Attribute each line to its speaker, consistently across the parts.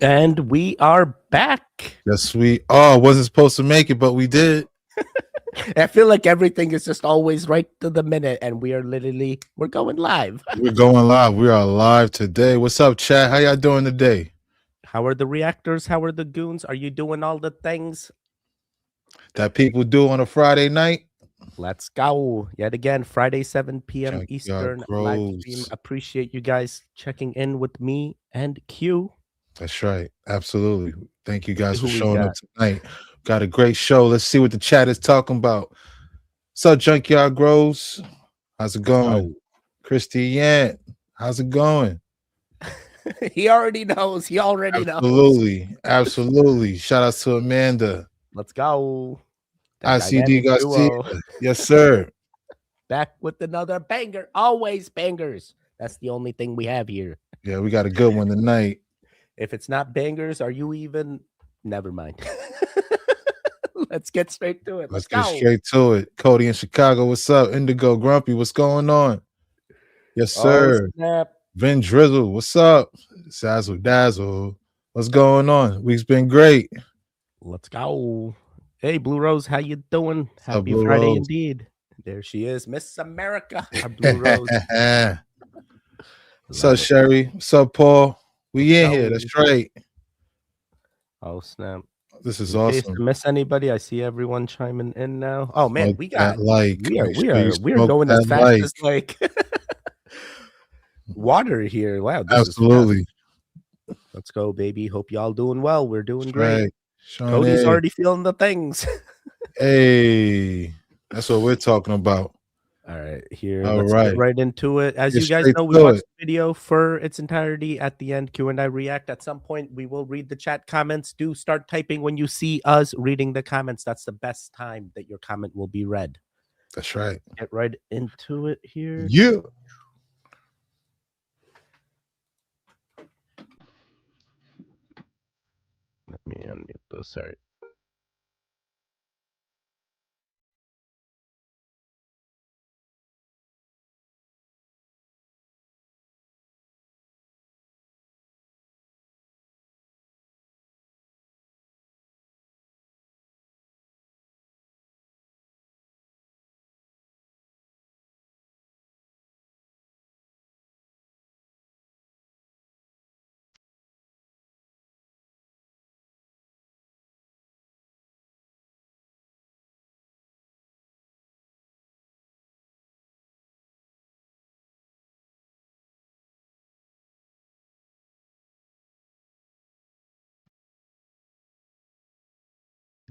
Speaker 1: And we are back.
Speaker 2: Yes, we wasn't supposed to make it, but we did.
Speaker 1: I feel like everything is just always right to the minute, and we're going live.
Speaker 2: We're going live. We are live today. What's up, chat? How y'all doing today?
Speaker 1: How are the reactors? How are the goons? Are you doing all the things
Speaker 2: that people do on a Friday night?
Speaker 1: Let's go. Yet again, Friday, 7 p.m. Eastern live stream. Appreciate you guys checking in with me and Q.
Speaker 2: That's right. Absolutely. Thank you guys for showing up tonight. Got a great show. Let's see what the chat is talking about. What's up, Junkyard Grows? How's it going? Christy Yant, how's it going?
Speaker 1: He already knows. He already
Speaker 2: knows. Absolutely. Shout out to Amanda.
Speaker 1: Let's go.
Speaker 2: ICD Garcia. Yes, sir.
Speaker 1: Back with another banger. Always bangers. That's the only thing we have here.
Speaker 2: Yeah, we got a good one tonight.
Speaker 1: If it's not bangers, are you even? Never mind. Let's get straight to it. Let's go.
Speaker 2: Get straight to it. Cody in Chicago, what's up? Indigo Grumpy, what's going on? Yes, sir. Vin Drizzle, what's up? Sazzle Dazzle, what's going on? Week's been great.
Speaker 1: Let's go. Hey, Blue Rose, how you doing? Happy Friday Rose. Indeed. There she is, Miss America, our Blue Rose.
Speaker 2: What's up, Sherry? What's up, Paul? We in here. That's right.
Speaker 1: Oh, snap.
Speaker 2: This is awesome.
Speaker 1: To miss anybody, I see everyone chiming in now. Oh man, we got we're going as fast as like water here. Wow, this
Speaker 2: absolutely.
Speaker 1: Let's go, baby. Hope y'all doing well. We're doing great. Right. Cody's already feeling the things.
Speaker 2: Hey, that's what we're talking about.
Speaker 1: All right, here. Let's get right into it. As you guys know, we watched the video for its entirety. At the end, Q and I react. At some point, we will read the chat comments. Do start typing when you see us reading the comments. That's the best time that your comment will be read.
Speaker 2: That's right.
Speaker 1: Get right into it here.
Speaker 2: Yeah.
Speaker 1: Let me unmute this. Sorry.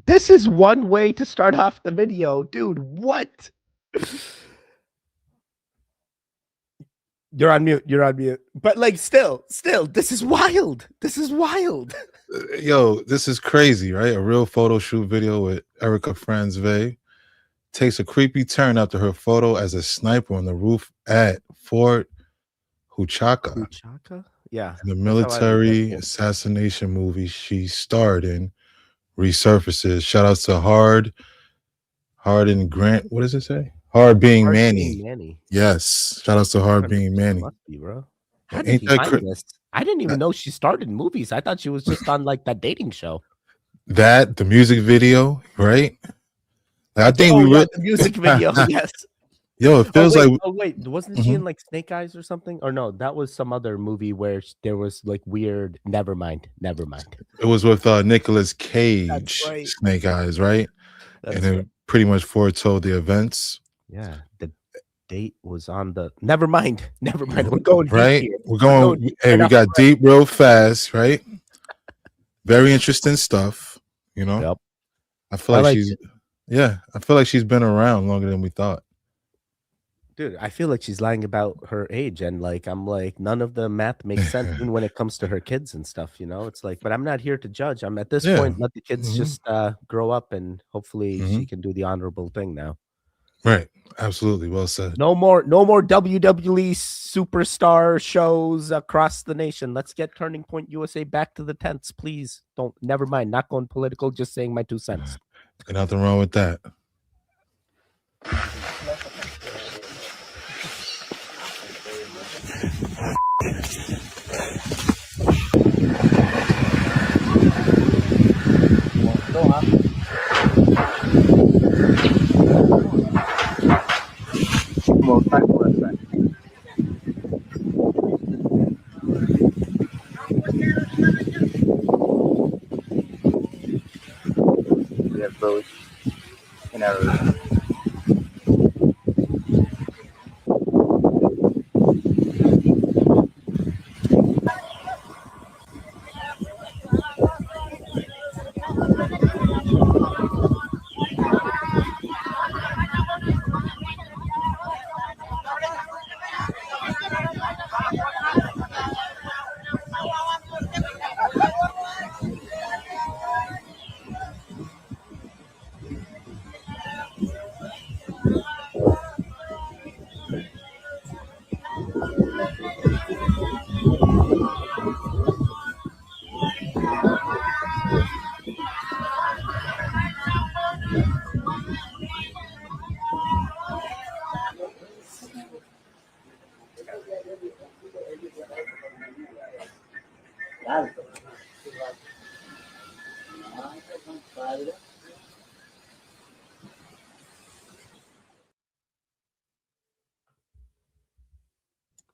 Speaker 1: This is one way to start off the video, dude. What? You're on mute. You're on mute. But like, still, this is wild. This is wild.
Speaker 2: Yo, this is crazy, right? A real photo shoot video with Erica Franzve takes a creepy turn after her photo as a sniper on the roof at Fort Huachuca.
Speaker 1: Huachuca? Yeah.
Speaker 2: In the military assassination movie she starred in resurfaces. Shout out to Hard and Grant. What does it say? Hard being Manny. Yes. Shout out to Hard being Manny.
Speaker 1: Must be, bro. How did he find this? I didn't even know she started movies. I thought she was just on like that dating show.
Speaker 2: The music video, right? I think
Speaker 1: the music video, yes.
Speaker 2: Yo, it feels like.
Speaker 1: Oh wait, wasn't she in like Snake Eyes or something? Or no, that was some other movie where there was like weird. Never mind.
Speaker 2: It was with Nicolas Cage. Right. Snake Eyes, right? And it pretty much foretold the events.
Speaker 1: Yeah, the date was on the. Never mind. We're going
Speaker 2: right.
Speaker 1: Deep here.
Speaker 2: We're going. Hey, we got deep real fast, right? Very interesting stuff. You know.
Speaker 1: Yep.
Speaker 2: I feel like she's. Yeah, I feel like she's been around longer than we thought.
Speaker 1: Dude, I feel like she's lying about her age, and like I'm like none of the math makes sense even when it comes to her kids and stuff. You know, it's like, but I'm not here to judge. I'm at this point, let the kids just grow up, and hopefully she can do the honorable thing now.
Speaker 2: Right, absolutely, well said.
Speaker 1: No more WWE superstar shows across the nation. Let's get Turning Point USA back to the tents, please. Don't. Never mind. Not going political. Just saying my 2 cents.
Speaker 2: There's nothing wrong with that.
Speaker 3: both in our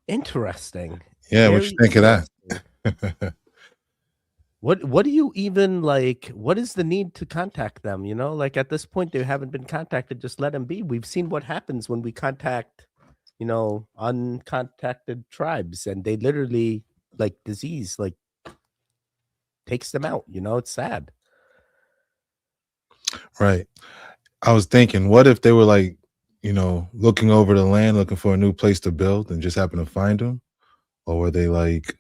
Speaker 1: Interesting.
Speaker 2: Yeah, what you think of that?
Speaker 1: What do you even like? What is the need to contact them? You know, like at this point, they haven't been contacted. Just let them be. We've seen what happens when we contact, uncontacted tribes, and they literally like disease like takes them out. You know, it's sad.
Speaker 2: Right. I was thinking, what if they were like, looking over the land, looking for a new place to build, and just happen to find them, or were they like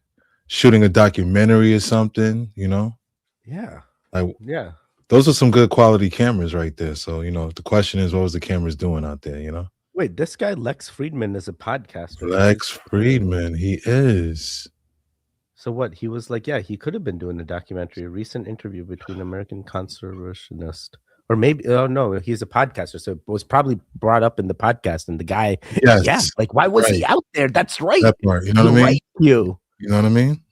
Speaker 2: shooting a documentary or something?
Speaker 1: Yeah.
Speaker 2: Like,
Speaker 1: yeah.
Speaker 2: Those are some good quality cameras right there. So, the question is, what was the cameras doing out there,
Speaker 1: Wait, this guy Lex Friedman is a podcaster.
Speaker 2: Lex Friedman, he is.
Speaker 1: So what? He was like, yeah, he could have been doing a documentary, a recent interview between American conservationist, or maybe, oh no, he's a podcaster. So it was probably brought up in the podcast, and the guy, yeah, like, why was he out there? That's right.
Speaker 2: That part, you know what I mean?
Speaker 1: Right,
Speaker 2: you know what I mean?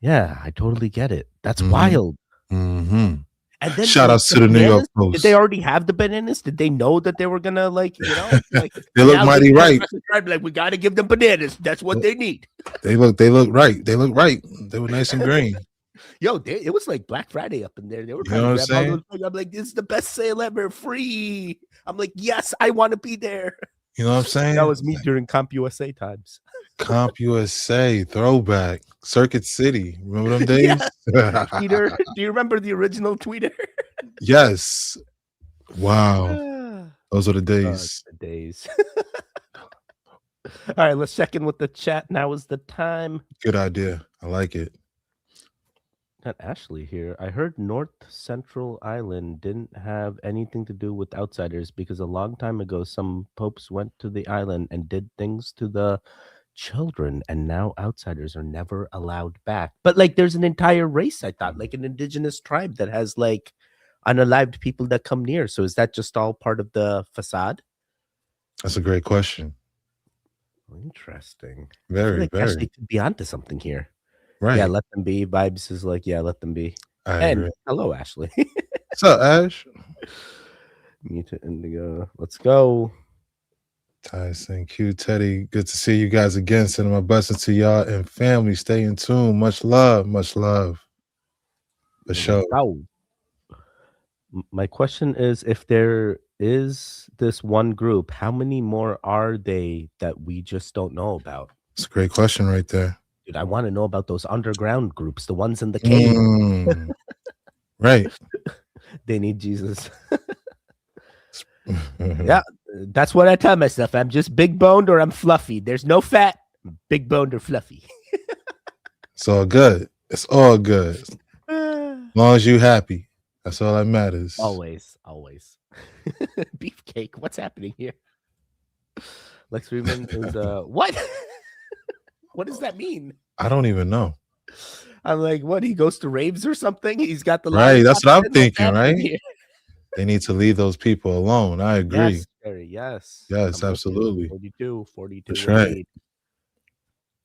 Speaker 1: Yeah, I totally get it. That's wild.
Speaker 2: Mm-hmm.
Speaker 1: And then
Speaker 2: shout outs to the New York Post.
Speaker 1: Did they already have the bananas? Did they know that they were gonna like
Speaker 2: they look mighty right?
Speaker 1: Like, we got to give them bananas. That's what they need.
Speaker 2: They look right. They look right. They were nice and green.
Speaker 1: Yo, it was like Black Friday up in there. They were
Speaker 2: trying to grab all
Speaker 1: those. I'm like, this is the best sale ever, free. I'm like, yes, I want to be there.
Speaker 2: You know what I'm saying?
Speaker 1: That was me during Comp USA times.
Speaker 2: Comp USA, throwback, Circuit City. Remember them days?
Speaker 1: Yeah. Tweeter, do you remember the original Tweeter?
Speaker 2: Yes. Wow. Those are the days.
Speaker 1: The days. All right, let's check in with the chat. Now is the time.
Speaker 2: Good idea. I like it.
Speaker 1: Got Ashley here. I heard North Central Island didn't have anything to do with outsiders because a long time ago some popes went to the island and did things to the children, and now outsiders are never allowed back. But like, there's an entire race, I thought, like an indigenous tribe that has like unalived people that come near. So is that just all part of the facade?
Speaker 2: That's a great question.
Speaker 1: Interesting.
Speaker 2: Very,
Speaker 1: like
Speaker 2: very.
Speaker 1: Ashley could be onto something here.
Speaker 2: Right.
Speaker 1: Yeah, let them be. Vibes is like, yeah, let them be.
Speaker 2: And
Speaker 1: hello, Ashley.
Speaker 2: What's up, Ash?
Speaker 1: Me to Indigo. Let's go.
Speaker 2: Tyson, thank you, Teddy. Good to see you guys again. Sending my blessings to y'all and family. Stay in tune. Much love. Much love. For sure.
Speaker 1: My question is, if there is this one group, how many more are they that we just don't know about?
Speaker 2: It's a great question right there.
Speaker 1: Dude, I want to know about those underground groups, the ones in the cave.
Speaker 2: Right.
Speaker 1: They need Jesus. Yeah, that's what I tell myself. I'm just big boned or I'm fluffy. There's no fat, big boned or fluffy.
Speaker 2: It's all good. It's all good. As long as you happy. That's all that matters.
Speaker 1: Always. Beefcake. What's happening here? Lex Friedman is what? What does that mean?
Speaker 2: I don't even know.
Speaker 1: I'm like, what? He goes to raves or something? He's got the
Speaker 2: right. That's what I'm thinking, right? They need to leave those people alone. I agree.
Speaker 1: Yes, Jerry, yes.
Speaker 2: Yes, absolutely.
Speaker 1: 42.
Speaker 2: That's right.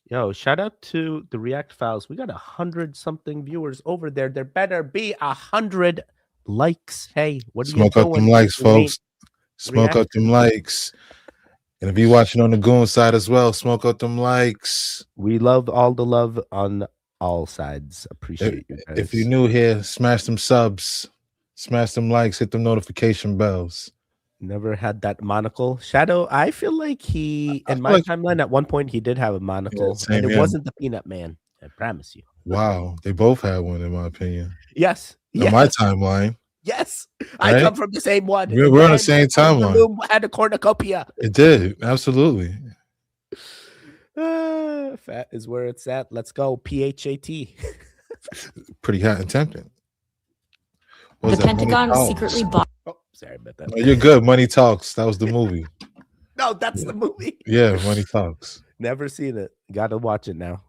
Speaker 1: Yo, shout out to the React Files. We got 100-something viewers over there. There better be 100 likes. Hey, what are you doing?
Speaker 2: Smoke up them likes, folks. Smoke up them likes. And if you're watching on the Goon side as well, smoke up them likes.
Speaker 1: We love all the love on all sides. Appreciate you guys.
Speaker 2: If you're new here, smash them subs. Smash them likes, hit them notification bells.
Speaker 1: Never had that monocle. Shadow, I feel like he, in my timeline, at one point, he did have a monocle, and it wasn't the Peanut Man. I promise you.
Speaker 2: Wow. They both had one, in my opinion.
Speaker 1: Yes.
Speaker 2: On my timeline.
Speaker 1: Yes.
Speaker 2: Right?
Speaker 1: I come from the same one.
Speaker 2: We're on the same timeline.
Speaker 1: Had a cornucopia.
Speaker 2: It did. Absolutely.
Speaker 1: Fat is where it's at. Let's go. PHAT.
Speaker 2: Pretty hot and tempting.
Speaker 4: The Pentagon secretly bought.
Speaker 1: Oh, sorry about that.
Speaker 2: No, you're good. Money Talks. That was the movie.
Speaker 1: No, that's the movie.
Speaker 2: Yeah, Money Talks.
Speaker 1: Never seen it. Gotta watch it now.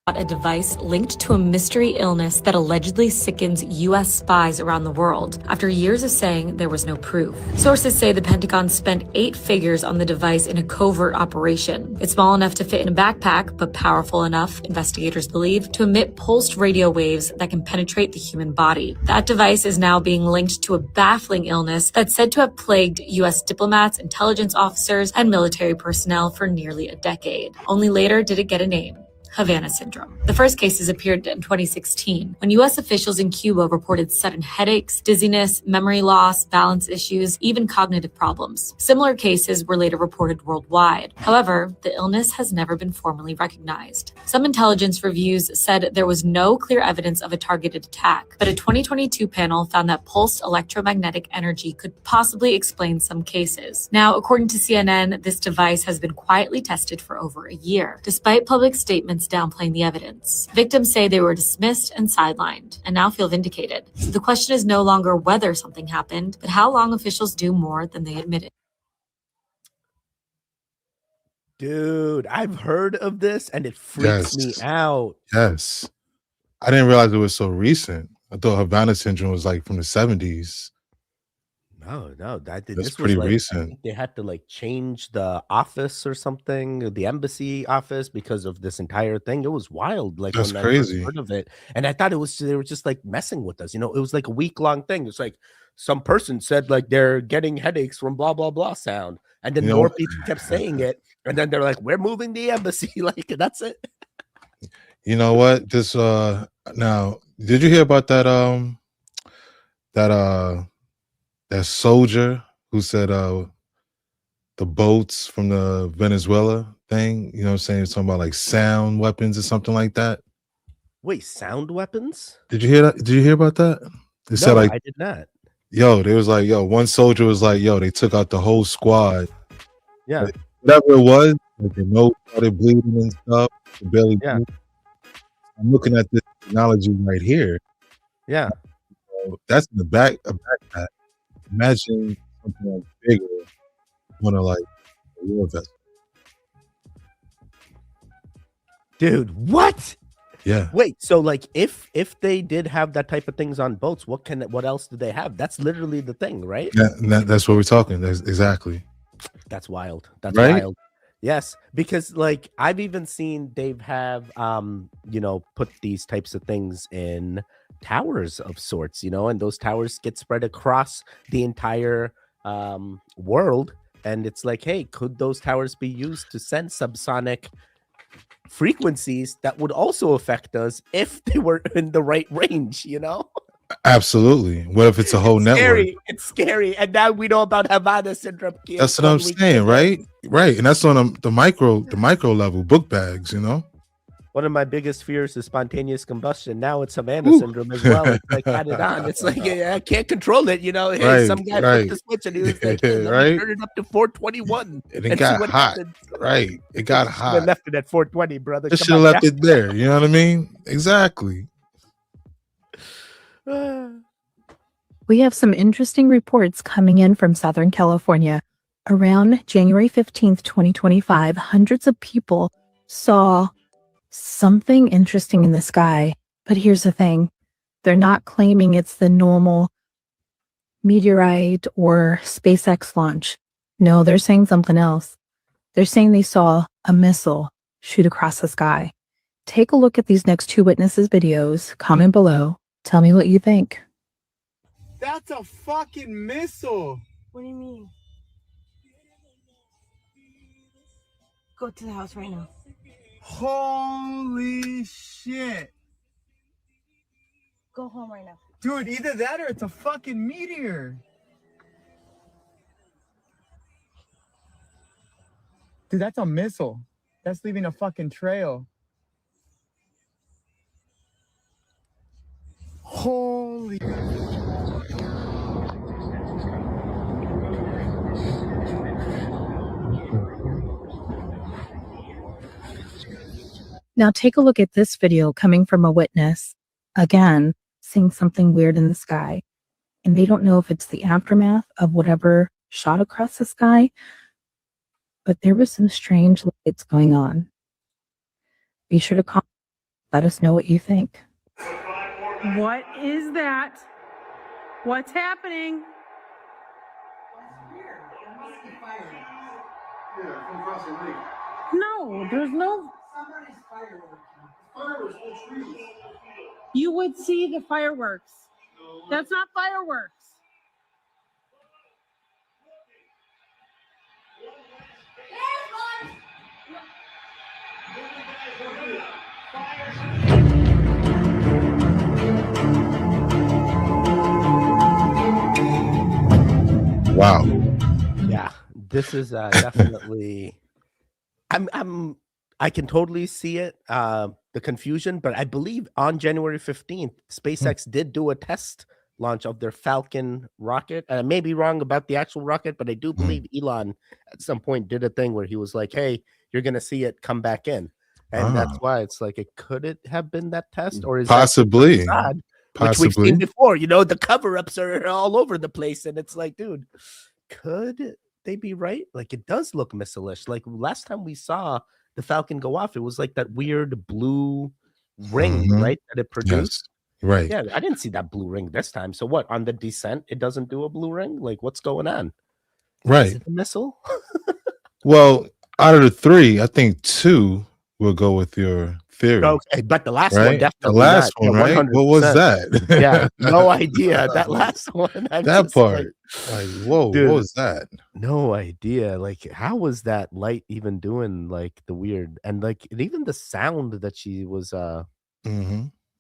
Speaker 4: A device linked to a mystery illness that allegedly sickens U.S. spies around the world after years of saying there was no proof. Sources say the Pentagon spent 8 figures on the device in a covert operation. It's small enough to fit in a backpack, but powerful enough, investigators believe, to emit pulsed radio waves that can penetrate the human body. That device is now being linked to a baffling illness that's said to have plagued U.S. diplomats, intelligence officers, and military personnel for nearly a decade. Only later did it get a name. Havana syndrome. The first cases appeared in 2016 when U.S. officials in Cuba reported sudden headaches, dizziness, memory loss, balance issues, even cognitive problems. Similar cases were later reported worldwide. However, the illness has never been formally recognized. Some intelligence reviews said there was no clear evidence of a targeted attack, but a 2022 panel found that pulsed electromagnetic energy could possibly explain some cases. Now, according to CNN, this device has been quietly tested for over a year, despite public statements downplaying the evidence. Victims say they were dismissed and sidelined, and now feel vindicated. So the question is no longer whether something happened, but how long officials do more than they admitted.
Speaker 1: Dude, I've heard of this, and it freaks me out.
Speaker 2: Yes. I didn't realize it was so recent. I thought Havana syndrome was like from the 70s.
Speaker 1: No,
Speaker 2: That's pretty recent.
Speaker 1: I think they had to like change the office or something, the embassy office, because of this entire thing. It was wild. Like
Speaker 2: that's
Speaker 1: when
Speaker 2: crazy.
Speaker 1: I heard of it, and I thought they were just like messing with us. You know, it was like a week-long thing. It's like some person said like they're getting headaches from blah blah blah sound, and then more people kept saying it, and then they're like, "We're moving the embassy." Like that's it.
Speaker 2: You know what? This now, did you hear about that that soldier who said the boats from the Venezuela thing, you know what I'm saying? It's talking about like sound weapons or something like that.
Speaker 1: Wait, sound weapons?
Speaker 2: Did you hear that? Did you hear about that? They said like
Speaker 1: I did not.
Speaker 2: Yo, they was like, yo, one soldier was like, yo, they took out the whole squad.
Speaker 1: Yeah.
Speaker 2: Like, whatever it was, like the nose started bleeding and stuff. The belly.
Speaker 1: Yeah.
Speaker 2: Bleeding. I'm looking at this technology right here.
Speaker 1: Yeah.
Speaker 2: That's in the back of backpack. Imagine something like bigger on a like a war vessel.
Speaker 1: Dude, what?
Speaker 2: Yeah.
Speaker 1: Wait, so like if they did have that type of things on boats, what else do they have? That's literally the thing, right?
Speaker 2: That's what we're talking. That's exactly.
Speaker 1: That's wild. That's
Speaker 2: right?
Speaker 1: Wild. Yes, because like I've even seen Dave have put these types of things in towers of sorts, and those towers get spread across the entire world, and it's like, hey, could those towers be used to send subsonic frequencies that would also affect us if they were in the right range?
Speaker 2: Absolutely. What if it's a whole network?
Speaker 1: It's scary. And now we know about Havana syndrome.
Speaker 2: That's what I'm saying, right? Right. And that's on the micro level, book bags,
Speaker 1: One of my biggest fears is spontaneous combustion. Now it's Havana syndrome as well. It's like add it on. It's like I can't control it. Hey, some guy put the switch and he was like, hey, let me turn it up to 421.
Speaker 2: And it got hot. Right. It got hot.
Speaker 1: I left it at 420, brother.
Speaker 2: Just should have left it there. You know what I mean? Exactly.
Speaker 5: We have some interesting reports coming in from Southern California. Around January 15th, 2025, hundreds of people saw something interesting in the sky. But here's the thing. They're not claiming it's the normal meteorite or SpaceX launch. No, they're saying something else. They're saying they saw a missile shoot across the sky. Take a look at these next 2 witnesses' videos. Comment below. Tell me what you think.
Speaker 6: That's a fucking missile.
Speaker 7: What do you mean? Go to the house right now.
Speaker 6: Holy shit.
Speaker 7: Go home right now.
Speaker 6: Dude, either that or it's a fucking meteor. Dude, that's a missile. That's leaving a fucking trail. Holy.
Speaker 5: Now take a look at this video coming from a witness, again, seeing something weird in the sky. And they don't know if it's the aftermath of whatever shot across the sky, but there was some strange lights going on. Be sure to comment. Let us know what you think.
Speaker 8: What is that? What's happening? No, there's no. You would see the fireworks. That's not fireworks.
Speaker 2: Wow.
Speaker 1: Yeah, this is definitely. I can totally see it, the confusion, but I believe on January 15th, SpaceX did do a test launch of their Falcon rocket. And I may be wrong about the actual rocket, but I do believe Elon at some point did a thing where he was like, hey, you're going to see it come back in. And that's why it's like, could it have been that test? Or is
Speaker 2: possibly
Speaker 1: that which we've seen before? You know, the cover-ups are all over the place. And it's like, dude, could they be right? Like, it does look missile-ish. Like last time we saw the Falcon go off, it was like that weird blue ring, right? That it produced.
Speaker 2: Yes. Right.
Speaker 1: Yeah, I didn't see that blue ring this time. So what, on the descent, it doesn't do a blue ring? Like, what's going on?
Speaker 2: Right.
Speaker 1: Is it a missile?
Speaker 2: Well, out of the three, I think two will go with your theory.
Speaker 1: Okay, but the last
Speaker 2: right?
Speaker 1: one definitely
Speaker 2: the last
Speaker 1: not.
Speaker 2: one,
Speaker 1: Yeah,
Speaker 2: right? What was that?
Speaker 1: Yeah, no idea. That last one.
Speaker 2: That part. Like, whoa,
Speaker 1: dude,
Speaker 2: what was that?
Speaker 1: No idea. Like, how was that light even doing like the weird and like even the sound that she was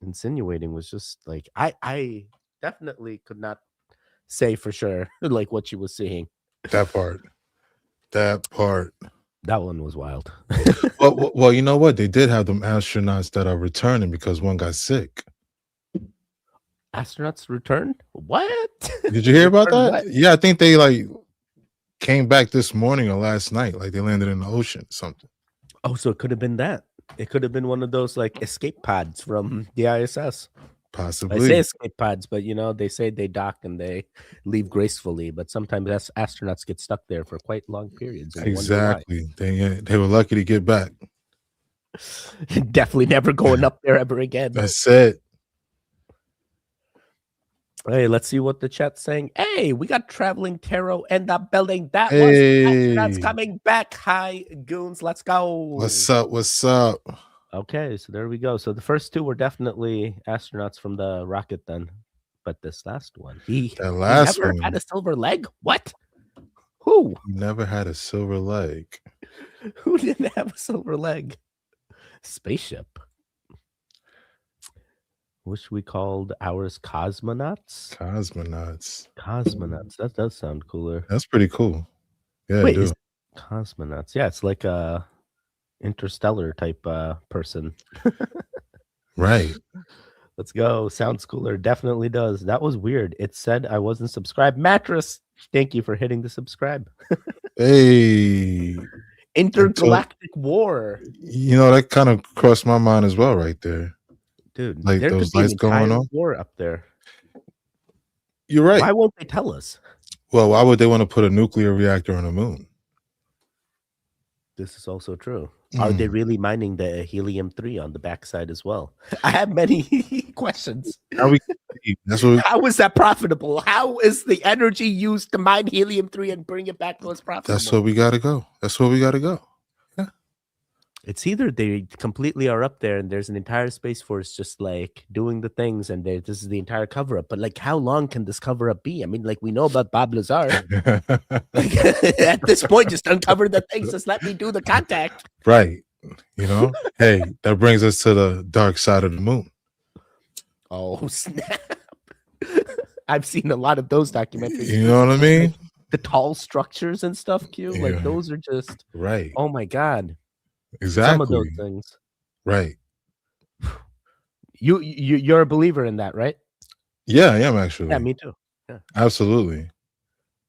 Speaker 1: insinuating was just like I definitely could not say for sure like what she was seeing.
Speaker 2: That part.
Speaker 1: That one was wild.
Speaker 2: well, you know what? They did have them astronauts that are returning because one got sick.
Speaker 1: Astronauts returned? What?
Speaker 2: Did you hear about that?
Speaker 1: What?
Speaker 2: Yeah, I think they like came back this morning or last night. Like they landed in the ocean or something.
Speaker 1: Oh, so it could have been that. It could have been one of those like escape pods from the ISS.
Speaker 2: Possibly.
Speaker 1: I say escape pods, but you know, they say they dock and they leave gracefully, but sometimes astronauts get stuck there for quite long periods.
Speaker 2: Exactly. They were lucky to get back.
Speaker 1: Definitely never going up there ever again.
Speaker 2: That's it.
Speaker 1: Hey, let's see what the chat's saying. Hey, we got Traveling Tarot in the building. That that's coming back. Hi, goons. Let's go.
Speaker 2: What's up?
Speaker 1: Okay, so there we go. So the first two were definitely astronauts from the rocket then. But this last one, he never had a silver leg? What? Who?
Speaker 2: Never had a silver leg.
Speaker 1: Who didn't have a silver leg? Spaceship. Wish we called ours cosmonauts. Cosmonauts. That does sound cooler.
Speaker 2: That's pretty cool. Yeah.
Speaker 1: Wait, is cosmonauts? Yeah, it's like a interstellar type person.
Speaker 2: Right.
Speaker 1: Let's go. Sounds cooler. Definitely does. That was weird. It said I wasn't subscribed. Mattress. Thank you for hitting the subscribe.
Speaker 2: Hey.
Speaker 1: Intergalactic war.
Speaker 2: You know, that kind of crossed my mind as well right there.
Speaker 1: Dude,
Speaker 2: like
Speaker 1: there
Speaker 2: those
Speaker 1: could be
Speaker 2: lights going on.
Speaker 1: War up there.
Speaker 2: You're right.
Speaker 1: Why won't they tell us?
Speaker 2: Well, why would they want to put a nuclear reactor on the moon?
Speaker 1: This is also true. Are they really mining the helium-3 on the backside as well? I have many questions.
Speaker 2: How
Speaker 1: is that profitable? How is the energy used to mine helium-3 and bring it back to us profitable?
Speaker 2: That's where we got to go. Yeah.
Speaker 1: It's either they completely are up there and there's an entire Space Force just like doing the things and this is the entire cover-up. But like, how long can this cover-up be? I mean, like we know about Bob Lazar. Like, at this point, just uncover the things. Just let me do the contact.
Speaker 2: Right. You know, hey, that brings us to the dark side of the moon.
Speaker 1: Oh snap! I've seen a lot of those documentaries.
Speaker 2: You know what I mean?
Speaker 1: Like, the tall structures and stuff, Q. Like
Speaker 2: Yeah.
Speaker 1: those are just
Speaker 2: Right.
Speaker 1: oh my god.
Speaker 2: Exactly.
Speaker 1: Some of those things.
Speaker 2: Right.
Speaker 1: You're a believer in that, right?
Speaker 2: Yeah, I am actually.
Speaker 1: Yeah, me too. Yeah.
Speaker 2: Absolutely.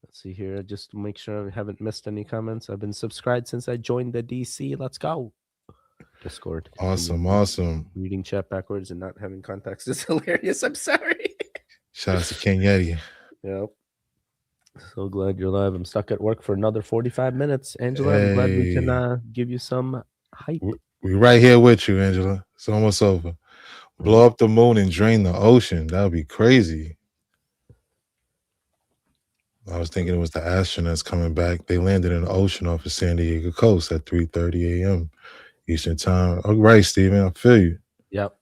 Speaker 1: Let's see here. Just to make sure I haven't missed any comments. I've been subscribed since I joined the DC. Let's go. Discord.
Speaker 2: Awesome.
Speaker 1: Reading chat backwards and not having contacts is hilarious. I'm sorry.
Speaker 2: Shout out to King Yeti.
Speaker 1: Yep. So glad you're live. I'm stuck at work for another 45 minutes. Angela, I'm glad we can give you some hype.
Speaker 2: We right here with you, Angela. It's almost over. Blow up the moon and drain the ocean. That would be crazy. I was thinking it was the astronauts coming back. They landed in the ocean off of San Diego coast at 3:30 a.m. Eastern time. All right, Steven, I feel you.
Speaker 1: Yep.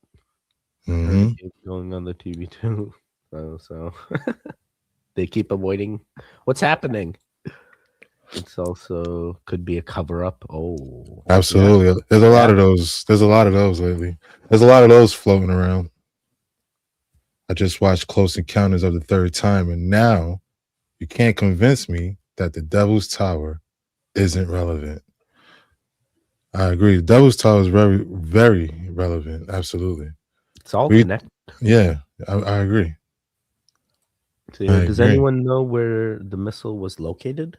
Speaker 2: Mm-hmm.
Speaker 1: Going on the TV too. So they keep avoiding what's happening. It's also could be a cover up. Oh,
Speaker 2: absolutely. Yeah. There's a lot of those. There's a lot of those lately. There's a lot of those floating around. I just watched Close Encounters of the Third Time, and now you can't convince me that the Devil's Tower isn't relevant. I agree. The Devil's Tower is very, very relevant. Absolutely.
Speaker 1: It's all connected.
Speaker 2: Yeah, I agree.
Speaker 1: So, does anyone know where the missile was located?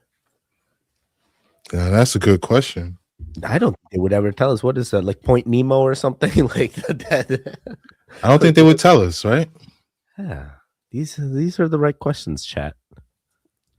Speaker 2: That's a good question.
Speaker 1: I don't think they would ever tell us. What is that, like Point Nemo or something like that?
Speaker 2: I don't think they would tell us, right?
Speaker 1: Yeah, these are the right questions, chat.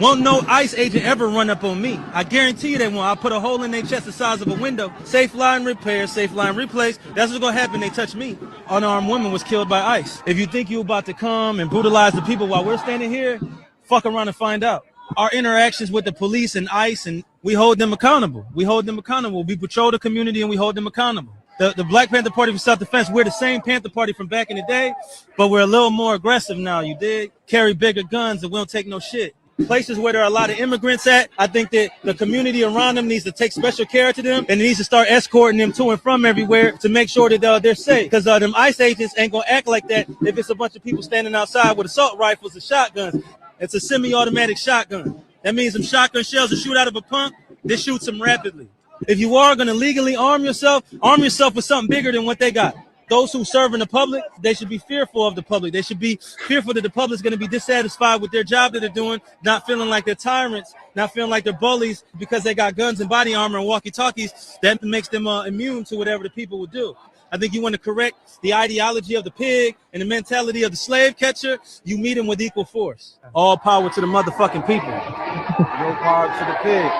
Speaker 9: Won't no ICE agent ever run up on me. I guarantee you they won't. I'll put a hole in their chest the size of a window. Safe line repair, safe line replace. That's what's gonna happen. They touch me. Unarmed woman was killed by ICE. If you think you're about to come and brutalize the people while we're standing here, fuck around and find out. Our interactions with the police and ICE, and we hold them accountable. We patrol the community and we hold them accountable. The Black Panther Party for Self-Defense, we're the same Panther Party from back in the day, but we're a little more aggressive now, you dig? Carry bigger guns and we don't take no shit. Places where there are a lot of immigrants at, I think that the community around them needs to take special care to them and needs to start escorting them to and from everywhere to make sure that they're safe. Because them ICE agents ain't going to act like that if it's a bunch of people standing outside with assault rifles and shotguns. It's a semi-automatic shotgun. That means them shotgun shells that shoot out of a pump, they shoot them rapidly. If you are going to legally arm yourself with something bigger than what they got. Those who serve in the public, they should be fearful of the public. They should be fearful that the public is going to be dissatisfied with their job that they're doing, not feeling like they're tyrants, not feeling like they're bullies because they got guns and body armor and walkie-talkies. That makes them immune to whatever the people would do. I think you want to correct the ideology of the pig and the mentality of the slave catcher. You meet them with equal force. All power to the motherfucking people. No power to the pig.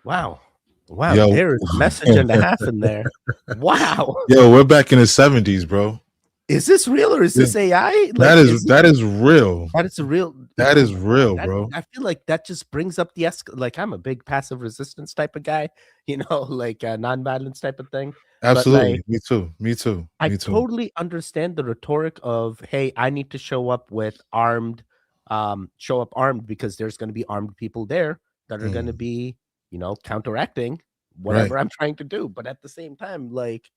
Speaker 1: Wow. Wow,
Speaker 2: Yo.
Speaker 1: there is a message and a half in there. Wow.
Speaker 2: Yo, we're back in the 70s, bro.
Speaker 1: Is this real or is this AI? Like,
Speaker 2: that is real.
Speaker 1: That is real.
Speaker 2: That is real, bro.
Speaker 1: I feel like that just brings up the like I'm a big passive resistance type of guy, like non-violence type of thing.
Speaker 2: Absolutely.
Speaker 1: Like,
Speaker 2: Me too.
Speaker 1: I totally understand the rhetoric of, hey, I need to show up armed because there's going to be armed people there that are going to be, counteracting whatever I'm trying to do. But at the same time, like,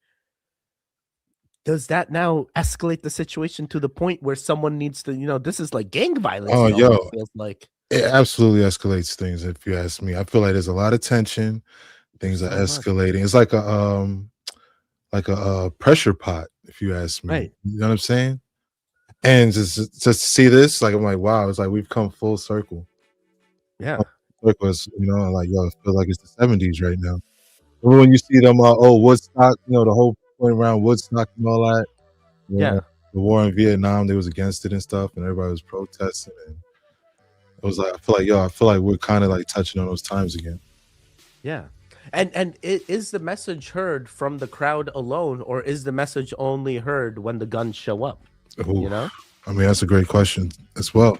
Speaker 1: does that now escalate the situation to the point where someone needs to, this is like gang violence?
Speaker 2: Oh, yo,
Speaker 1: it feels like
Speaker 2: it absolutely escalates things. If you ask me, I feel like there's a lot of tension. Things are escalating. It's like a pressure pot. If you ask me,
Speaker 1: right?
Speaker 2: You know what I'm saying? And just to see this, like, I'm like, wow, it's like we've come full circle.
Speaker 1: Yeah.
Speaker 2: Was, like, yo, I feel like it's the 70s right now. When you see them, Woodstock, the whole point around Woodstock and all that.
Speaker 1: Yeah.
Speaker 2: The war in Vietnam, they was against it and stuff, and everybody was protesting. And it was like, I feel like we're kind of like touching on those times again.
Speaker 1: Yeah. And is the message heard from the crowd alone, or is the message only heard when the guns show up?
Speaker 2: Ooh, I mean, that's a great question as well.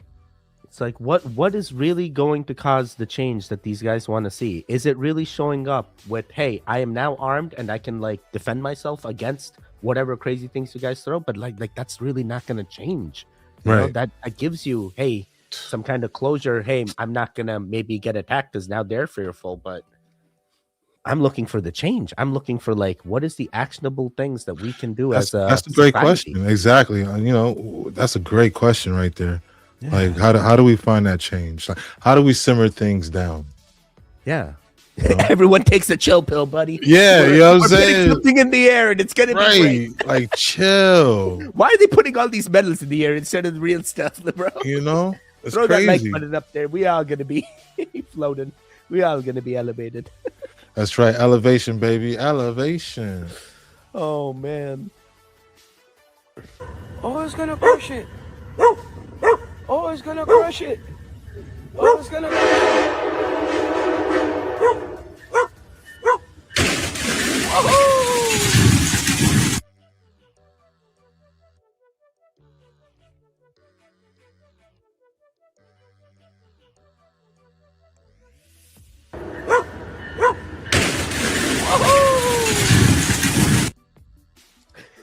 Speaker 1: It's like, what is really going to cause the change that these guys want to see? Is it really showing up with, hey, I am now armed and I can like defend myself against whatever crazy things you guys throw? But like that's really not going to change.
Speaker 2: Right.
Speaker 1: That gives you, hey, some kind of closure. Hey, I'm not going to maybe get attacked because now they're fearful. But I'm looking for the change. I'm looking for like, what is the actionable things that we can do
Speaker 2: That's
Speaker 1: as
Speaker 2: a great question. Exactly. You know, that's a great question right there. Yeah. Like, how do we find that change? Like, how do we simmer things down?
Speaker 1: Yeah. You know? Everyone takes a chill pill, buddy.
Speaker 2: Yeah, you know what I'm saying?
Speaker 1: Something in the air and it's gonna be great.
Speaker 2: Like, chill.
Speaker 1: Why are they putting all these medals in the air instead of the real stuff, bro?
Speaker 2: You know, it's
Speaker 1: throw
Speaker 2: crazy.
Speaker 1: That like button up there. We all gonna be floating. We all gonna be elevated.
Speaker 2: That's right. Elevation, baby. Elevation.
Speaker 1: Oh man.
Speaker 10: Oh, it's gonna crush it. Oh, it's gonna crush it. Oh, it's gonna crush it.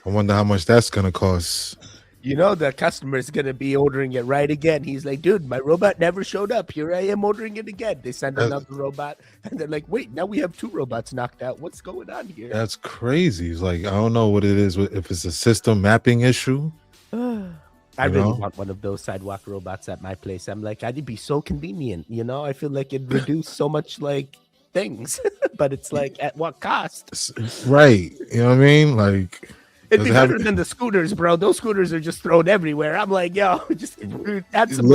Speaker 2: I wonder how much that's gonna cost.
Speaker 1: You know, the customer is gonna be ordering it right again. He's like, dude, my robot never showed up. Here I am ordering it again. They send another robot, and they're like, wait, now we have 2 robots knocked out. What's going on here?
Speaker 2: That's crazy. It's like, I don't know what it is. If it's a system mapping issue.
Speaker 1: I really want one of those sidewalk robots at my place. I'm like, it'd be so convenient. You know, I feel like it'd reduce so much like things, but it's like, at what cost?
Speaker 2: Right. You know what I mean? Like,
Speaker 1: it'd be better than the scooters, bro. Those scooters are just thrown everywhere. I'm like, yo, just add some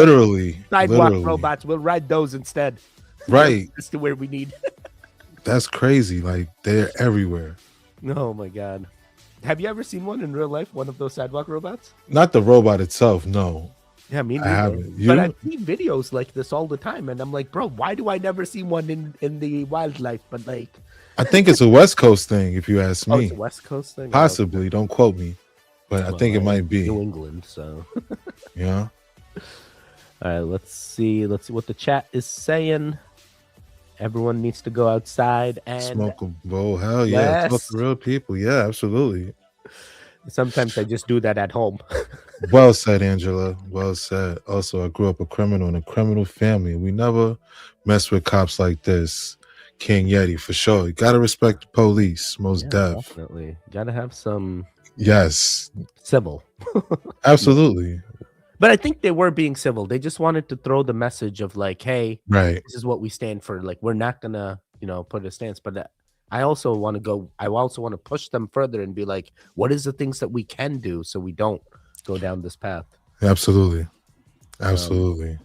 Speaker 1: sidewalk robots. We'll ride those instead.
Speaker 2: Right.
Speaker 1: That's to where we need.
Speaker 2: That's crazy. Like, they're everywhere.
Speaker 1: Oh my God. Have you ever seen one in real life? One of those sidewalk robots?
Speaker 2: Not the robot itself, no.
Speaker 1: Yeah, me neither.
Speaker 2: I haven't.
Speaker 1: But I've seen videos like this all the time, and I'm like, bro, why do I never see one in the wildlife? But like,
Speaker 2: I think it's a West Coast thing, if you ask me.
Speaker 1: It's a West Coast thing?
Speaker 2: Possibly. Don't quote me. But I think it might be.
Speaker 1: New England, so.
Speaker 2: Yeah.
Speaker 1: All right, let's see what the chat is saying. Everyone needs to go outside and
Speaker 2: smoke a bowl. Hell yeah. Talk to real people. Yeah, absolutely.
Speaker 1: Sometimes I just do that at home.
Speaker 2: Well said, Angela. Well said. Also, I grew up a criminal in a criminal family. We never mess with cops like this. King Yeti, for sure. You gotta respect the police, most
Speaker 1: definitely. Gotta have some civil.
Speaker 2: Absolutely.
Speaker 1: But I think they were being civil. They just wanted to throw the message of like, hey, this is what we stand for. Like, we're not gonna, put a stance. But I also want to push them further and be like, what is the things that we can do so we don't go down this path?
Speaker 2: Absolutely. Absolutely.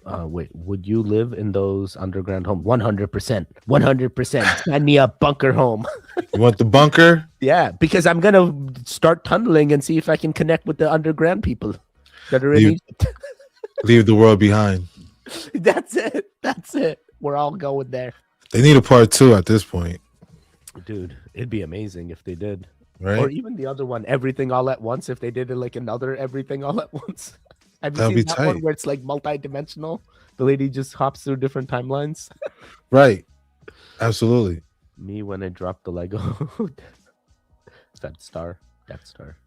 Speaker 1: Wait, would you live in those underground homes? 100%. 100%. Sign me up, bunker home.
Speaker 2: You want the bunker?
Speaker 1: Yeah, because I'm going to start tunneling and see if I can connect with the underground people that are in Egypt.
Speaker 2: Leave the world behind.
Speaker 1: That's it. We're all going there.
Speaker 2: They need a part 2 at this point.
Speaker 1: Dude, it'd be amazing if they did.
Speaker 2: Right?
Speaker 1: Or even the other one, Everything All at Once, if they did it like another Everything All at Once. Have you seen that one where it's like multi-dimensional? The lady just hops through different timelines.
Speaker 2: Right. Absolutely.
Speaker 1: Me when I drop the Lego. Death Star.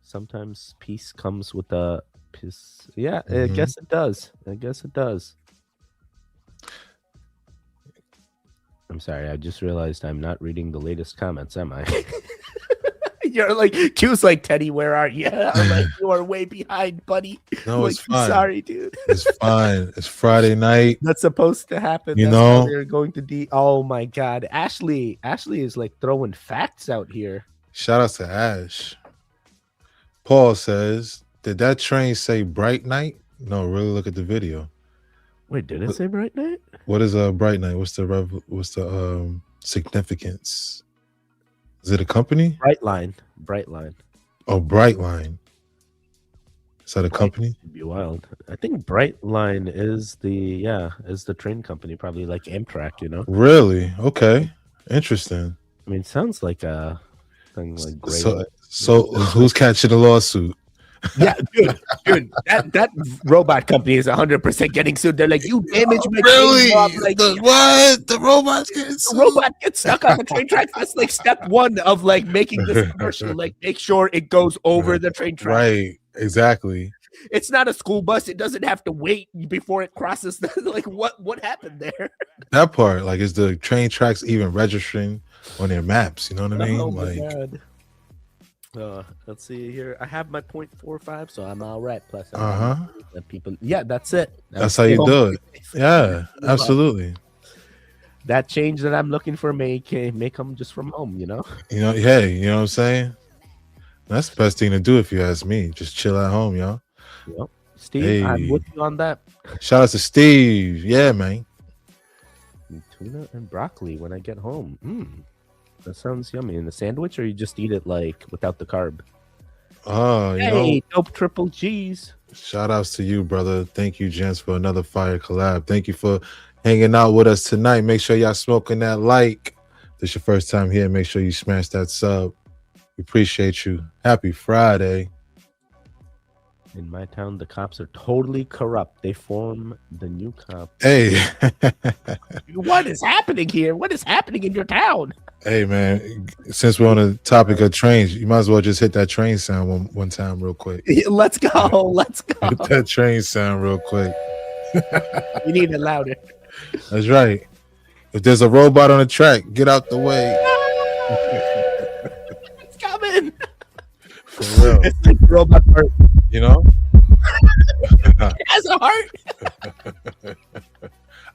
Speaker 1: Sometimes peace comes with a piece. Yeah, I guess it does. I'm sorry, I just realized I'm not reading the latest comments, am I? You're like, Q's like, Teddy, where are you? I'm like, you are way behind, buddy.
Speaker 2: No, it's fine.
Speaker 1: Sorry, dude.
Speaker 2: It's fine. It's Friday night.
Speaker 1: That's supposed to happen. They're going to oh my God. Ashley is like throwing facts out here.
Speaker 2: Shout out to Ash. Paul says, did that train say bright night? No, really look at the video.
Speaker 1: Wait, did it say bright night?
Speaker 2: What is a bright night? What's the significance? Is it a company?
Speaker 1: Brightline.
Speaker 2: Oh, Brightline. Is that a company?
Speaker 1: It'd be wild. I think Brightline is the train company, probably like Amtrak,
Speaker 2: Really? Okay. Interesting.
Speaker 1: I mean, it sounds like a thing like great.
Speaker 2: So who's catching the lawsuit?
Speaker 1: Yeah, dude, that robot company is 100% getting sued. They're like, you damaged my train. Like,
Speaker 2: what? The robots getting sued?
Speaker 1: The robot gets stuck on the train tracks. That's like step 1 of like making this commercial. Like, make sure it goes over the train track.
Speaker 2: Right. Exactly.
Speaker 1: It's not a school bus. It doesn't have to wait before it crosses. Like what happened there?
Speaker 2: That part, like, is the train tracks even registering on their maps? You know what I mean?
Speaker 1: Oh my
Speaker 2: Like,
Speaker 1: God. Let's see here. I have my 0.45, so I'm all right. Plus, people. Yeah, that's it.
Speaker 2: That's how you do it. Yeah, absolutely.
Speaker 1: That change that I'm looking for may come just from home. You know.
Speaker 2: Hey, you know what I'm saying? That's the best thing to do if you ask me. Just chill at home, y'all.
Speaker 1: Yep. Steve, I'm with you on that.
Speaker 2: Shout out to Steve. Yeah, man.
Speaker 1: Tuna and broccoli when I get home. That sounds yummy. In the sandwich, or you just eat it like without the carb?
Speaker 2: Oh,
Speaker 1: hey, dope triple G's.
Speaker 2: Shout outs to you, brother. Thank you, gents, for another fire collab. Thank you for hanging out with us tonight. Make sure y'all smoking that like. If this your first time here, make sure you smash that sub. We appreciate you. Happy Friday.
Speaker 1: In my town, the cops are totally corrupt. They form the new cop.
Speaker 2: Hey.
Speaker 1: What is happening here? What is happening in your town?
Speaker 2: Hey, man, since we're on the topic of trains, you might as well just hit that train sound one time real quick.
Speaker 1: Let's go. Let's go.
Speaker 2: Hit that train sound real quick.
Speaker 1: You need it louder.
Speaker 2: That's right. If there's a robot on the track, get out the way.
Speaker 1: It's coming.
Speaker 2: For real.
Speaker 1: It's like the robot part.
Speaker 2: You know?
Speaker 1: It has a heart.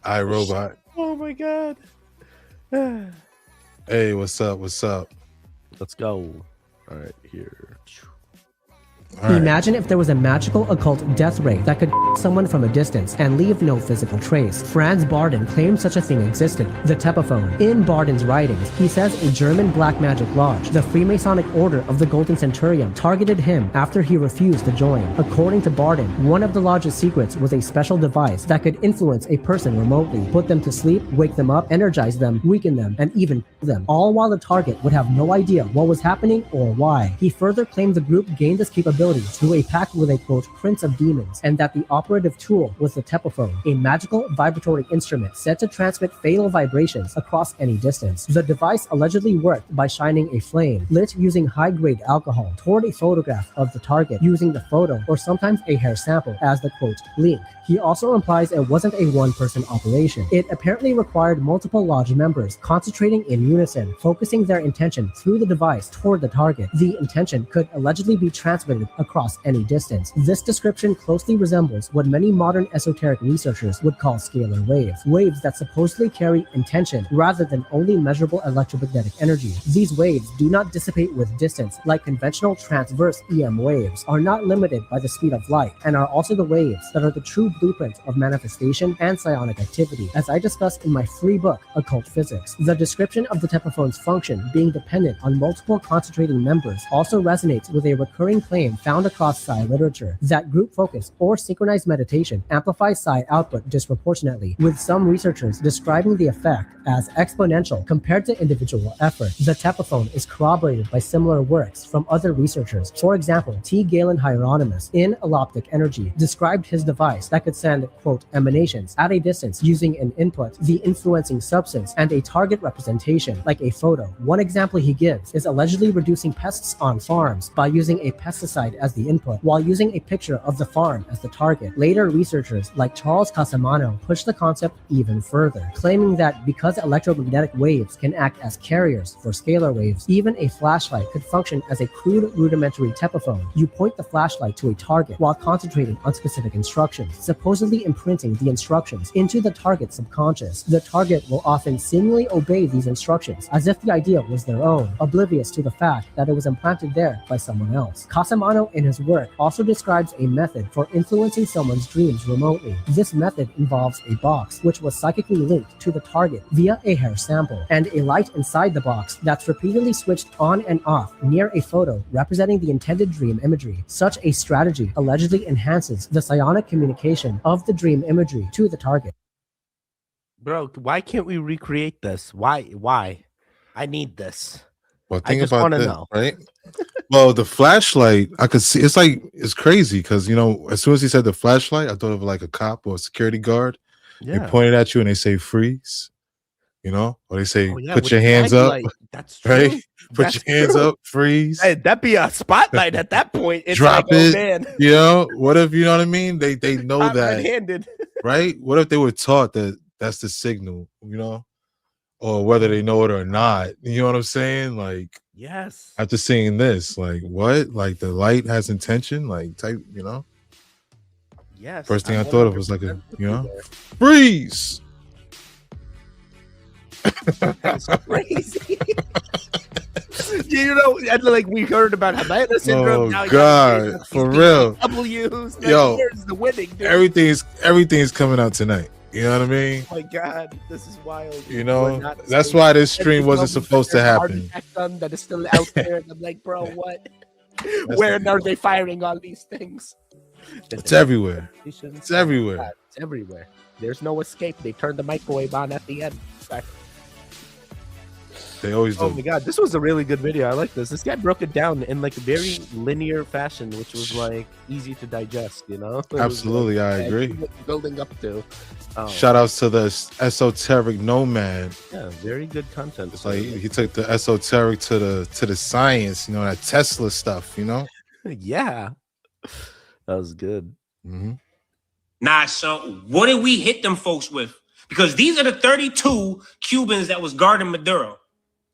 Speaker 2: iRobot.
Speaker 1: Oh my God.
Speaker 2: Hey, what's up? What's up?
Speaker 1: Let's go. All right, here.
Speaker 11: Imagine if there was a magical occult death ray that could someone from a distance and leave no physical trace. Franz Barden claimed such a thing existed, the Tepophone. In Barden's writings, he says a German black magic lodge, the Freemasonic Order of the Golden Centurion, targeted him after he refused to join. According to Barden, one of the lodge's secrets was a special device that could influence a person remotely, put them to sleep, wake them up, energize them, weaken them, and even kill them, all while the target would have no idea what was happening or why. He further claimed the group gained this capability through a pact with a quote prince of demons, and that the operative tool was the Tepophone, a magical vibratory instrument said to transmit fatal vibrations across any distance. The device allegedly worked by shining a flame, lit using high-grade alcohol, toward a photograph of the target, using the photo or sometimes a hair sample as the quote link. He also implies it wasn't a one-person operation. It apparently required multiple lodge members concentrating in unison, focusing their intention through the device toward the target. The intention could allegedly be transmitted across any distance. This description closely resembles what many modern esoteric researchers would call scalar waves, waves that supposedly carry intention rather than only measurable electromagnetic energy. These waves do not dissipate with distance like conventional transverse EM waves, are not limited by the speed of light, and are also the waves that are the true blueprint of manifestation and psionic activity, as I discussed in my free book, Occult Physics. The description of the Tepophone's function being dependent on multiple concentrating members also resonates with a recurring claim found across psi literature, that group focus or synchronized meditation amplifies psi output disproportionately, with some researchers describing the effect as exponential compared to individual effort. The Tepophone is corroborated by similar works from other researchers. For example, T. Galen Hieronymus in Alloptic Energy described his device that could send, quote, emanations at a distance using an input, the influencing substance, and a target representation, like a photo. One example he gives is allegedly reducing pests on farms by using a pesticide as the input, while using a picture of the farm as the target. Later researchers like Charles Casamano pushed the concept even further, claiming that because electromagnetic waves can act as carriers for scalar waves, even a flashlight could function as a crude rudimentary Tepophone. You point the flashlight to a target while concentrating on specific instructions, supposedly imprinting the instructions into the target's subconscious. The target will often seemingly obey these instructions as if the idea was their own, oblivious to the fact that it was implanted there by someone else. Casamano in his work also describes a method for influencing someone's dreams remotely. This method involves a box which was psychically linked to the target via a hair sample, and a light inside the box that's repeatedly switched on and off near a photo representing the intended dream imagery. Such a strategy allegedly enhances the psionic communication of the dream imagery to the target.
Speaker 1: Bro, why can't we recreate this? Why? I need this.
Speaker 2: Well, think
Speaker 1: I just
Speaker 2: about
Speaker 1: want to
Speaker 2: this,
Speaker 1: know.
Speaker 2: right? Well, the flashlight, I could see. It's crazy because, you know, as soon as he said the flashlight, I thought of like a cop or a security guard.
Speaker 1: Yeah.
Speaker 2: They pointed at you and they say freeze. You know, or they say,
Speaker 1: Oh yeah,
Speaker 2: put
Speaker 1: with
Speaker 2: your
Speaker 1: the
Speaker 2: hands up,
Speaker 1: headlight. That's true.
Speaker 2: right? Put
Speaker 1: That's
Speaker 2: your hands
Speaker 1: true.
Speaker 2: up, freeze,
Speaker 1: Hey, that'd be a spotlight at that point. It's
Speaker 2: drop
Speaker 1: like, oh
Speaker 2: it.
Speaker 1: man,
Speaker 2: You know, what if, you know what I mean? They know
Speaker 1: caught
Speaker 2: that,
Speaker 1: red-handed.
Speaker 2: right? What if they were taught that that's the signal, you know, or whether they know it or not? You know what I'm saying? Like,
Speaker 1: Yes.
Speaker 2: after seeing this, like, what? Like, the light has intention, like, type, you know.
Speaker 1: Yes.
Speaker 2: First thing I
Speaker 1: I'm
Speaker 2: thought of was like
Speaker 1: 100% with
Speaker 2: you know,
Speaker 1: there.
Speaker 2: freeze.
Speaker 1: That's crazy. You know, and like we heard about Havana syndrome.
Speaker 2: Oh
Speaker 1: now
Speaker 2: God, for real.
Speaker 1: W's.
Speaker 2: Yo,
Speaker 1: Here's the winning. Dude.
Speaker 2: Everything's coming out tonight. You know what I mean?
Speaker 1: Oh my God, this is wild.
Speaker 2: You know, that's why this stream wasn't supposed to happen.
Speaker 1: That is still out there, and I'm like, bro, what? Where are they firing all these things?
Speaker 2: It's everywhere.
Speaker 1: It's
Speaker 2: everywhere.
Speaker 1: It's everywhere. There's no escape. They turned the microwave on at the end.
Speaker 2: They always do.
Speaker 1: Oh my God, this was a really good video. I like this. This guy broke it down in like a very linear fashion, which was like easy to digest. You know,
Speaker 2: Absolutely,
Speaker 1: like,
Speaker 2: I agree.
Speaker 1: Building up to.
Speaker 2: Shout outs to the esoteric nomad.
Speaker 1: Yeah, very good content.
Speaker 2: It's like he took the esoteric to the science. You know, that Tesla stuff. You know.
Speaker 1: Yeah, that was good.
Speaker 2: Mm-hmm.
Speaker 12: Nah, son, what did we hit them folks with? Because these are the 32 Cubans that was guarding Maduro.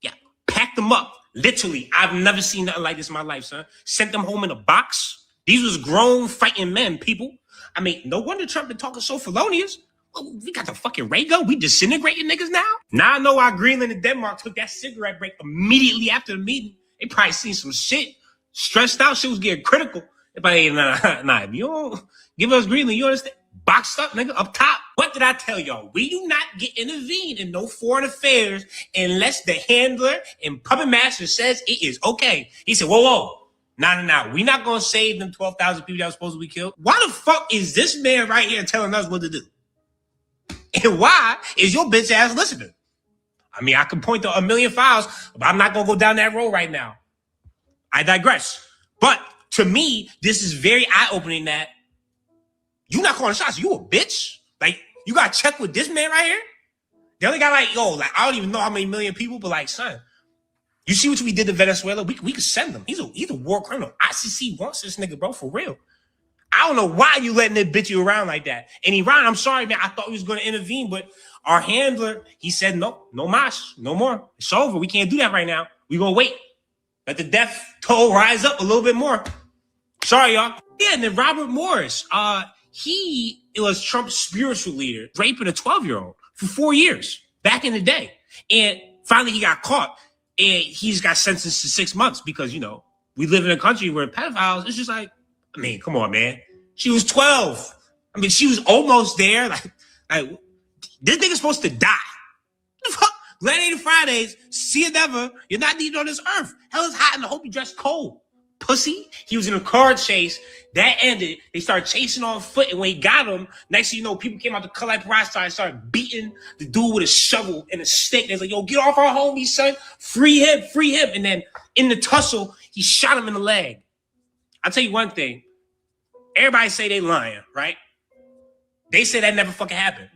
Speaker 12: Yeah, packed them up. Literally, I've never seen nothing like this in my life, son. Sent them home in a box. These was grown fighting men, people. I mean, no wonder Trump been talking so felonious. Well, we got the fucking ray gun. We disintegrating niggas now? Now I know why Greenland and Denmark took that cigarette break immediately after the meeting. They probably seen some shit. Stressed out, shit was getting critical. Everybody, nah, if you don't give us Greenland, you understand? Boxed up, nigga, up top. What did I tell y'all? We do not get intervened in no foreign affairs unless the handler and puppet master says it is okay. He said, whoa. Nah. We not gonna save them 12,000 people that were supposed to be killed. Why the fuck is this man right here telling us what to do? And why is your bitch ass listening? I mean, I can point to a million files, but I'm not gonna go down that road right now. I digress. But to me, this is very eye-opening that you not calling shots. You a bitch. Like, you got to check with this man right here. The other guy, like, yo, like, I don't even know how many million people, but like, son, you see what we did to Venezuela? We could send him. He's a war criminal. ICC wants this nigga, bro, for real. I don't know why you letting it bitch you around like that. And Iran, I'm sorry, man. I thought he was going to intervene, but our handler, he said, no mas, no more. It's over. We can't do that right now. We going to wait. Let the death toll rise up a little bit more. Sorry, y'all. Yeah, and then Robert Morris, he was Trump's spiritual leader, raping a 12-year-old for 4 years back in the day. And finally he got caught and he's got sentenced to 6 months because, you know, we live in a country where pedophiles, it's just like, I mean, come on, man. She was 12. I mean, she was almost there. Like this nigga's supposed to die. Gladiator Fridays, see you never. You're not needed on this earth. Hell is hot and I hope you dress cold. Pussy. He was in a car chase. That ended. They started chasing on foot, and when he got him, next thing you know, people came out to collab riot and started beating the dude with a shovel and a stick. They was like, yo, get off our homie, son. Free him. And then in the tussle, he shot him in the leg. I'll tell you one thing. Everybody say they lying, right? They say that never fucking happened.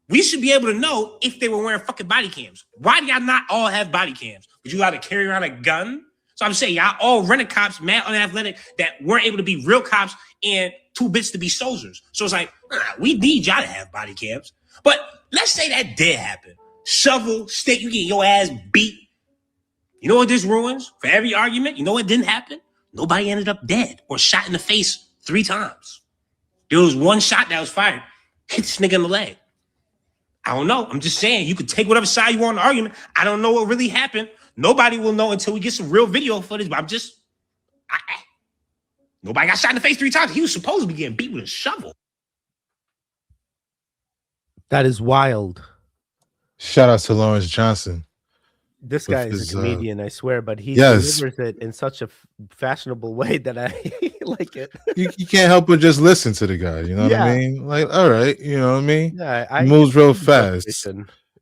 Speaker 12: We should be able to know if they were wearing fucking body cams. Why do y'all not all have body cams? Would you allowed to carry around a gun? So I'm saying y'all all rented cops, mad unathletic, that weren't able to be real cops and too bitch to be soldiers. So it's like, we need y'all to have body cams. But let's say that did happen. Shovel, stick, you get your ass beat. You know what this ruins? For every argument, you know what didn't happen? Nobody ended up dead or shot in the face 3 times. There was one shot that was fired. Hit this nigga in the leg. I don't know. I'm just saying, you could take whatever side you want in the argument. I don't know what really happened. Nobody will know until we get some real video footage, but nobody got shot in the face 3 times. He was supposed to be getting beat with a shovel.
Speaker 1: That is wild.
Speaker 2: Shout out to Lawrence Johnson.
Speaker 1: This guy is a comedian, I swear, but he
Speaker 2: yes.
Speaker 1: delivers it in such a fashionable way that I like it.
Speaker 2: You can't help but just listen to the guy. You know what I mean? Like, all right, you know what I mean?
Speaker 1: Yeah,
Speaker 2: he moves real fast.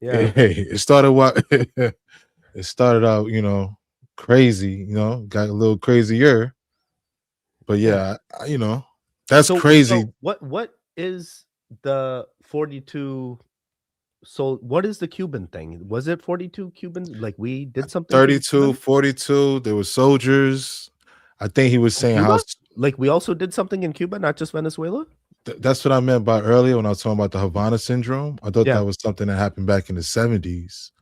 Speaker 1: Yeah,
Speaker 2: hey, it started out, you know, crazy. You know, got a little crazier. But yeah, you know, that's crazy.
Speaker 1: So what is the 42 So what is the Cuban thing? Was it 42 Cubans? Like we did something?
Speaker 2: 32, 42. There were soldiers. I think he was saying how.
Speaker 1: Like we also did something in Cuba, not just Venezuela?
Speaker 2: That's what I meant by earlier when I was talking about the Havana syndrome. I thought that was something that happened back in the 70s.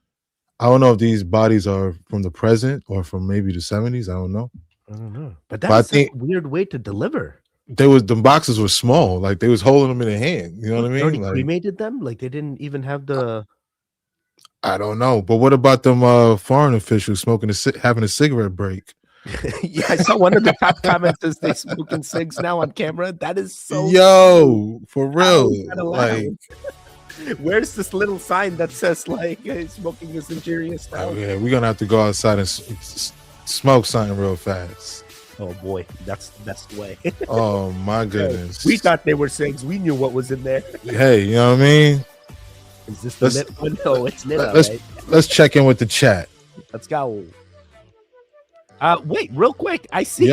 Speaker 2: I don't know if these bodies are from the present or from maybe the 70s. I don't know.
Speaker 1: I don't know. But that's a weird way to deliver.
Speaker 2: The boxes were small, like they was holding them in their hand. You know what I mean?
Speaker 1: Already
Speaker 2: Like,
Speaker 1: cremated them? Like they didn't even have the.
Speaker 2: I don't know, but what about them foreign officials having a cigarette break?
Speaker 1: Yeah, I saw one of the top comments is they smoking cigs now on camera. That is so.
Speaker 2: For real. Like,
Speaker 1: where's this little sign that says like smoking is injurious now?
Speaker 2: Oh yeah, we're gonna have to go outside and smoke something real fast.
Speaker 1: Oh boy, that's the best way.
Speaker 2: Oh my goodness.
Speaker 1: We thought they were cigs. We knew what was in there.
Speaker 2: Hey, you know what I mean?
Speaker 1: Is this the lit one? No, it's lit.
Speaker 2: Let's check in with the chat.
Speaker 1: Let's go. Wait, real quick. I see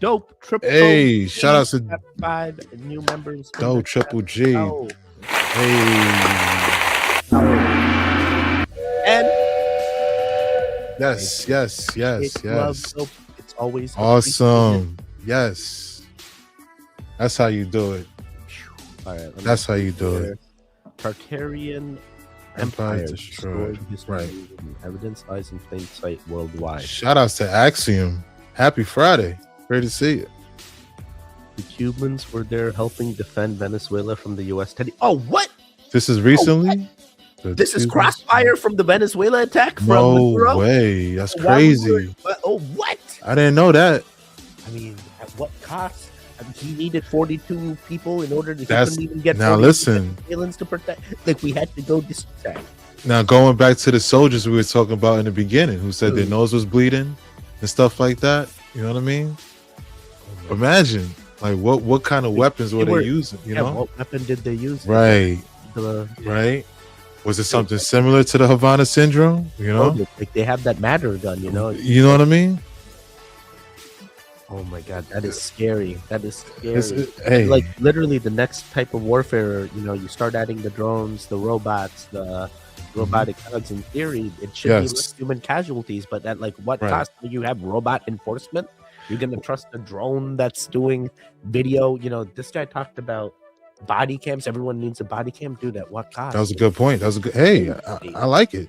Speaker 1: Dope Triple.
Speaker 2: Hey, shout out to
Speaker 1: 5 new members.
Speaker 2: Dope Triple G.
Speaker 1: Oh.
Speaker 2: Hey.
Speaker 1: And
Speaker 2: yes.
Speaker 1: It's always
Speaker 2: awesome. Yes. That's how you do it.
Speaker 1: All right.
Speaker 2: That's how you do it.
Speaker 1: Tartarian Empire destroyed. Right. Evidence lies in plain sight worldwide.
Speaker 2: Shout outs to Axiom. Happy Friday. Great to see you.
Speaker 1: The Cubans were there helping defend Venezuela from the U.S. Teddy. Oh, what?
Speaker 2: This is recently?
Speaker 1: This is crossfire from the Venezuela attack? From
Speaker 2: No
Speaker 1: Maduro?
Speaker 2: way. That's crazy.
Speaker 1: What?
Speaker 2: I didn't know that.
Speaker 1: I mean, at what cost? I mean, he needed 42 people in order to even get
Speaker 2: now listen.
Speaker 1: Venezuelans to protect. Like we had to go distract.
Speaker 2: Now going back to the soldiers we were talking about in the beginning, who said their nose was bleeding and stuff like that. You know what I mean? Imagine, like what kind of weapons were they using? You know,
Speaker 1: what weapon did they use?
Speaker 2: Right. Right. Was it something similar to the Havana syndrome? You know,
Speaker 1: like they have that matter gun. You know.
Speaker 2: You know what I mean?
Speaker 1: Oh my God, that is scary. That is scary.
Speaker 2: Hey.
Speaker 1: Like literally the next type of warfare, you know, you start adding the drones, the robots, the robotic thugs. In theory, it should be less human casualties, but at like what cost? You have robot enforcement? You're gonna trust a drone that's doing video? You know, this guy talked about body cams. Everyone needs a body cam. Dude, at what cost?
Speaker 2: That was a good point. That was a good. Hey, I like it.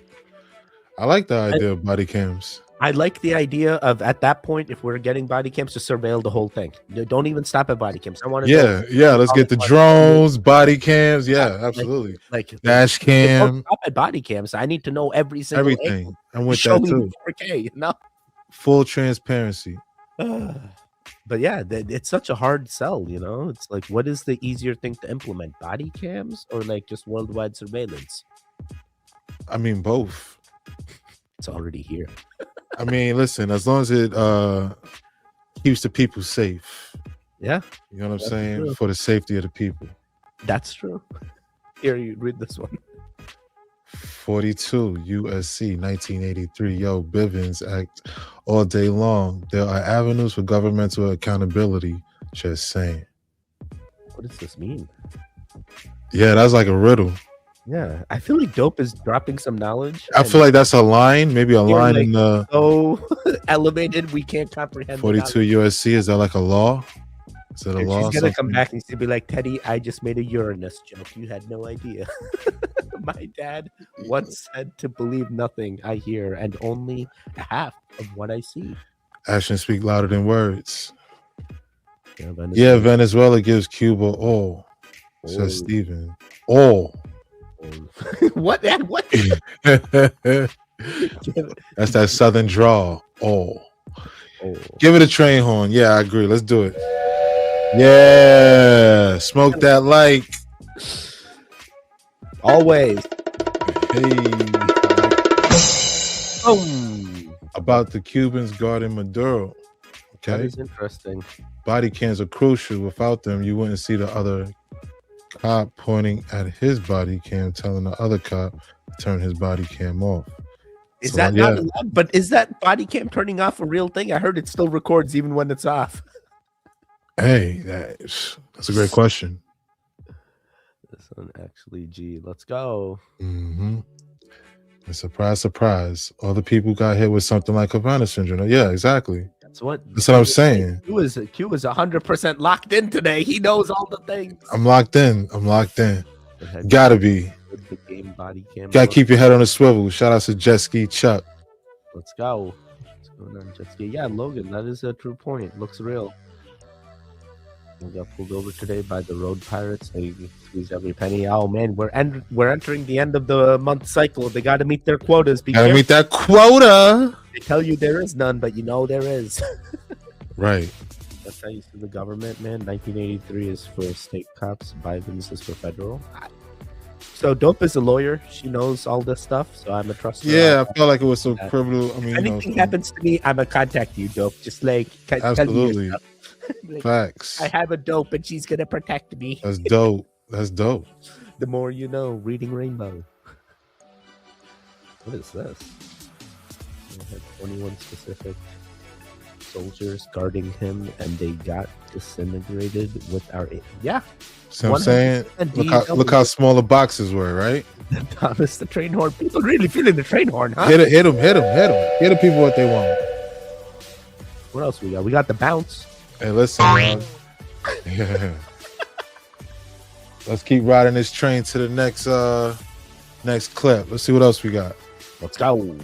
Speaker 2: I like the idea of body cams.
Speaker 1: I like the idea of at that point, if we're getting body cams, to surveil the whole thing. Don't even stop at body cams. I want to.
Speaker 2: Yeah. Let's get the drones, body cams. Yeah, absolutely.
Speaker 1: Like
Speaker 2: dash cam.
Speaker 1: Don't stop at body cams. I need to know every single
Speaker 2: everything.
Speaker 1: Angle.
Speaker 2: I'm with that too.
Speaker 1: 4K, you know,
Speaker 2: full transparency.
Speaker 1: But yeah, it's such a hard sell. You know, it's like, what is the easier thing to implement? Body cams or like just worldwide surveillance?
Speaker 2: I mean, both.
Speaker 1: It's already here.
Speaker 2: I mean, listen, as long as it keeps the people safe.
Speaker 1: Yeah.
Speaker 2: You know what I'm saying? True. For the safety of the people.
Speaker 1: That's true. Here, you read this one.
Speaker 2: 42 USC 1983. Yo, Bivens Act all day long. There are avenues for governmental accountability. Just saying.
Speaker 1: What does this mean?
Speaker 2: Yeah, that's like a riddle.
Speaker 1: Yeah, I feel like Dope is dropping some knowledge.
Speaker 2: I feel like that's a line, maybe a line
Speaker 1: like
Speaker 2: in the
Speaker 1: so elevated we can't comprehend.
Speaker 2: 42 USC. Is that like a law? Is that a law?
Speaker 1: She's gonna come back and she'll be like, Teddy, I just made a Uranus joke. You had no idea. My dad once said to believe nothing I hear and only half of what I see.
Speaker 2: Actions speak louder than words. Yeah, Venezuela gives Cuba all. Says Steven. All.
Speaker 1: What? What?
Speaker 2: That's that southern drawl. All. Give it a train horn. Yeah, I agree. Let's do it. Yeah. Smoke that like.
Speaker 1: Always.
Speaker 2: Hey. About the Cubans guarding Maduro. Okay.
Speaker 1: That is interesting.
Speaker 2: Body cams are crucial. Without them, you wouldn't see the other cop pointing at his body cam, telling the other cop to turn his body cam off.
Speaker 1: Is that not allowed? But is that body cam turning off a real thing? I heard it still records even when it's off.
Speaker 2: Hey, that's a great question.
Speaker 1: Son, actually, G. Let's go.
Speaker 2: And surprise, surprise. All the people got hit with something like Havana syndrome. Yeah, exactly.
Speaker 1: That's what
Speaker 2: I'm saying.
Speaker 1: Q is 100% locked in today. He knows all the things.
Speaker 2: I'm locked in. Gotta be.
Speaker 1: The game body cam.
Speaker 2: Gotta keep your head on a swivel. Shout out to Jet Ski Chuck.
Speaker 1: Let's go. What's going on, Jet Ski? Yeah, Logan, that is a true point. Looks real. We got pulled over today by the road pirates. They squeeze every penny. Oh man, we're entering the end of the month cycle. They got to meet their quotas.
Speaker 2: Gotta meet that quota.
Speaker 1: They tell you there is none, but you know there is.
Speaker 2: Right.
Speaker 1: That's how you see the government, man. 1983 is for state cops. Biden's is for federal. So Dope is a lawyer. She knows all this stuff, so I'm a trust.
Speaker 2: Yeah, I felt like it was some criminal. I mean,
Speaker 1: if anything happens to me, I'm gonna contact you, Dope. Just like
Speaker 2: absolutely.
Speaker 1: Like,
Speaker 2: facts.
Speaker 1: I have a Dope, and she's gonna protect me.
Speaker 2: That's dope. That's dope.
Speaker 1: The more you know. Reading Rainbow. What is this? I had 21 specific soldiers guarding him, and they got disintegrated with our
Speaker 2: See what I'm saying? Look how small the boxes were, right?
Speaker 1: Thomas the train horn. People really feeling the train horn, huh?
Speaker 2: Hit them. Hit the people what they want.
Speaker 1: What else we got? We got the bounce.
Speaker 2: Hey, listen, man. Yeah. Let's keep riding this train to the next clip. Let's see what else we got.
Speaker 1: Let's go.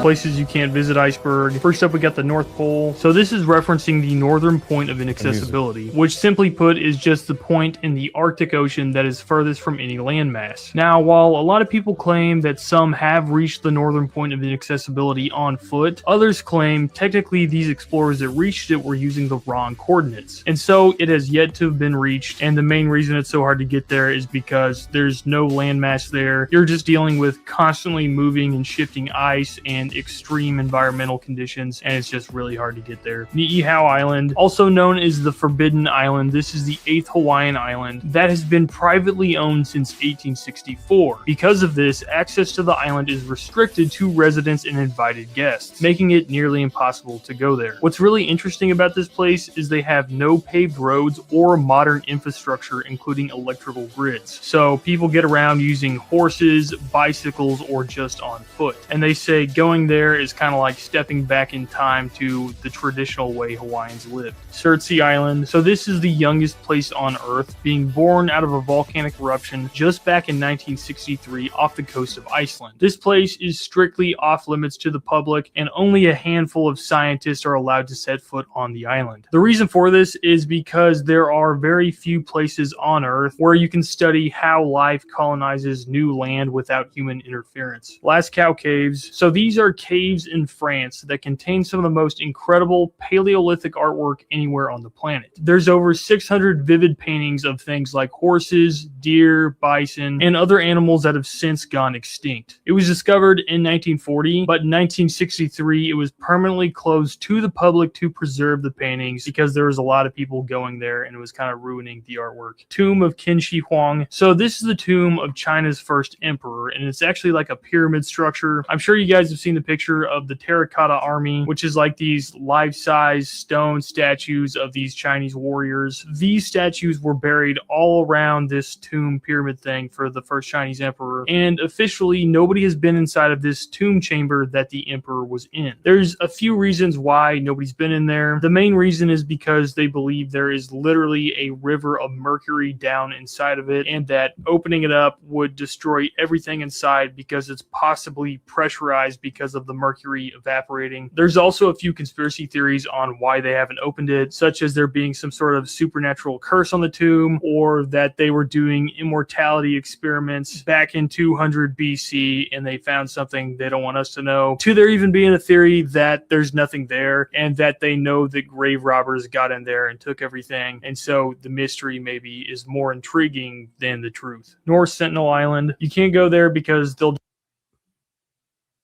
Speaker 13: Places you can't visit iceberg. First up, we got the North Pole. So this is referencing the northern point of inaccessibility, which simply put is just the point in the Arctic Ocean that is furthest from any landmass. Now, while a lot of people claim that some have reached the northern point of inaccessibility on foot, others claim technically these explorers that reached it were using the wrong coordinates. And so it has yet to have been reached, and the main reason it's so hard to get there is because there's no landmass there. You're just dealing with constantly moving and shifting ice and extreme environmental conditions, and it's just really hard to get there. Niihau Island, also known as the Forbidden Island, this is the 8th Hawaiian island that has been privately owned since 1864. Because of this, access to the island is restricted to residents and invited guests, making it nearly impossible to go there. What's really interesting about this place is they have no paved roads or modern infrastructure, including electrical grids. So people get around using horses, bicycles, or just on foot. And they say going there is kind of like stepping back in time to the traditional way Hawaiians lived. Surtsey Island. So this is the youngest place on Earth, being born out of a volcanic eruption just back in 1963 off the coast of Iceland. This place is strictly off limits to the public, and only a handful of scientists are allowed to set foot on the island. The reason for this is because there are very few places on Earth where you can study how life colonizes new land without human interference. Lascaux Caves. So these are caves in France that contain some of the most incredible Paleolithic artwork anywhere on the planet. There's over 600 vivid paintings of things like horses, deer, bison, and other animals that have since gone extinct. It was discovered in 1940, but in 1963 it was permanently closed to the public to preserve the paintings because there was a lot of people going there and it was kind of ruining the artwork. Tomb of Qin Shi Huang. So this is the tomb of China's first emperor, and it's actually like a pyramid structure. I'm sure you guys have seen the picture of the terracotta army, which is like these life-size stone statues of these Chinese warriors. These statues were buried all around this tomb pyramid thing for the first Chinese emperor, and officially nobody has been inside of this tomb chamber that the emperor was in. There's a few reasons why nobody's been in there. The main reason is because they believe there is literally a river of mercury down inside of it, and that opening it up would destroy everything inside because it's possibly pressurized because of the mercury evaporating. There's also a few conspiracy theories on why they haven't opened it, such as there being some sort of supernatural curse on the tomb, or that they were doing immortality experiments back in 200 BC and they found something they don't want us to know, to there even being a theory that there's nothing there and that they know that grave robbers got in there and took everything, and so the mystery maybe is more intriguing than the truth. North Sentinel Island, you can't go there because they'll...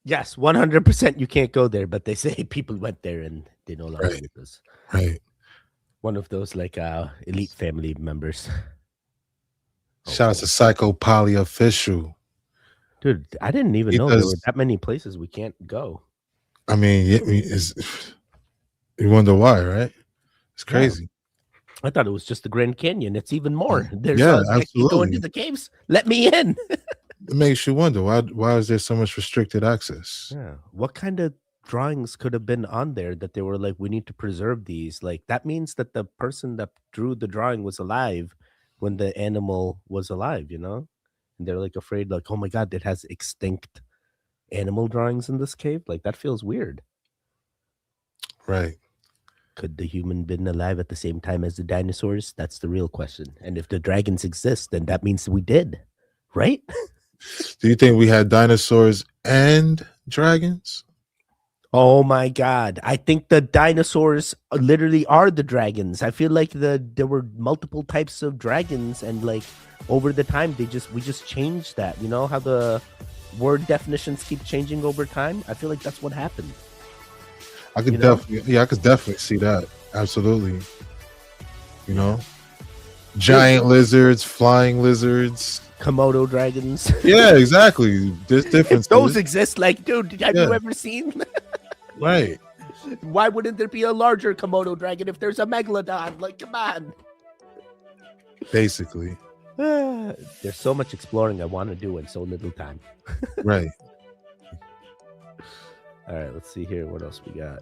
Speaker 1: Yes, 100% you can't go there, but they say people went there and they no longer with us.
Speaker 2: Right.
Speaker 1: One of those like elite family members.
Speaker 2: Shout out to Psycho Poly Official.
Speaker 1: Dude, I didn't even know there were that many places we can't go.
Speaker 2: I mean, you wonder why, right? It's crazy.
Speaker 1: I thought it was just the Grand Canyon. It's even more. There's you go into the caves. Let me in.
Speaker 2: It makes you wonder why is there so much restricted access?
Speaker 1: Yeah. What kind of drawings could have been on there that they were like, we need to preserve these? Like that means that the person that drew the drawing was alive when the animal was alive, you know? And they're like afraid, like, oh my God, it has extinct animal drawings in this cave. Like that feels weird.
Speaker 2: Right.
Speaker 1: Could the human been alive at the same time as the dinosaurs? That's the real question. And if the dragons exist, then that means we did, right?
Speaker 2: Do you think we had dinosaurs and dragons?
Speaker 1: Oh my God. I think the dinosaurs literally are the dragons. I feel like there were multiple types of dragons, and like over the time we just changed that. You know how the word definitions keep changing over time? I feel like that's what happened.
Speaker 2: I could definitely see that. Absolutely. You know? Giant lizards, flying lizards.
Speaker 1: Komodo dragons.
Speaker 2: Yeah, exactly. There's differences.
Speaker 1: Those exist. Like, dude, have you ever seen?
Speaker 2: Right.
Speaker 1: Why wouldn't there be a larger Komodo dragon if there's a megalodon? Like, come on.
Speaker 2: Basically.
Speaker 1: There's so much exploring I want to do in so little time.
Speaker 2: Right.
Speaker 1: All right, let's see here. What else we got?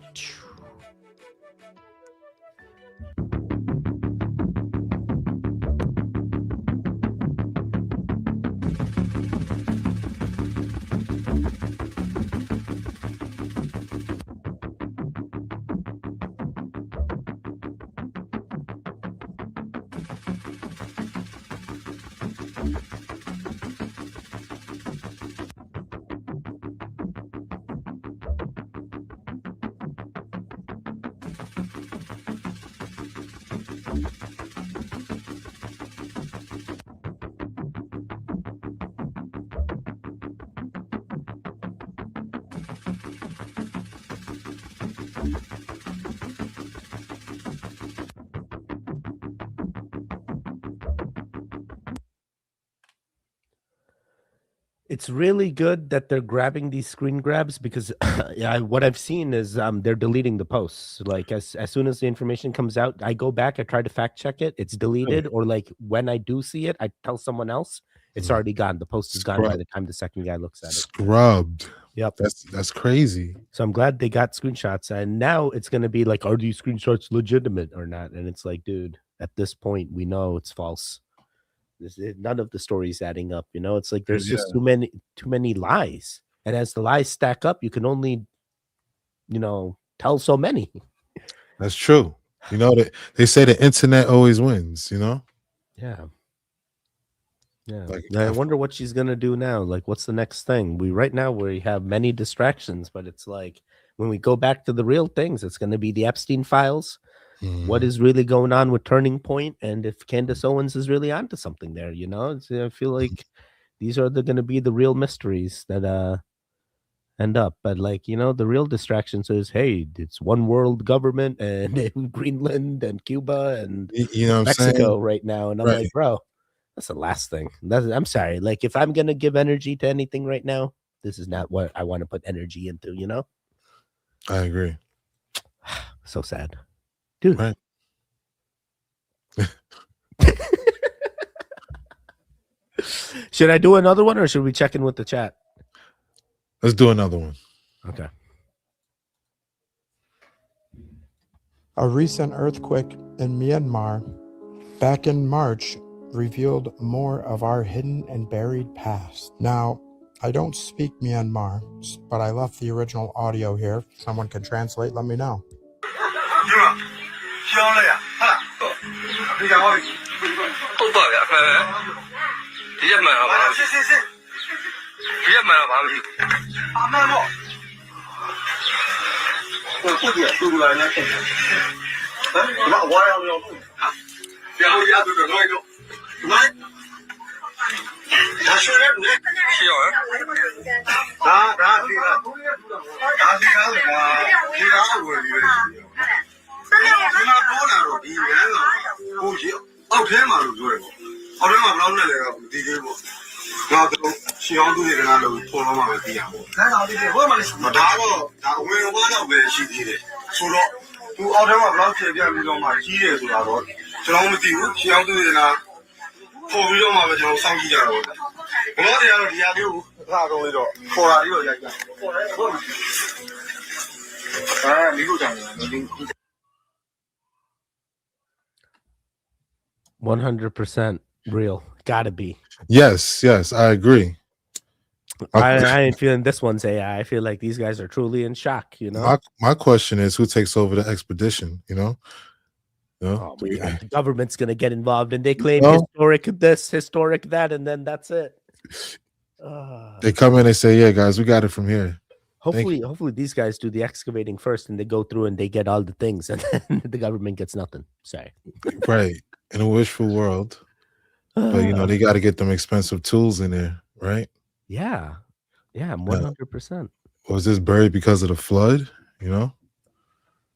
Speaker 1: It's really good that they're grabbing these screen grabs because what I've seen is they're deleting the posts. Like as soon as the information comes out, I go back, I try to fact check it, it's deleted, or like when I do see it, I tell someone else, it's already gone. The post is gone by the time the second guy looks at it.
Speaker 2: Scrubbed.
Speaker 1: Yep.
Speaker 2: That's crazy.
Speaker 1: So I'm glad they got screenshots, and now it's going to be like, are these screenshots legitimate or not? And it's like, dude, at this point, we know it's false. None of the stories adding up, you know. It's like there's just too many lies, and as the lies stack up, you can only, you know, tell so many.
Speaker 2: That's true. You know that they say the internet always wins. You know.
Speaker 1: Yeah. Like, I wonder what she's gonna do now. Like, what's the next thing? Right now we have many distractions, but it's like when we go back to the real things, it's gonna be the Epstein files. What is really going on with Turning Point, and if Candace Owens is really onto something there, you know? I feel like these are going to be the real mysteries that end up. But like, you know, the real distractions is, hey, it's one world government and Greenland and Cuba and Mexico right now, and I'm like, bro, that's the last thing. I'm sorry, like if I'm gonna give energy to anything right now, this is not what I want to put energy into, you know?
Speaker 2: I agree.
Speaker 1: So sad. Dude.
Speaker 2: Right.
Speaker 1: Should I do another one or should we check in with the chat?
Speaker 2: Let's do another one.
Speaker 1: Okay.
Speaker 14: A recent earthquake in Myanmar back in March revealed more of our hidden and buried past. Now, I don't speak Myanmar, but I left the original audio here. If someone can translate, let me know.
Speaker 3: ကျွန်တော်မသိဘူးရှေ့အောင်သူတွေကပေါ်ပြီးတော့မှပဲကျွန်တော်စောင့်ကြည့်ကြတာပေါ့ဘောတွေကတော့ဒီဟာမျိုးအသာဆုံးလေးတော့ပေါ်လာပြီးတော့ရိုက်ကြပေါ်လာတော့မိကိုကြောင်တယ်
Speaker 1: 100% real. Gotta be.
Speaker 2: Yes, I agree.
Speaker 1: I ain't feeling this one's AI. I feel like these guys are truly in shock, you know?
Speaker 2: My question is, who takes over the expedition, you know?
Speaker 1: Oh, the government's going to get involved, and they claim historic this, historic that, and then that's it.
Speaker 2: They come in and say, yeah, guys, we got it from here.
Speaker 1: Hopefully these guys do the excavating first, and they go through and they get all the things, and then the government gets nothing. Sorry.
Speaker 2: Right. In a wishful world. But, you know, they got to get them expensive tools in there, right?
Speaker 1: Yeah. Yeah, 100%.
Speaker 2: Was this buried because of the flood, you know?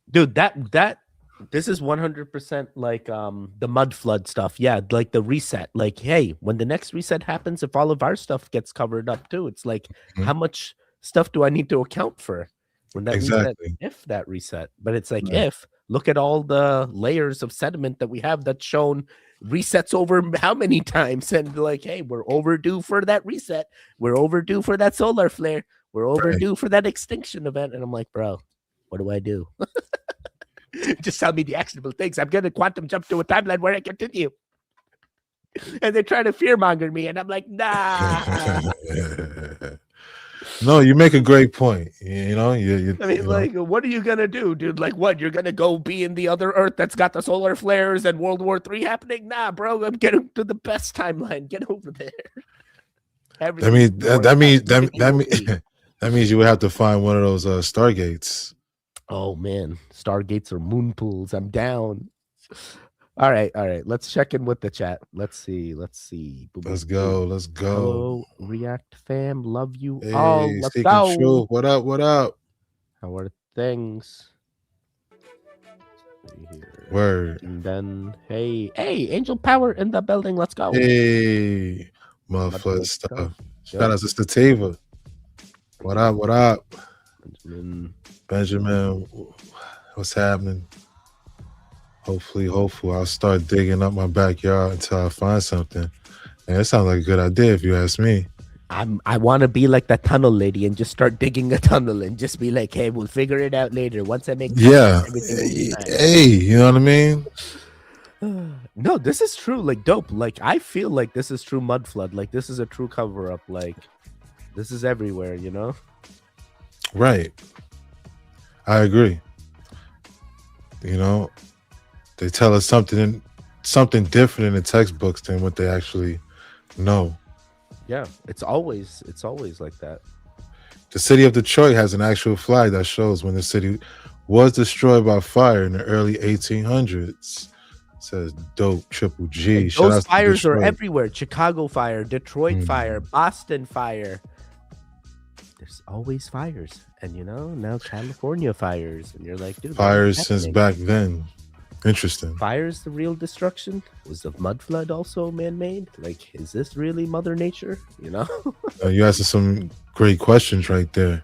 Speaker 1: Dude, this is 100% like the mud flood stuff. Yeah, like the reset. Like, hey, when the next reset happens, if all of our stuff gets covered up too, it's like, how much stuff do I need to account for when that reset, if that reset? But it's like, if, look at all the layers of sediment that we have that's shown resets over how many times, and like, hey, we're overdue for that reset. We're overdue for that solar flare. We're overdue for that extinction event. And I'm like, bro, what do I do? Just tell me the actionable things. I'm gonna quantum jump to a timeline where I continue. And they're trying to fearmonger me, and I'm like, nah.
Speaker 2: No, you make a great point. You know,
Speaker 1: I mean, like, what are you gonna do, dude? Like, what? You're gonna go be in the other Earth that's got the solar flares and World War III happening? Nah, bro. I'm getting to the best timeline. Get over there.
Speaker 2: That means you would have to find one of those Stargates.
Speaker 1: Oh man, Stargates or moon pools. I'm down. All right. Let's check in with the chat. Let's see.
Speaker 2: Let's go.
Speaker 1: Oh, React fam, love you
Speaker 2: hey,
Speaker 1: all. Let's go.
Speaker 2: True. What up?
Speaker 1: How are things?
Speaker 2: Word.
Speaker 1: And then, hey, Angel Power in the building. Let's go.
Speaker 2: Hey, motherfucker stuff. Shout out to Sativa. What up? Benjamin, what's happening? Hopefully, I'll start digging up my backyard until I find something. And it sounds like a good idea if you ask me.
Speaker 1: I want to be like that tunnel lady and just start digging a tunnel and just be like, hey, we'll figure it out later. Once I make everything will be fine.
Speaker 2: Hey, you know what I mean?
Speaker 1: No, this is true. Like, dope. Like, I feel like this is true mud flood. Like, this is a true cover up. Like, this is everywhere, you know?
Speaker 2: Right. I agree. You know, they tell us something different in the textbooks than what they actually know.
Speaker 1: Yeah, it's always like that.
Speaker 2: The city of Detroit has an actual flag that shows when the city was destroyed by fire in the early 1800s. It says dope, triple G.
Speaker 1: Those fires are everywhere. Chicago fire, Detroit fire, Boston fire. There's always fires. And you know, now California fires. And you're like, dude,
Speaker 2: fires since back then. Interesting.
Speaker 1: Fire's the real destruction? Was the mud flood also man-made? Like, is this really Mother Nature? You know?
Speaker 2: You asked some great questions right there.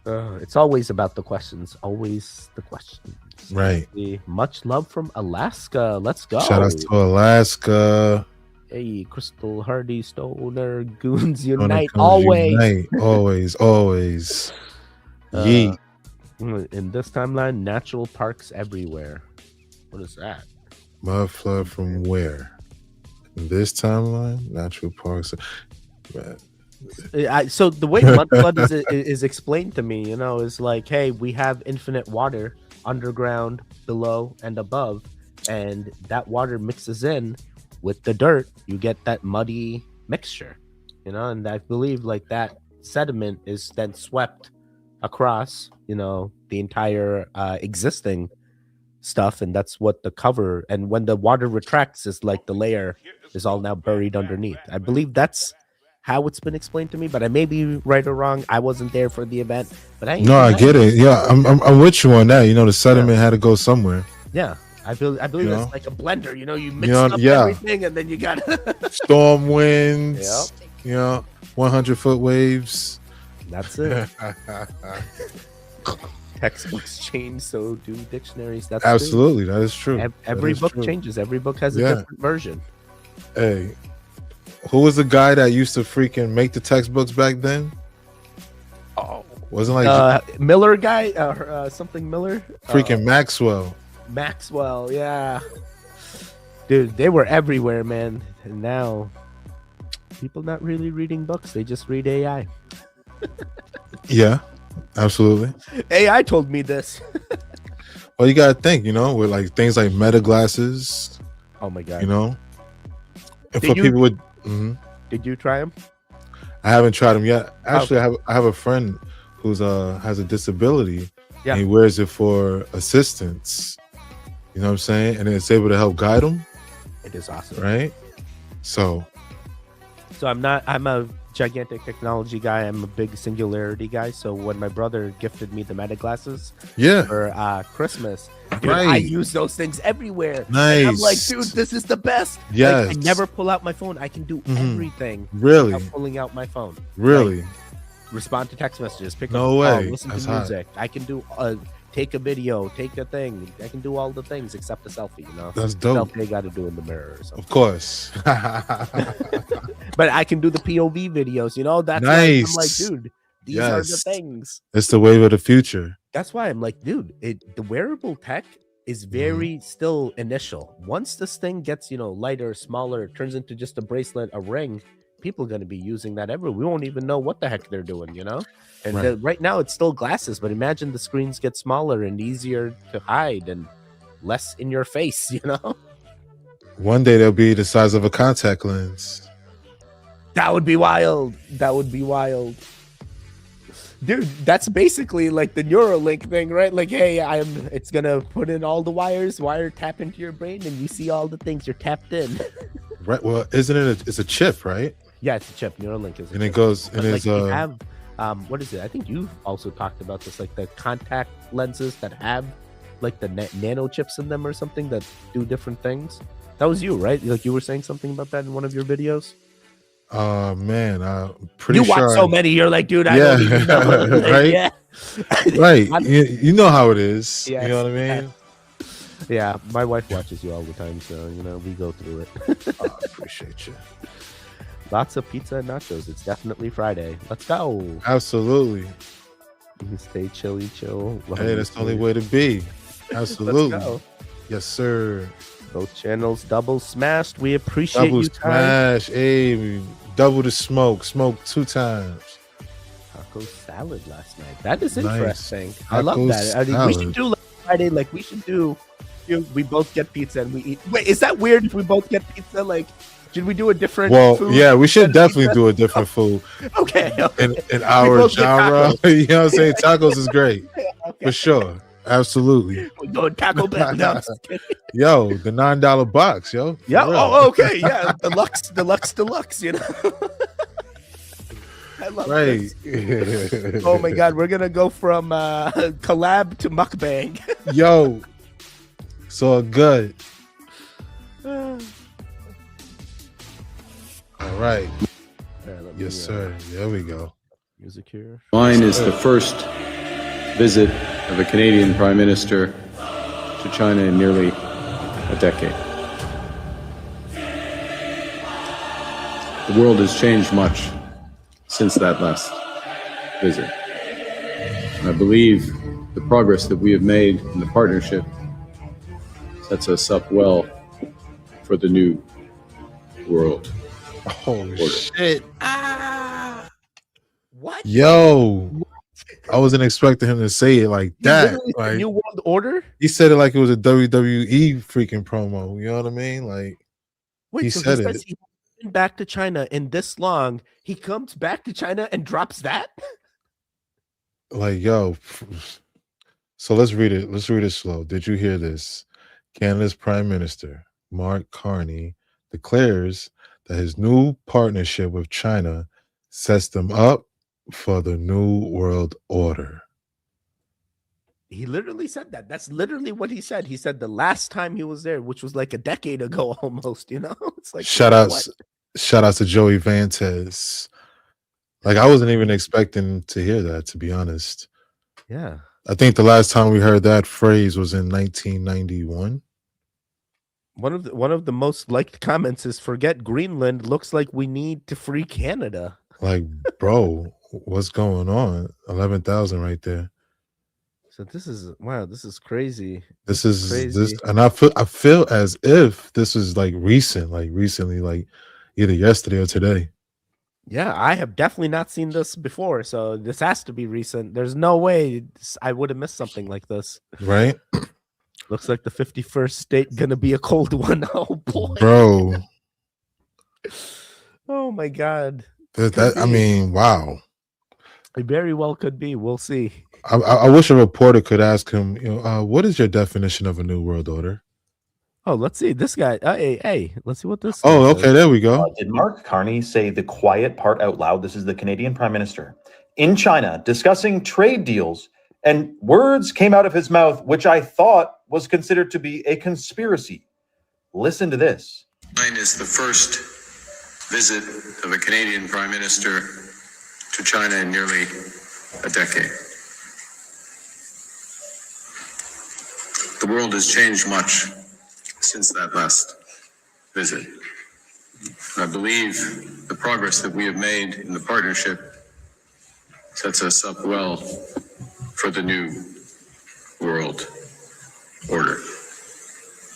Speaker 1: It's always about the questions. Always the questions.
Speaker 2: Right.
Speaker 1: Much love from Alaska. Let's go.
Speaker 2: Shout out to Alaska.
Speaker 1: Hey, Crystal Hardy, Stoner, Goons Unite. Always.
Speaker 2: Unite. Always. Yeet.
Speaker 1: In this timeline, natural parks everywhere. What is that?
Speaker 2: Mud flood from where? In this timeline, natural parks.
Speaker 1: So the way mud flood is explained to me, you know, is like, hey, we have infinite water underground, below, and above, and that water mixes in with the dirt. You get that muddy mixture, you know, and I believe like that sediment is then swept across, you know, the entire existing stuff, and that's what the cover, and when the water retracts, is like the layer is all now buried underneath. I believe that's how it's been explained to me, but I may be right or wrong. I wasn't there for the event, but I
Speaker 2: get it. Yeah, I'm with you on that. You know, the sediment had to go somewhere.
Speaker 1: Yeah, I believe it's like a blender. You know, you mix up everything, and then you got
Speaker 2: storm winds. Yep. You know, 100-foot waves.
Speaker 1: That's it. Textbooks change, so do dictionaries. That's
Speaker 2: Absolutely,
Speaker 1: true.
Speaker 2: that is true.
Speaker 1: Every book changes. Every book has a different version.
Speaker 2: Hey, who was the guy that used to freaking make the textbooks back then?
Speaker 1: Oh,
Speaker 2: wasn't like
Speaker 1: Miller guy or something Miller?
Speaker 2: Freaking Maxwell.
Speaker 1: Maxwell, yeah. Dude, they were everywhere, man. And now people not really reading books, they just read AI.
Speaker 2: Yeah, absolutely.
Speaker 1: AI told me this.
Speaker 2: Well, you gotta think, with like things like meta glasses.
Speaker 1: Oh my god.
Speaker 2: And for people with
Speaker 1: Did you try them?
Speaker 2: I haven't tried them yet. Actually, I have a friend who's has a disability.
Speaker 1: Yeah.
Speaker 2: And he wears it for assistance. You know what I'm saying? And it's able to help guide him.
Speaker 1: It is awesome.
Speaker 2: Right? So
Speaker 1: I'm a gigantic technology guy. I'm a big singularity guy. So when my brother gifted me the meta glasses for Christmas, dude, I use those things everywhere.
Speaker 2: Nice.
Speaker 1: And I'm like, dude, this is the best.
Speaker 2: Yes.
Speaker 1: Like, I never pull out my phone. I can do everything
Speaker 2: really
Speaker 1: without pulling out my phone.
Speaker 2: Really?
Speaker 1: Like, respond to text messages, pick
Speaker 2: no
Speaker 1: up
Speaker 2: way.
Speaker 1: phone, listen to music. I can do take a video, take a thing. I can do all the things except a selfie,
Speaker 2: That's dope.
Speaker 1: Selfie I got to do in the mirror or something.
Speaker 2: Of course.
Speaker 1: But I can do the POV videos, That's
Speaker 2: nice.
Speaker 1: why I'm like, dude, these are the things.
Speaker 2: It's the wave of the future.
Speaker 1: That's why I'm like, dude, the wearable tech is very still initial. Once this thing gets, lighter, smaller, turns into just a bracelet, a ring, people are going to be using that everywhere. We won't even know what the heck they're doing, And right now it's still glasses, but imagine the screens get smaller and easier to hide and less in your face,
Speaker 2: One day they'll be the size of a contact lens.
Speaker 1: That would be wild. That would be wild. Dude, that's basically like the Neuralink thing, right? Like, hey, it's gonna put in all the wire tap into your brain, and you see all the things you're tapped in.
Speaker 2: Right. Well, isn't it? It's a chip, right?
Speaker 1: Yeah, it's a chip. Neuralink is.
Speaker 2: And it goes. And
Speaker 1: like
Speaker 2: it's
Speaker 1: they have, what is it? I think you also talked about this, like the contact lenses that have like the nano chips in them or something that do different things. That was you, right? Like you were saying something about that in one of your videos.
Speaker 2: Man, I'm pretty
Speaker 1: you
Speaker 2: sure.
Speaker 1: watch so many, you're like, dude, I don't even know. Like,
Speaker 2: right?
Speaker 1: Yeah.
Speaker 2: Right. You know how it is.
Speaker 1: Yes.
Speaker 2: You know what I mean?
Speaker 1: Yeah, my wife watches you all the time, so we go through it.
Speaker 2: I appreciate you.
Speaker 1: Lots of pizza and nachos. It's definitely Friday. Let's go.
Speaker 2: Absolutely.
Speaker 1: You can stay chill.
Speaker 2: Hey, that's the only way to be. Absolutely.
Speaker 1: Let's go.
Speaker 2: Yes, sir.
Speaker 1: Both channels double smashed. We appreciate
Speaker 2: Double
Speaker 1: you.
Speaker 2: smash. Hey, we double the smoke. Smoke 2 times.
Speaker 1: Taco salad last night. That is
Speaker 2: Nice.
Speaker 1: interesting. I
Speaker 2: Taco
Speaker 1: love that. I mean, we should
Speaker 2: salad.
Speaker 1: do like Friday. Like we should do. We both get pizza and we eat. Wait, is that weird if we both get pizza? Like, should we do a different?
Speaker 2: Well,
Speaker 1: food
Speaker 2: yeah, we should
Speaker 1: than
Speaker 2: definitely
Speaker 1: pizza?
Speaker 2: do a different food.
Speaker 1: Okay.
Speaker 2: In our
Speaker 1: both get
Speaker 2: genre.
Speaker 1: tacos.
Speaker 2: You know what I'm saying? Tacos is great.
Speaker 1: Okay.
Speaker 2: For sure. Absolutely.
Speaker 1: We're going Taco Bell. No, I'm just kidding.
Speaker 2: Yo, the $9 box, yo. For
Speaker 1: Yeah.
Speaker 2: real.
Speaker 1: Oh, okay. Yeah. Deluxe. I love
Speaker 2: Right.
Speaker 1: this. Oh my God, we're gonna go from collab to mukbang.
Speaker 2: Yo. So good. All right. Yes, sir. There we go.
Speaker 1: Music here.
Speaker 15: Mine is the first visit of a Canadian Prime Minister to China in nearly a decade. The world has changed much since that last visit. And I believe the progress that we have made in the partnership sets us up well for the new world.
Speaker 2: Oh, shit.
Speaker 1: What?
Speaker 2: Yo. I wasn't expecting him to say it like that.
Speaker 1: Literally
Speaker 2: Like,
Speaker 1: New World Order?
Speaker 2: he said it like it was a WWE freaking promo. You know what I mean? Like,
Speaker 1: Wait,
Speaker 2: he
Speaker 1: so
Speaker 2: said
Speaker 1: he
Speaker 2: it.
Speaker 1: says he's been back to China in this long. He comes back to China and drops that?
Speaker 2: Like, yo. So let's read it. Let's read it slow. Did you hear this? Canada's Prime Minister, Mark Carney, declares that his new partnership with China sets them up for the new world order.
Speaker 1: He literally said that. That's literally what he said. He said the last time he was there, which was like a decade ago almost, It's like
Speaker 2: Shout outs to Joey Vantes. Like, I wasn't even expecting to hear that, to be honest.
Speaker 1: Yeah.
Speaker 2: I think the last time we heard that phrase was in 1991.
Speaker 1: One of the most liked comments is forget Greenland. Looks like we need to free Canada.
Speaker 2: Like, bro, what's going on? 11,000 right there.
Speaker 1: So this is wow. This is crazy.
Speaker 2: This, and I feel as if this is like recently, like either yesterday or today.
Speaker 1: Yeah, I have definitely not seen this before, so this has to be recent. There's no way I would have missed something like this.
Speaker 2: Right?
Speaker 1: Looks like the 51st state gonna be a cold one. Oh boy,
Speaker 2: bro.
Speaker 1: Oh my god.
Speaker 2: I mean, wow.
Speaker 1: It very well could be. We'll see.
Speaker 2: I wish a reporter could ask him, what is your definition of a new world order?
Speaker 1: Oh, let's see. This guy. Hey, let's see what this.
Speaker 2: Oh, okay. Says. There we go.
Speaker 16: Did Mark Carney say the quiet part out loud? This is the Canadian Prime Minister in China discussing trade deals, and words came out of his mouth, which I thought was considered to be a conspiracy. Listen to this.
Speaker 17: Mine is the first visit of a Canadian Prime Minister to China in nearly a decade. The world has changed much since that last visit. And I believe the progress that we have made in the partnership sets us up well for the new world order.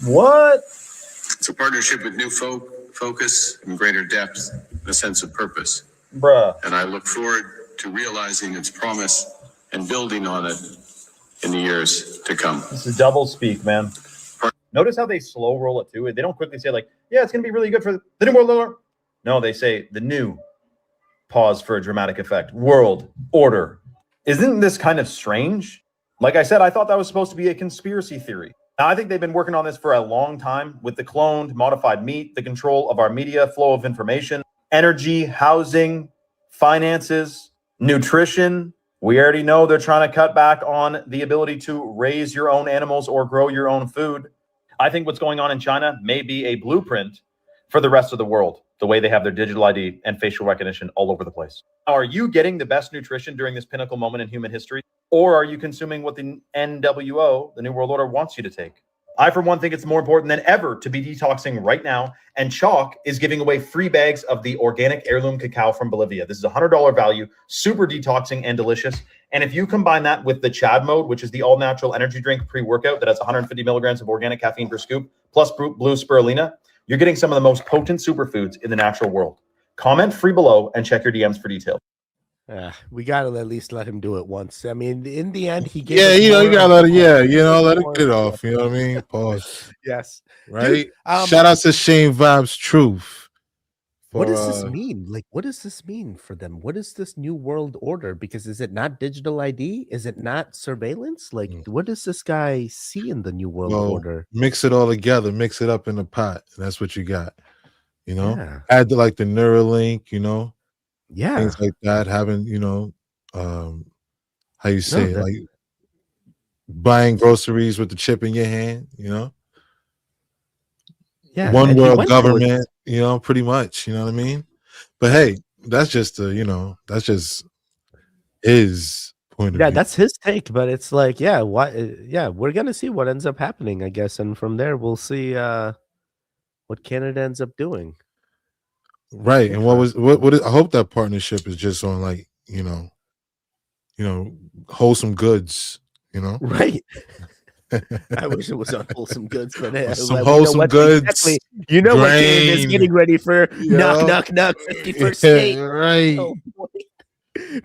Speaker 16: What?
Speaker 17: It's a partnership with new focus and greater depth, and a sense of purpose.
Speaker 16: Bruh.
Speaker 17: And I look forward to realizing its promise and building on it in the years to come.
Speaker 16: This is double speak, man. Notice how they slow roll it too. They don't quickly say like, yeah, it's going to be really good for the new world order. No, they say the new, pause for a dramatic effect, world order. Isn't this kind of strange? Like I said, I thought that was supposed to be a conspiracy theory. Now, I think they've been working on this for a long time with the cloned, modified meat, the control of our media, flow of information, energy, housing, finances, nutrition. We already know they're trying to cut back on the ability to raise your own animals or grow your own food. I think what's going on in China may be a blueprint for the rest of the world, the way they have their digital ID and facial recognition all over the place. Are you getting the best nutrition during this pinnacle moment in human history? Or are you consuming what the NWO, the New World Order, wants you to take? I, for one, think it's more important than ever to be detoxing right now. And Chalk is giving away free bags of the organic heirloom cacao from Bolivia. This is $100 value, super detoxing and delicious. And if you combine that with the Chad Mode, which is the all-natural energy drink pre-workout that has 150 milligrams of organic caffeine per scoop, plus blue spirulina, you're getting some of the most potent superfoods in the natural world. Comment free below and check your DMs for details.
Speaker 1: We gotta at least let him do it once. I mean, in the end, he gave.
Speaker 2: Yeah, you gotta let it. Let it get off. You know what I mean? Pause.
Speaker 1: Yes.
Speaker 2: Right. Dude, shout out to Shane Vibes Truth.
Speaker 1: What does this mean? Like, what does this mean for them? What is this new world order? Because is it not digital ID? Is it not surveillance? Like, what does this guy see in the new world order?
Speaker 2: Mix it all together. Mix it up in a pot, and that's what you got. Add to like the Neuralink. Things like that. Having, how you say it, like buying groceries with the chip in your hand, one world government, pretty much, you know what I mean? But hey, that's just that's just his point of view.
Speaker 1: That's his take, but it's like, we're gonna see what ends up happening, I guess, and from there we'll see what Canada ends up doing.
Speaker 2: Right. And what I hope that partnership is just on like, wholesome goods,
Speaker 1: Right. I wish it was on wholesome goods, but
Speaker 2: some wholesome goods.
Speaker 1: Exactly. What Canada is getting ready for knock 51st state.
Speaker 2: Right.
Speaker 1: Oh, boy.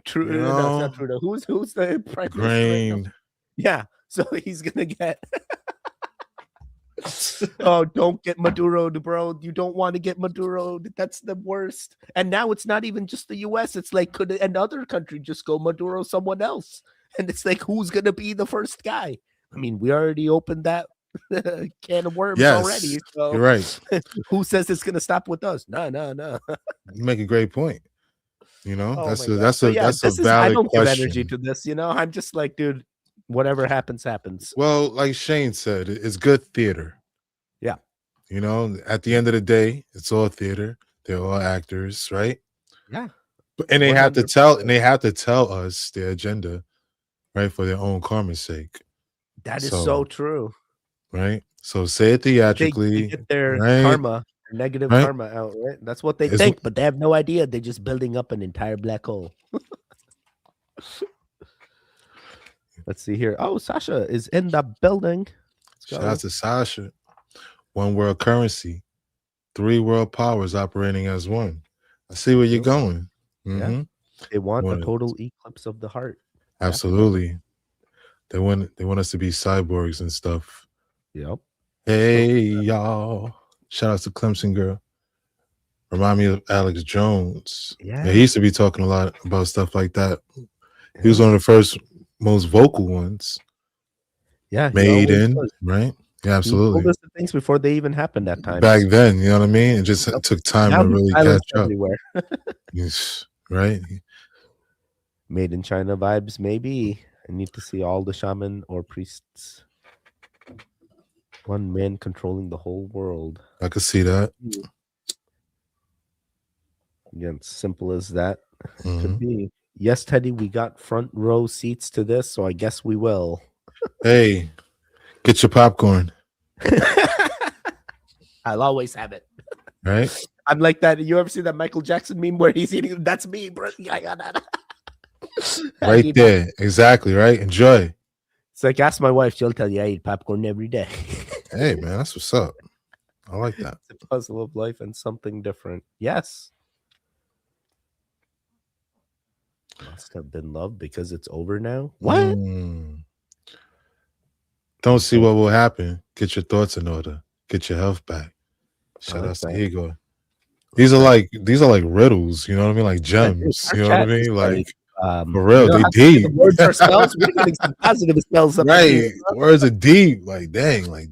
Speaker 1: Trudeau, no, it's not Trudeau. Who's the prime
Speaker 2: minister?
Speaker 1: Right? Yeah. So he's gonna get oh, don't get Maduro, bro. You don't want to get Maduro. That's the worst. And now it's not even just the US. It's like, could another country just go Maduro someone else? And it's like, who's going to be the first guy? I mean, we already opened that can of worms already. So
Speaker 2: you're right.
Speaker 1: Who says it's going to stop with us? No.
Speaker 2: You make a great point. That's a valid
Speaker 1: I don't
Speaker 2: question.
Speaker 1: give energy to this. I'm just like, dude, whatever happens, happens.
Speaker 2: Well, like Shane said, it's good theater.
Speaker 1: Yeah.
Speaker 2: At the end of the day, it's all theater. They're all actors, right?
Speaker 1: Yeah.
Speaker 2: And they have to tell us their agenda, right? For their own karma's sake.
Speaker 1: That is so true.
Speaker 2: Right? So say it theatrically.
Speaker 1: They get their
Speaker 2: right?
Speaker 1: karma, negative
Speaker 2: Right?
Speaker 1: karma out, right? That's what they
Speaker 2: It's-
Speaker 1: think, but they have no idea. They're just building up an entire black hole. Let's see here. Oh, Sasha is in the building.
Speaker 2: Shout out to Sasha. One world currency, 3 world powers operating as one. I see where you're going.
Speaker 1: Yeah. They want a total eclipse of the heart.
Speaker 2: Absolutely. They want us to be cyborgs and stuff.
Speaker 1: Yep.
Speaker 2: Hey y'all. Shout out to Clemson girl. Remind me of Alex Jones.
Speaker 1: Yeah.
Speaker 2: He used to be talking a lot about stuff like that. He was one of the first most vocal ones.
Speaker 1: Yeah.
Speaker 2: Made in, right? Yeah, absolutely.
Speaker 1: He told us the things before they even happened that time.
Speaker 2: Back then, you know what I mean? It just took time
Speaker 1: Now
Speaker 2: to
Speaker 1: he's
Speaker 2: really
Speaker 1: silenced
Speaker 2: catch up.
Speaker 1: everywhere.
Speaker 2: Yes, right?
Speaker 1: Made in China vibes, maybe. I need to see all the shaman or priests. One man controlling the whole world.
Speaker 2: I could see that.
Speaker 1: Again, simple as that. Could be. Yes, Teddy, we got front row seats to this, so I guess we will.
Speaker 2: Hey, get your popcorn.
Speaker 1: I'll always have it.
Speaker 2: Right?
Speaker 1: I'm like that. You ever see that Michael Jackson meme where he's eating? That's me, bro. I got that.
Speaker 2: Right there. Exactly, right? Enjoy.
Speaker 1: It's like, ask my wife. She'll tell you I eat popcorn every day.
Speaker 2: Hey, man, that's what's up. I like that.
Speaker 1: It's a puzzle of life and something different. Yes. Must have been love because it's over now. What?
Speaker 2: Don't see what will happen. Get your thoughts in order. Get your health back. Shout
Speaker 1: like
Speaker 2: out to
Speaker 1: that.
Speaker 2: Igor. These are like riddles, you know what I mean? Like gems. You know what I mean? Like for real, they deep.
Speaker 1: The words are spells. We're getting some positive spells up in
Speaker 2: Right.
Speaker 1: here.
Speaker 2: Words are deep. Like dang, like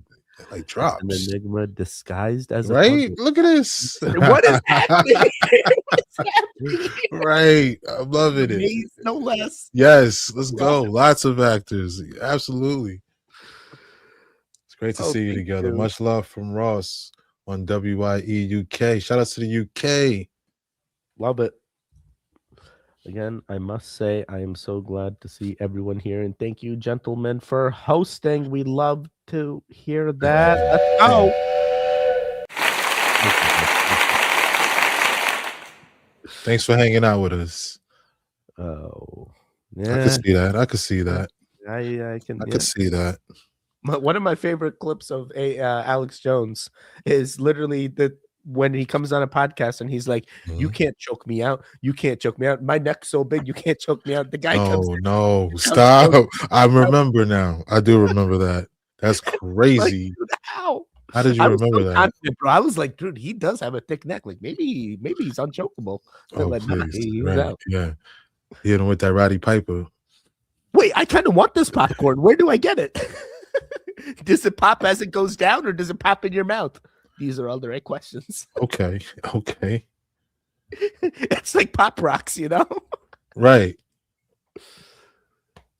Speaker 2: drops.
Speaker 1: An enigma disguised as a
Speaker 2: Right?
Speaker 1: puzzle.
Speaker 2: Look at this.
Speaker 1: What is happening? What is happening?
Speaker 2: Right. I'm loving it.
Speaker 1: Maze, no less.
Speaker 2: Yes, let's go. Lots of actors. Absolutely. It's great to see you
Speaker 1: thank
Speaker 2: together.
Speaker 1: you.
Speaker 2: Much love from Ross on WYE UK. Shout out to the UK.
Speaker 1: Love it. Again, I must say I am so glad to see everyone here, and thank you, gentlemen, for hosting. We love to hear that. Let's go.
Speaker 2: Thanks for hanging out with us.
Speaker 1: Oh,
Speaker 2: I
Speaker 1: yeah.
Speaker 2: could see that. I could see that.
Speaker 1: I can.
Speaker 2: I could see that.
Speaker 1: One of my favorite clips of Alex Jones is literally when he comes on a podcast and he's like, "You can't choke me out. You can't choke me out. My neck's so big, you can't choke me out." The guy comes.
Speaker 2: No, stop. I remember now. I do remember that. That's crazy.
Speaker 1: Like, dude, how?
Speaker 2: How did you
Speaker 1: I was
Speaker 2: remember
Speaker 1: so
Speaker 2: that?
Speaker 1: confident, bro. I was like, dude, he does have a thick neck. Like maybe he's unchokeable. They're
Speaker 2: Oh,
Speaker 1: like, nah,
Speaker 2: please.
Speaker 1: he's
Speaker 2: Right.
Speaker 1: out.
Speaker 2: Yeah. He hit him with that Roddy Piper.
Speaker 1: Wait, I kind of want this popcorn. Where do I get it? Does it pop as it goes down, or does it pop in your mouth? These are all the right questions.
Speaker 2: Okay. Okay.
Speaker 1: It's like Pop Rocks, you know?
Speaker 2: Right.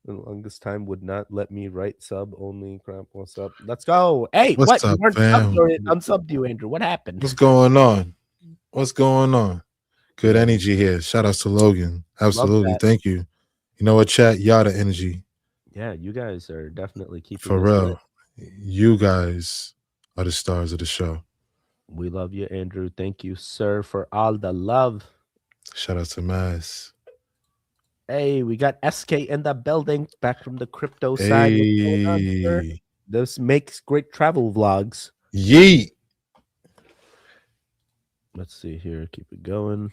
Speaker 1: The longest time would not let me write sub only. Crap, what's up? Let's go. Hey,
Speaker 2: What's
Speaker 1: what?
Speaker 2: up,
Speaker 1: You weren't
Speaker 2: fam?
Speaker 1: subbed or unsubbed you, Andrew. What happened?
Speaker 2: What's going on? What's going on? Good energy here. Shout outs to Logan. Absolutely.
Speaker 1: that.
Speaker 2: Thank you. You know what, chat? Y'all the energy.
Speaker 1: Yeah, you guys are definitely keeping
Speaker 2: For
Speaker 1: this
Speaker 2: real.
Speaker 1: lit.
Speaker 2: You guys are the stars of the show.
Speaker 1: We love you, Andrew. Thank you, sir, for all the love.
Speaker 2: Shout out to Maz.
Speaker 1: Hey, we got SK in the building, back from the crypto side. What's going on, sir?
Speaker 2: Hey.
Speaker 1: This makes great travel vlogs.
Speaker 2: Yeet.
Speaker 1: Let's see here. Keep it going.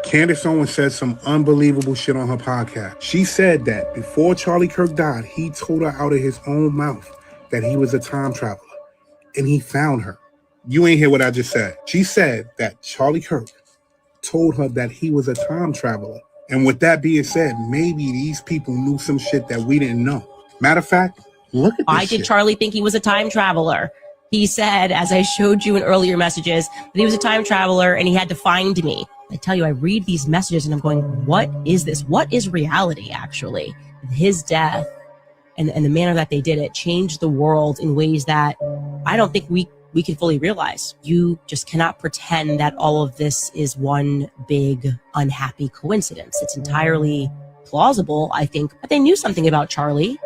Speaker 18: Candace Owens said some unbelievable shit on her podcast. She said that before Charlie Kirk died, he told her out of his own mouth that he was a time traveler and he found her. You ain't hear what I just said. She said that Charlie Kirk told her that he was a time traveler. And with that being said, maybe these people knew some shit that we didn't know. Matter of fact, look at this
Speaker 19: Why did Charlie think he was a time traveler? He said, as I showed you in earlier messages, that he was a time traveler and he had to find me. I tell you, I read these messages and I'm going, what is this? What is reality, actually? His death and the manner that they did it changed the world in ways that I don't think we can fully realize. You just cannot pretend that all of this is one big unhappy coincidence. It's entirely plausible, I think, but they knew something about Charlie.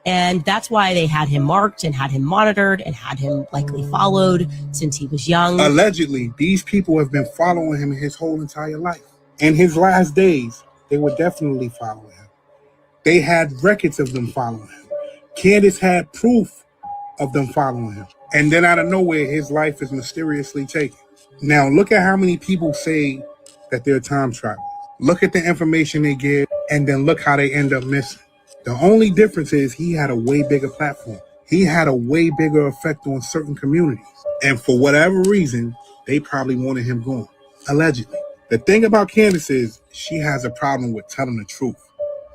Speaker 19: And that's why they had him marked and had him monitored and had him likely followed since he was young.
Speaker 18: Allegedly, these people have been following him his whole entire life. In his last days, they were definitely following him. They had records of them following him. Candace had proof of them following him. And then out of nowhere, his life is mysteriously taken. Now, look at how many people say that they're time travelers. Look at the information they give, and then look how they end up missing. The only difference is he had a way bigger platform. He had a way bigger effect on certain communities. And for whatever reason, they probably wanted him gone, allegedly. The thing about Candace is she has a problem with telling the truth,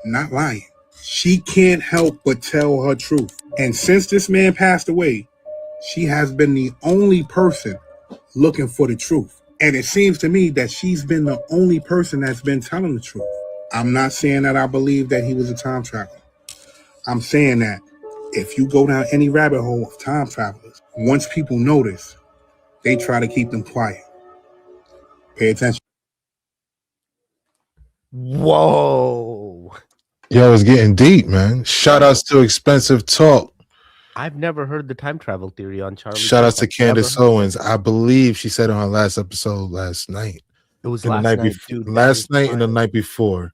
Speaker 18: not lying. She can't help but tell her truth. And since this man passed away, she has been the only person looking for the truth. And it seems to me that she's been the only person that's been telling the truth. I'm not saying that I believe that he was a time traveler. I'm saying that if you go down any rabbit hole of time travelers, once people notice, they try to keep them quiet. Pay attention.
Speaker 1: Whoa.
Speaker 2: Yo, it's getting deep, man. Shout outs to Expensive Talk.
Speaker 1: I've never heard the time travel theory on Charlie.
Speaker 2: Shout outs to Candace Owens. I believe she said on her last episode last night.
Speaker 1: It was
Speaker 2: And
Speaker 1: last
Speaker 2: the night
Speaker 1: night,
Speaker 2: before,
Speaker 1: dude.
Speaker 2: last night and the night before.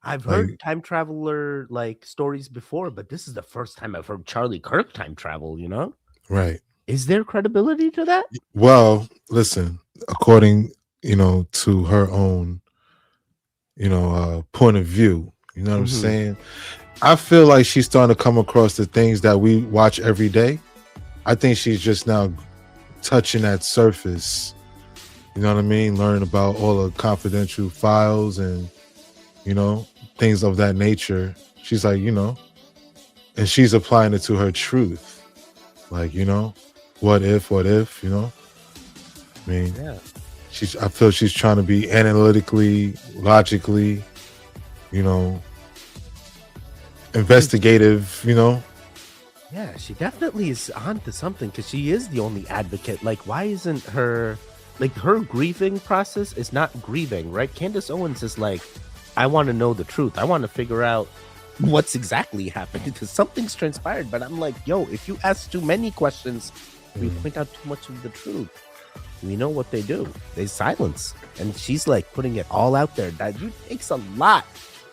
Speaker 1: I've
Speaker 2: Like,
Speaker 1: heard time traveler like stories before, but this is the first time I've heard Charlie Kirk time travel, you know?
Speaker 2: right.
Speaker 1: Is there credibility to that?
Speaker 2: Well, listen, according, to her own, point of view, you know what I'm saying? I feel like she's starting to come across the things that we watch every day. I think she's just now touching that surface, you know what I mean? Learning about all the confidential files and, things of that nature. She's like, and she's applying it to her truth. Like, what if, I mean,
Speaker 1: Yeah.
Speaker 2: I feel she's trying to be analytically, logically, investigative,
Speaker 1: Yeah, she definitely is onto something because she is the only advocate. Like, why isn't her grieving process is not grieving, right? Candace Owens is like, I want to know the truth. I want to figure out what's exactly happened because something's transpired. But I'm like, yo, if you ask too many questions, we point out too much of the truth. We know what they do. They silence. And she's like putting it all out there. That takes a lot.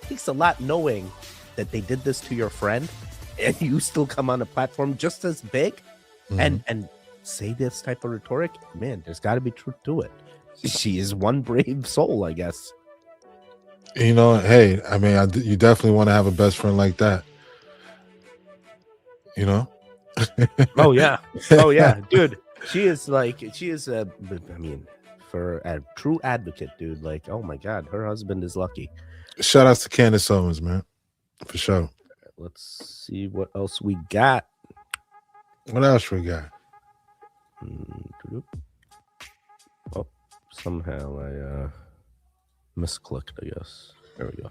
Speaker 1: It takes a lot knowing that they did this to your friend and you still come on a platform just as big and say this type of rhetoric. Man, there's got to be truth to it. She is one brave soul, I guess.
Speaker 2: Hey, I mean, you definitely want to have a best friend like that.
Speaker 1: Oh yeah, oh yeah, dude. She is a for a true advocate, dude. Like, oh my god, her husband is lucky.
Speaker 2: Shout outs to Candace Owens, man, for sure.
Speaker 1: Let's see what else we got.
Speaker 2: What else we got?
Speaker 1: Oh, somehow I misclicked, I guess. There we go.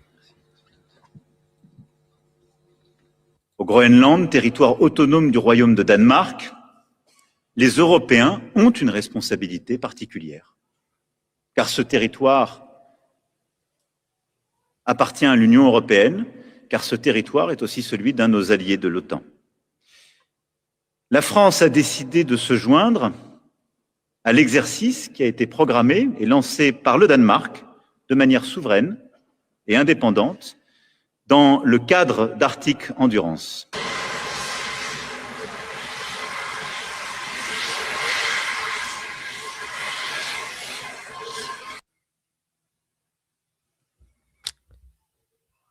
Speaker 20: Au Groenland, territoire autonome du Royaume de Danemark, les Européens ont une responsabilité particulière, car ce territoire appartient à l'Union européenne, car ce territoire est aussi celui d'un de nos alliés de l'OTAN. La France a décidé de se joindre à l'exercice qui a été programmé et lancé par le Danemark de manière souveraine et indépendante dans le cadre d'Arctic Endurance.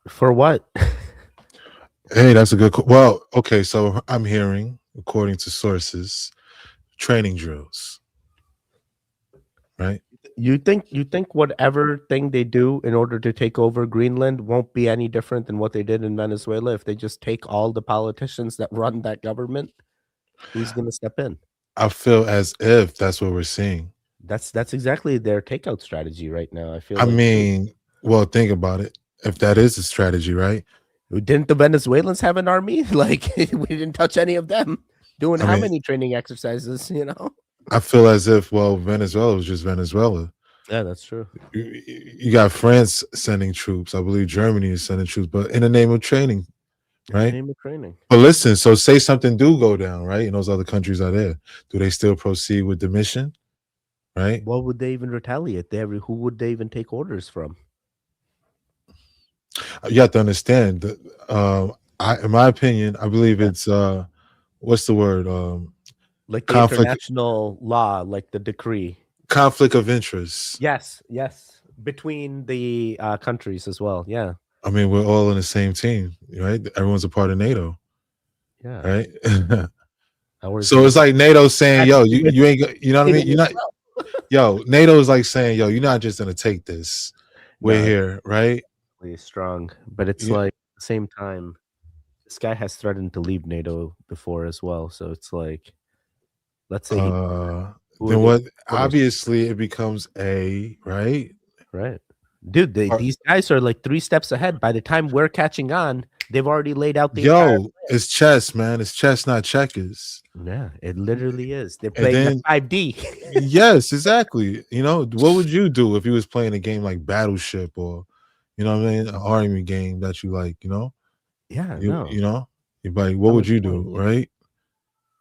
Speaker 1: For what?
Speaker 2: Hey, that's a good. Well, okay, so I'm hearing, according to sources, training drills. Right?
Speaker 1: You think whatever thing they do in order to take over Greenland won't be any different than what they did in Venezuela if they just take all the politicians that run that government? Who's going to step in?
Speaker 2: I feel as if that's what we're seeing.
Speaker 1: That's exactly their takeout strategy right now. I feel.
Speaker 2: I mean, well, think about it. If that is a strategy, right?
Speaker 1: Didn't the Venezuelans have an army? Like, we didn't touch any of them. Doing how many training exercises,
Speaker 2: I feel as if, well, Venezuela was just Venezuela.
Speaker 1: Yeah, that's true.
Speaker 2: You got France sending troops. I believe Germany is sending troops, but in the name of training, right?
Speaker 1: In the name of training.
Speaker 2: But listen, so say something do go down, right? And those other countries are there. Do they still proceed with the mission? Right?
Speaker 1: What would they even retaliate? Who would they even take orders from?
Speaker 2: You have to understand that in my opinion, I believe it's what's the word?
Speaker 1: Like the international law, like the decree.
Speaker 2: Conflict of interest.
Speaker 1: Yes, yes. Between the countries as well. Yeah.
Speaker 2: I mean, we're all in the same team, right? Everyone's a part of NATO.
Speaker 1: Yeah.
Speaker 2: Right. So it's like NATO saying, yo, you ain't, you know what I mean? You're not, yo, NATO is like saying, yo, you're not just gonna take this. We're here, right?
Speaker 1: Really strong, but it's like at the same time, this guy has threatened to leave NATO before as well. So it's like, let's say,
Speaker 2: then what? Obviously, it becomes right,
Speaker 1: dude. These guys are like 3 steps ahead. By the time we're catching on, they've already laid out the.
Speaker 2: It's chess, man. It's chess, not checkers.
Speaker 1: Yeah, it literally is. They're playing 5D.
Speaker 2: Yes, exactly. You know, what would you do if you was playing a game like Battleship or, you know what I mean, an army game that you like, you know?
Speaker 1: Yeah,
Speaker 2: you know, you're like, what would you do, right?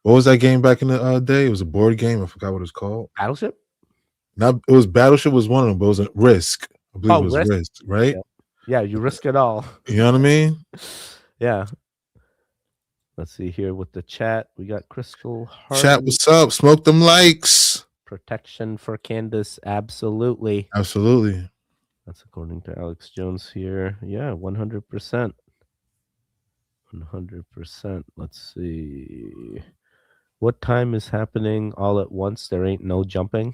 Speaker 2: What was that game back in the day? It was a board game. I forgot what it's called.
Speaker 1: Battleship?
Speaker 2: It was Battleship was one of them, but it was a Risk. I believe it was Risk, right?
Speaker 1: Yeah, you risk it all.
Speaker 2: You know what I mean?
Speaker 1: Yeah. Let's see here with the chat. We got Crystal Hart.
Speaker 2: Chat, what's up? Smoke them likes.
Speaker 1: Protection for Candace. Absolutely.
Speaker 2: Absolutely.
Speaker 1: That's according to Alex Jones here. Yeah, 100%. 100%. Let's see. What time is happening all at once? There ain't no jumping.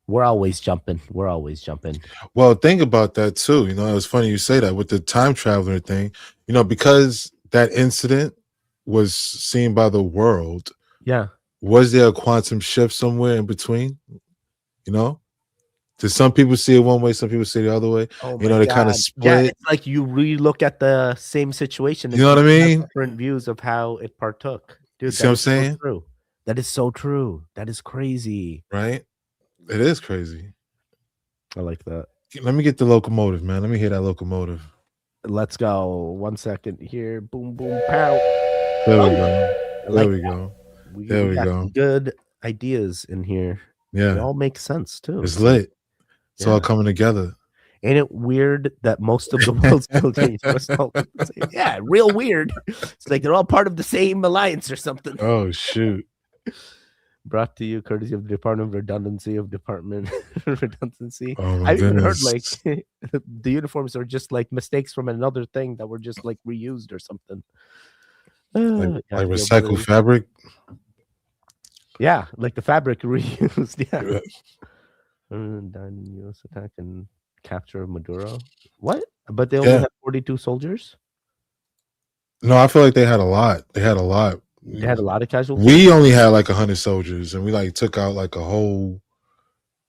Speaker 1: We're always jumping. We're always jumping.
Speaker 2: Well, think about that too. You know, it was funny you say that with the time traveler thing, you know, because that incident was seen by the world.
Speaker 1: Yeah.
Speaker 2: Was there a quantum shift somewhere in between? You know? Did some people see it one way, some people see it the other way?
Speaker 1: Oh
Speaker 2: you know, they kind of split.
Speaker 1: Yeah, it's like you re-look at the same situation.
Speaker 2: You know what I mean?
Speaker 1: Different views of how it partook. Dude,
Speaker 2: you see what I'm saying?
Speaker 1: So true. That is so true. That is crazy.
Speaker 2: Right? It is crazy.
Speaker 1: I like that.
Speaker 2: Let me get the locomotive, man. Let me hear that locomotive.
Speaker 1: Let's go. 1 second here. Boom, boom, pow.
Speaker 2: There we go. There we go. There we
Speaker 1: got
Speaker 2: go.
Speaker 1: some good ideas in here.
Speaker 2: Yeah.
Speaker 1: They all make sense too.
Speaker 2: It's lit. It's all coming together.
Speaker 1: Ain't it weird that most of the world's military yeah, real weird. It's like they're all part of the same alliance or something.
Speaker 2: Oh shoot.
Speaker 1: Brought to you courtesy of the Department of Redundancy of Department Redundancy.
Speaker 2: Oh my
Speaker 1: I've even heard
Speaker 2: goodness.
Speaker 1: like the uniforms are just like mistakes from another thing that were just like reused or something.
Speaker 2: Like recycled fabric.
Speaker 1: Yeah, like the fabric reused. Yeah. Died in U.S. attack and capture of Maduro. What? But they only had 42 soldiers?
Speaker 2: No, I feel like they had a lot. They had a lot.
Speaker 1: They had a lot of casualties?
Speaker 2: We only had like 100 soldiers, and we like took out like a whole,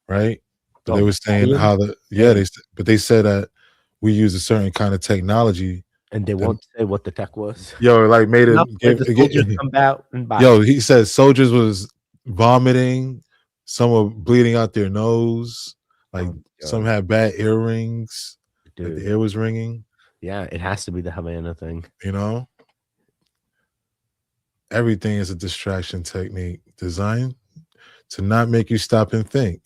Speaker 2: right? But they were saying how but they said that we use a certain kind of technology,
Speaker 1: and they won't say what the tech was.
Speaker 2: Yo, like made it.
Speaker 1: The soldiers come out and buy.
Speaker 2: Yo, he said soldiers was vomiting, some were bleeding out their nose, like some had bad earrings. Like the ear was ringing.
Speaker 1: Yeah, it has to be the Havana thing.
Speaker 2: You know, everything is a distraction technique designed to not make you stop and think.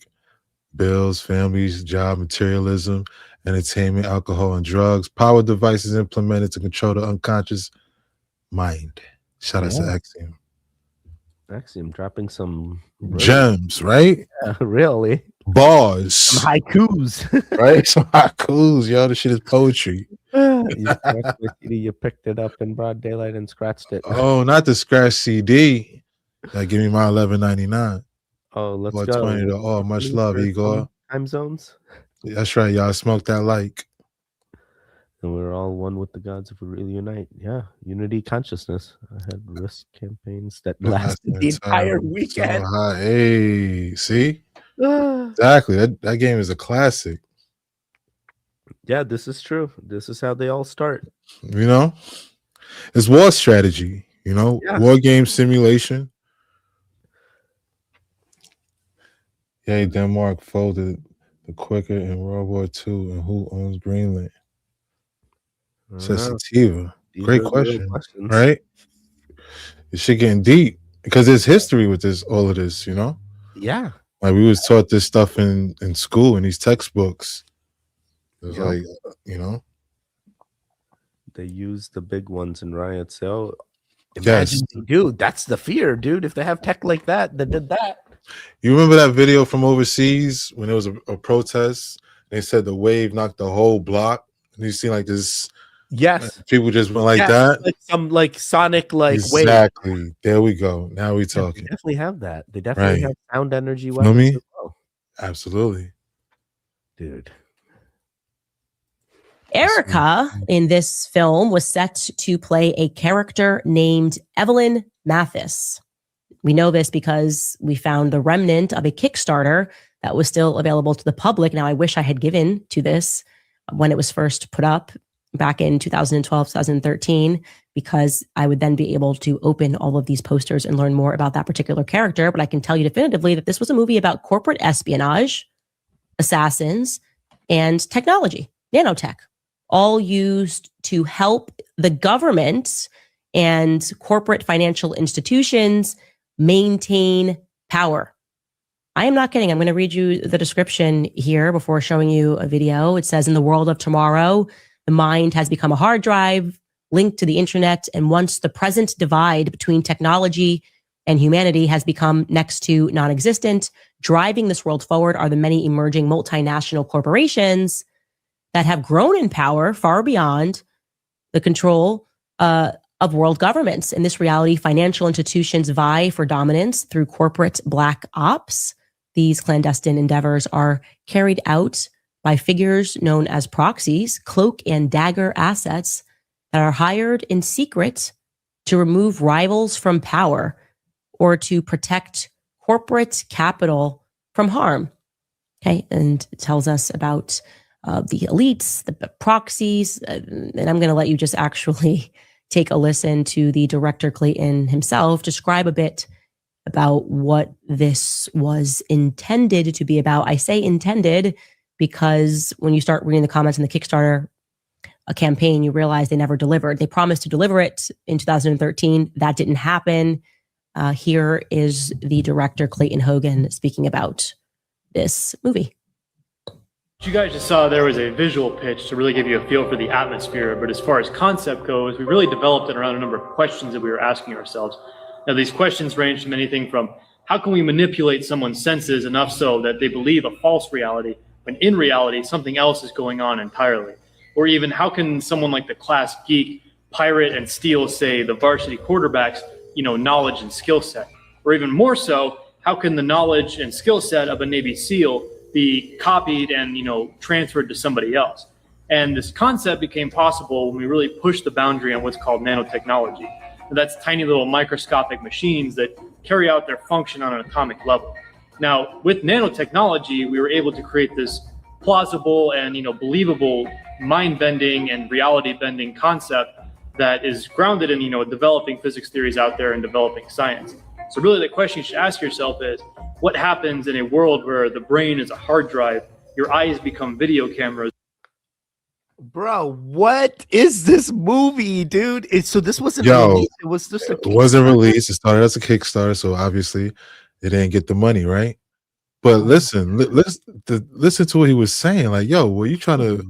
Speaker 2: Bills, families, job, materialism, entertainment, alcohol, and drugs. Power devices implemented to control the unconscious mind. Shout out to Axiom.
Speaker 1: Axiom dropping some
Speaker 2: gems, right?
Speaker 1: Yeah, really.
Speaker 2: Bars.
Speaker 1: Some haikus.
Speaker 2: Right? Some haikus, yo. This shit is poetry.
Speaker 1: You picked it up in broad daylight and scratched it.
Speaker 2: Oh, not the scratch CD. Like, give me my $11.99.
Speaker 1: Oh, let's
Speaker 2: or
Speaker 1: go.
Speaker 2: 20 to all. Much love, Igor.
Speaker 1: Time zones.
Speaker 2: That's right, y'all. Smoke that like.
Speaker 1: And we're all one with the gods if we really unite. Yeah, unity consciousness. I had risk campaigns that lasted the entire weekend.
Speaker 2: Hey, see? Exactly. That game is a classic.
Speaker 1: Yeah, this is true. This is how they all start.
Speaker 2: You know? It's war strategy, you know? War game simulation. Yeah, Denmark folded the quicker in World War II, and who owns Greenland? Says Sativa.
Speaker 1: These
Speaker 2: Great
Speaker 1: are the real
Speaker 2: question,
Speaker 1: questions.
Speaker 2: right? This shit getting deep because there's history with this, all of this, you know?
Speaker 1: Yeah.
Speaker 2: Like we was taught this stuff in school in these textbooks. It was like, you know,
Speaker 1: they use the big ones in riots. So
Speaker 2: yes.
Speaker 1: imagine, dude, that's the fear, dude. If they have tech like that did that.
Speaker 2: You remember that video from overseas when there was a protest? They said the wave knocked the whole block, and you see like this.
Speaker 1: Yes,
Speaker 2: people just went like
Speaker 1: yes,
Speaker 2: that.
Speaker 1: like some like sonic wave.
Speaker 2: Exactly. There we go. Now we talking.
Speaker 1: They definitely have that. They definitely
Speaker 2: Right.
Speaker 1: have sound energy
Speaker 2: Feel
Speaker 1: weapons
Speaker 2: me?
Speaker 1: as well.
Speaker 2: Absolutely.
Speaker 1: Dude.
Speaker 19: Erica in this film was set to play a character named Evelyn Mathis. We know this because we found the remnant of a Kickstarter that was still available to the public. Now, I wish I had given to this when it was first put up back in 2012, 2013, because I would then be able to open all of these posters and learn more about that particular character. But I can tell you definitively that this was a movie about corporate espionage, assassins, and technology, nanotech, all used to help the government and corporate financial institutions maintain power. I am not kidding. I'm going to read you the description here before showing you a video. It says, in the world of tomorrow, the mind has become a hard drive linked to the internet. And once the present divide between technology and humanity has become next to non-existent, driving this world forward are the many emerging multinational corporations that have grown in power far beyond the control of world governments. In this reality, financial institutions vie for dominance through corporate black ops. These clandestine endeavors are carried out by figures known as proxies, cloak and dagger assets that are hired in secret to remove rivals from power or to protect corporate capital from harm. Okay, and it tells us about the elites, the proxies, and I'm going to let you just actually take a listen to the director Clayton himself describe a bit about what this was intended to be about. I say intended because when you start reading the comments in the Kickstarter campaign, you realize they never delivered. They promised to deliver it in 2013. That didn't happen. Here is the director Clayton Hogan speaking about this movie.
Speaker 13: You guys just saw there was a visual pitch to really give you a feel for the atmosphere, but as far as concept goes, we really developed it around a number of questions that we were asking ourselves. Now, these questions range from anything from how can we manipulate someone's senses enough so that they believe a false reality when in reality something else is going on entirely? Or even how can someone like the class geek pirate and steal, say, the varsity quarterback's, knowledge and skill set? Or even more so, how can the knowledge and skill set of a Navy SEAL be copied and transferred to somebody else? And this concept became possible when we really pushed the boundary on what's called nanotechnology. And that's tiny little microscopic machines that carry out their function on an atomic level. Now, with nanotechnology, we were able to create this plausible and believable mind-bending and reality-bending concept that is grounded in developing physics theories out there and developing science. So really the question you should ask yourself is, what happens in a world where the brain is a hard drive, your eyes become video cameras?
Speaker 1: Bro, what is this movie, dude? So this wasn't released. It was just a
Speaker 2: it wasn't released. It started as a Kickstarter, so obviously it didn't get the money, right? But listen to what he was saying. Like, yo, were you trying to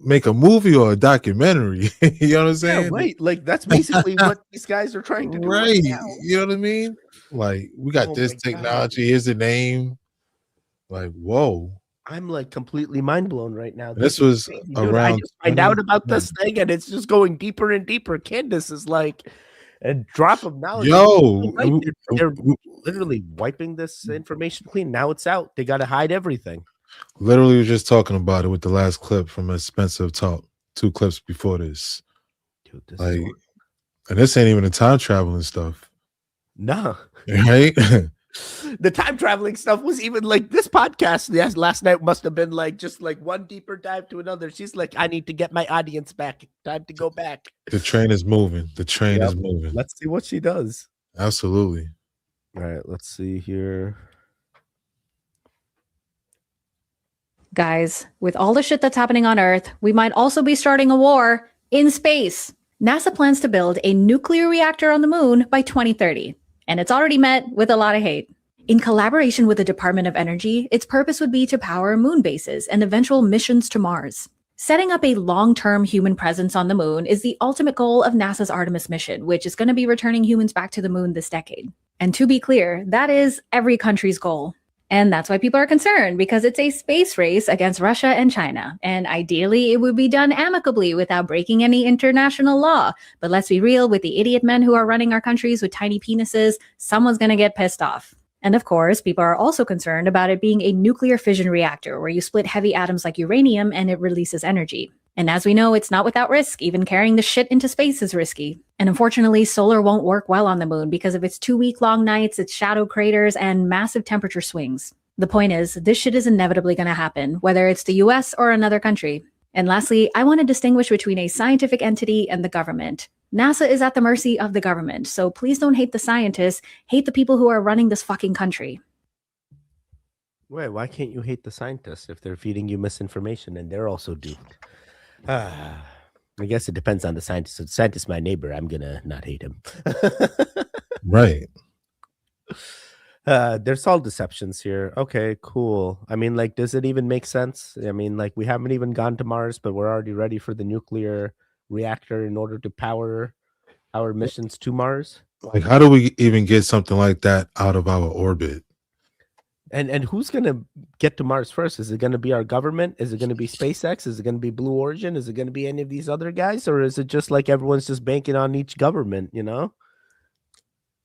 Speaker 2: make a movie or a documentary? You know what I'm saying?
Speaker 1: Yeah, right. Like that's basically what these guys are trying to do.
Speaker 2: Right. You know what I mean? Like, we got this technology. Here's the name. Like, whoa.
Speaker 1: I'm like completely mind blown right now.
Speaker 2: This was around.
Speaker 1: I just find out about this thing and it's just going deeper and deeper. Candace is like a drop of knowledge.
Speaker 2: Yo,
Speaker 1: they're literally wiping this information clean. Now it's out. They got to hide everything.
Speaker 2: Literally, we were just talking about it with the last clip from Expensive Talk. 2 clips before this.
Speaker 1: Dude, this
Speaker 2: like, and this ain't even the time traveling stuff.
Speaker 1: No.
Speaker 2: Right?
Speaker 1: The time traveling stuff was even like this podcast last night must have been like just like one deeper dive to another. She's like, I need to get my audience back. Time to go back.
Speaker 2: The train is moving. The train is moving.
Speaker 1: Let's see what she does.
Speaker 2: Absolutely.
Speaker 1: All right, let's see here.
Speaker 21: Guys, with all the shit that's happening on Earth, we might also be starting a war in space. NASA plans to build a nuclear reactor on the moon by 2030, and it's already met with a lot of hate. In collaboration with the Department of Energy, its purpose would be to power moon bases and eventual missions to Mars. Setting up a long-term human presence on the moon is the ultimate goal of NASA's Artemis mission, which is going to be returning humans back to the moon this decade. And to be clear, that is every country's goal. And that's why people are concerned, because it's a space race against Russia and China. And ideally, it would be done amicably without breaking any international law. But let's be real, with the idiot men who are running our countries with tiny penises, someone's going to get pissed off. And of course, people are also concerned about it being a nuclear fission reactor where you split heavy atoms like uranium and it releases energy. And as we know, it's not without risk. Even carrying the shit into space is risky. And unfortunately, solar won't work well on the moon because of its 2-week-long nights, its shadow craters, and massive temperature swings. The point is, this shit is inevitably going to happen, whether it's the US or another country. And lastly, I want to distinguish between a scientific entity and the government. NASA is at the mercy of the government, so please don't hate the scientists, hate the people who are running this fucking country.
Speaker 1: Wait, why can't you hate the scientists if they're feeding you misinformation and they're also doomed? I guess it depends on the scientist. If the scientist is my neighbor, I'm gonna not hate him.
Speaker 2: Right.
Speaker 1: There's all deceptions here. Okay, cool. I mean, like, does it even make sense? I mean, like, we haven't even gone to Mars, but we're already ready for the nuclear reactor in order to power our missions to Mars.
Speaker 2: Like, how do we even get something like that out of our orbit?
Speaker 1: And who's gonna get to Mars first? Is it gonna be our government? Is it gonna be SpaceX? Is it gonna be Blue Origin? Is it gonna be any of these other guys? Or is it just like everyone's just banking on each government, you know?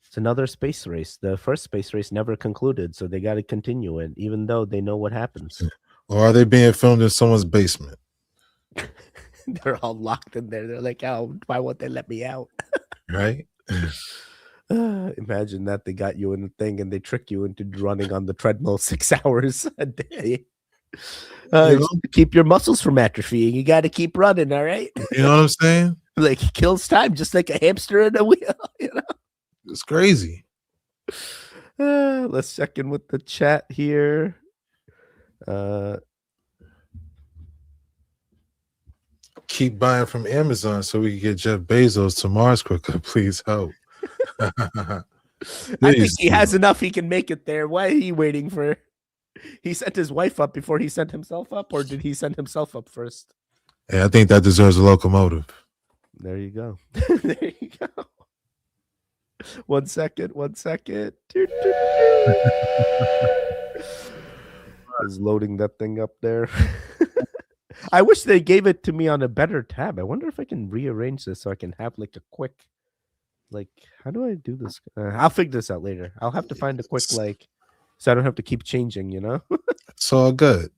Speaker 1: It's another space race. The first space race never concluded, so they got to continue it, even though they know what happens.
Speaker 2: Or are they being filmed in someone's basement?
Speaker 1: They're all locked in there. They're like, oh, why won't they let me out?
Speaker 2: Right?
Speaker 1: Imagine that they got you in the thing and they trick you into running on the treadmill 6 hours a day. Just to keep your muscles from atrophying, you got to keep running, all right?
Speaker 2: You know what I'm saying?
Speaker 1: Like, it kills time, just like a hamster in a wheel, you know?
Speaker 2: It's crazy.
Speaker 1: Let's check in with the chat here.
Speaker 2: Keep buying from Amazon so we can get Jeff Bezos to Mars quicker. Please help.
Speaker 1: I think he has enough. He can make it there. Why are you waiting for? He sent his wife up before he sent himself up, or did he send himself up first?
Speaker 2: Yeah, I think that deserves a locomotive.
Speaker 1: There you go. There you go. 1 second. 1 second. Is loading that thing up there. I wish they gave it to me on a better tab. I wonder if I can rearrange this so I can have like a quick, like, how do I do this? I'll figure this out later. I'll have to find a quick, like, so I don't have to keep changing, you know?
Speaker 2: It's all good.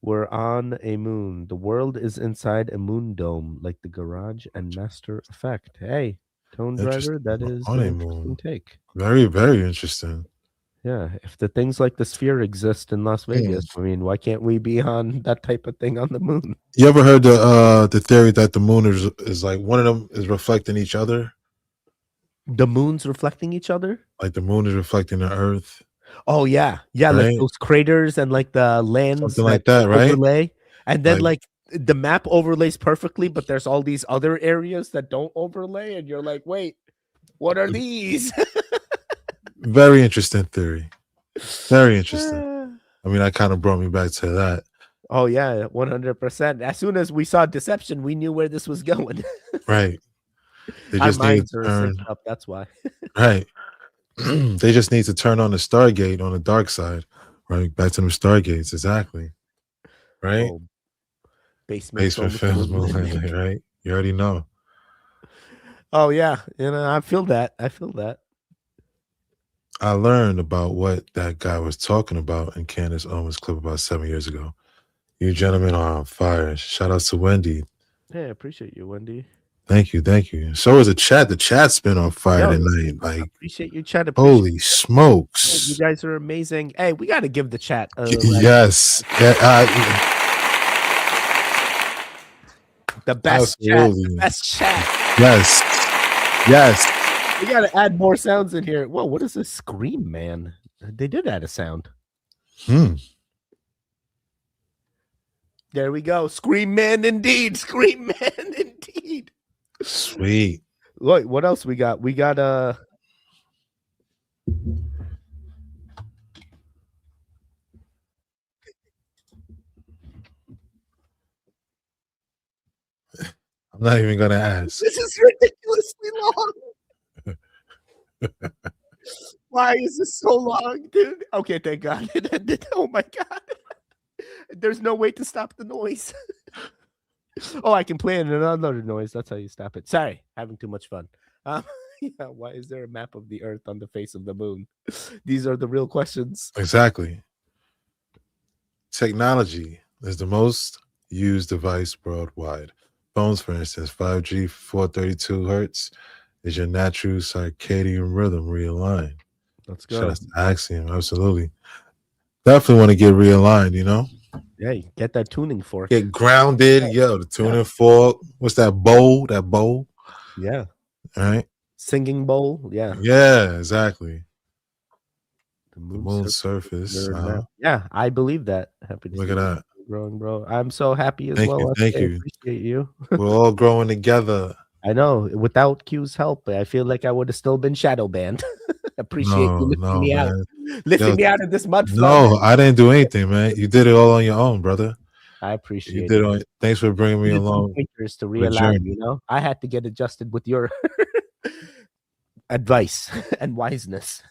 Speaker 1: We're on a moon. The world is inside a moon dome, like the Garage and Master Effect. Hey, Tone Driver, that is
Speaker 2: on
Speaker 1: an
Speaker 2: a
Speaker 1: interesting
Speaker 2: moon.
Speaker 1: take.
Speaker 2: Very, very interesting.
Speaker 1: Yeah, if the things like the sphere exist in Las Vegas, I mean, why can't we be on that type of thing on the moon?
Speaker 2: You ever heard the theory that the moon is like one of them is reflecting each other?
Speaker 1: The moon's reflecting each other?
Speaker 2: Like the moon is reflecting the Earth.
Speaker 1: Oh yeah, yeah,
Speaker 2: Right?
Speaker 1: like those craters and like the lands,
Speaker 2: Something like that, right?
Speaker 1: Overlay, and then
Speaker 2: Like-
Speaker 1: like the map overlays perfectly, but there's all these other areas that don't overlay, and you're like, wait, what are these?
Speaker 2: Very interesting theory. Very interesting. I mean, that kind of brought me back to that.
Speaker 1: Oh yeah, 100%. As soon as we saw deception, we knew where this was going.
Speaker 2: Right. They
Speaker 1: Our
Speaker 2: just need
Speaker 1: minds
Speaker 2: to
Speaker 1: are
Speaker 2: turn.
Speaker 1: synced up. That's why.
Speaker 2: Right. They just need to turn on the Stargate on the dark side. Right. Back to them Stargates. Exactly. Right.
Speaker 1: Oh, basement
Speaker 2: films, movement, right? You already know.
Speaker 1: Oh yeah, you know, I feel that. I feel that.
Speaker 2: I learned about what that guy was talking about in Candace Owens' clip about 7 years ago. You gentlemen are on fire. Shout out to Wendy.
Speaker 1: Yeah, I appreciate you, Wendy.
Speaker 2: Thank you, thank you. So is the chat. The chat's been on fire
Speaker 1: Yo,
Speaker 2: tonight. Like,
Speaker 1: appreciate you, chat.
Speaker 2: holy smokes!
Speaker 1: You guys are amazing. Hey, we got to give the chat.
Speaker 2: Yes,
Speaker 1: The best chat.
Speaker 2: absolutely.
Speaker 1: The best chat.
Speaker 2: Yes, yes.
Speaker 1: We got to add more sounds in here. Whoa, what is this scream, man? They did add a sound. There we go. Scream man indeed. Scream man indeed.
Speaker 2: Sweet.
Speaker 1: Look, what else we got? We got
Speaker 2: I'm not even gonna ask.
Speaker 1: This is ridiculously long. Why is this so long, dude? Okay, thank God it ended. Oh my God. There's no way to stop the noise. Oh, I can play another noise. That's how you stop it. Sorry, having too much fun. Yeah, why is there a map of the Earth on the face of the moon? These are the real questions.
Speaker 2: Exactly. Technology is the most used device worldwide. Phones, for instance, 5G, 432 hertz is your natural circadian rhythm realigned.
Speaker 1: Let's go.
Speaker 2: Shout out to Axiom, absolutely. Definitely want to get realigned, you know?
Speaker 1: Yeah, you get that tuning fork.
Speaker 2: Get grounded. Yo, the tuning fork. What's that bowl? That bowl?
Speaker 1: Yeah.
Speaker 2: All right.
Speaker 1: Singing bowl. Yeah.
Speaker 2: Yeah, exactly.
Speaker 1: The
Speaker 2: moon surface.
Speaker 1: Yeah, I believe that. Happy to
Speaker 2: Look
Speaker 1: see
Speaker 2: at
Speaker 1: you
Speaker 2: that.
Speaker 1: growing, bro. I'm so happy as
Speaker 2: Thank
Speaker 1: well.
Speaker 2: you. Thank you.
Speaker 1: Appreciate you.
Speaker 2: We're all growing together.
Speaker 1: I know. Without Q's help, I feel like I would have still been shadow banned. Appreciate you lifting me out. Lifting me out of this mud flood.
Speaker 2: No, I didn't do anything, man. You did it all on your own, brother.
Speaker 1: I appreciate
Speaker 2: you did it. Thanks for bringing me
Speaker 1: You did some
Speaker 2: along.
Speaker 1: pointers to realign, you know. I had to get adjusted with your advice and wiseness.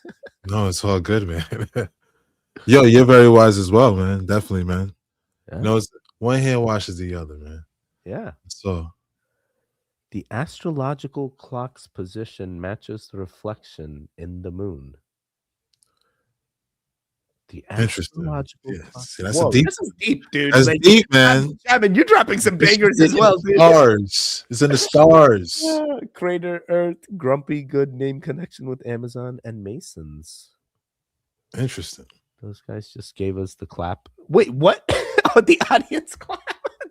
Speaker 2: No, it's all good, man. Yo, you're very wise as well, man. Definitely, man.
Speaker 1: Yeah.
Speaker 2: You know, it's one hand washes the other, man.
Speaker 1: Yeah.
Speaker 2: So
Speaker 1: the astrological clock's position matches the reflection in the moon. The astrological clock.
Speaker 2: See, that's a deep.
Speaker 1: This is deep, dude.
Speaker 2: That's
Speaker 1: Like,
Speaker 2: deep, man.
Speaker 1: Chapman, you're dropping some bangers as well, dude.
Speaker 2: Stars. It's in the stars.
Speaker 1: Crater Earth, Grumpy Good name connection with Amazon and Masons.
Speaker 2: Interesting.
Speaker 1: Those guys just gave us the clap. Wait, what? Oh, the audience clap.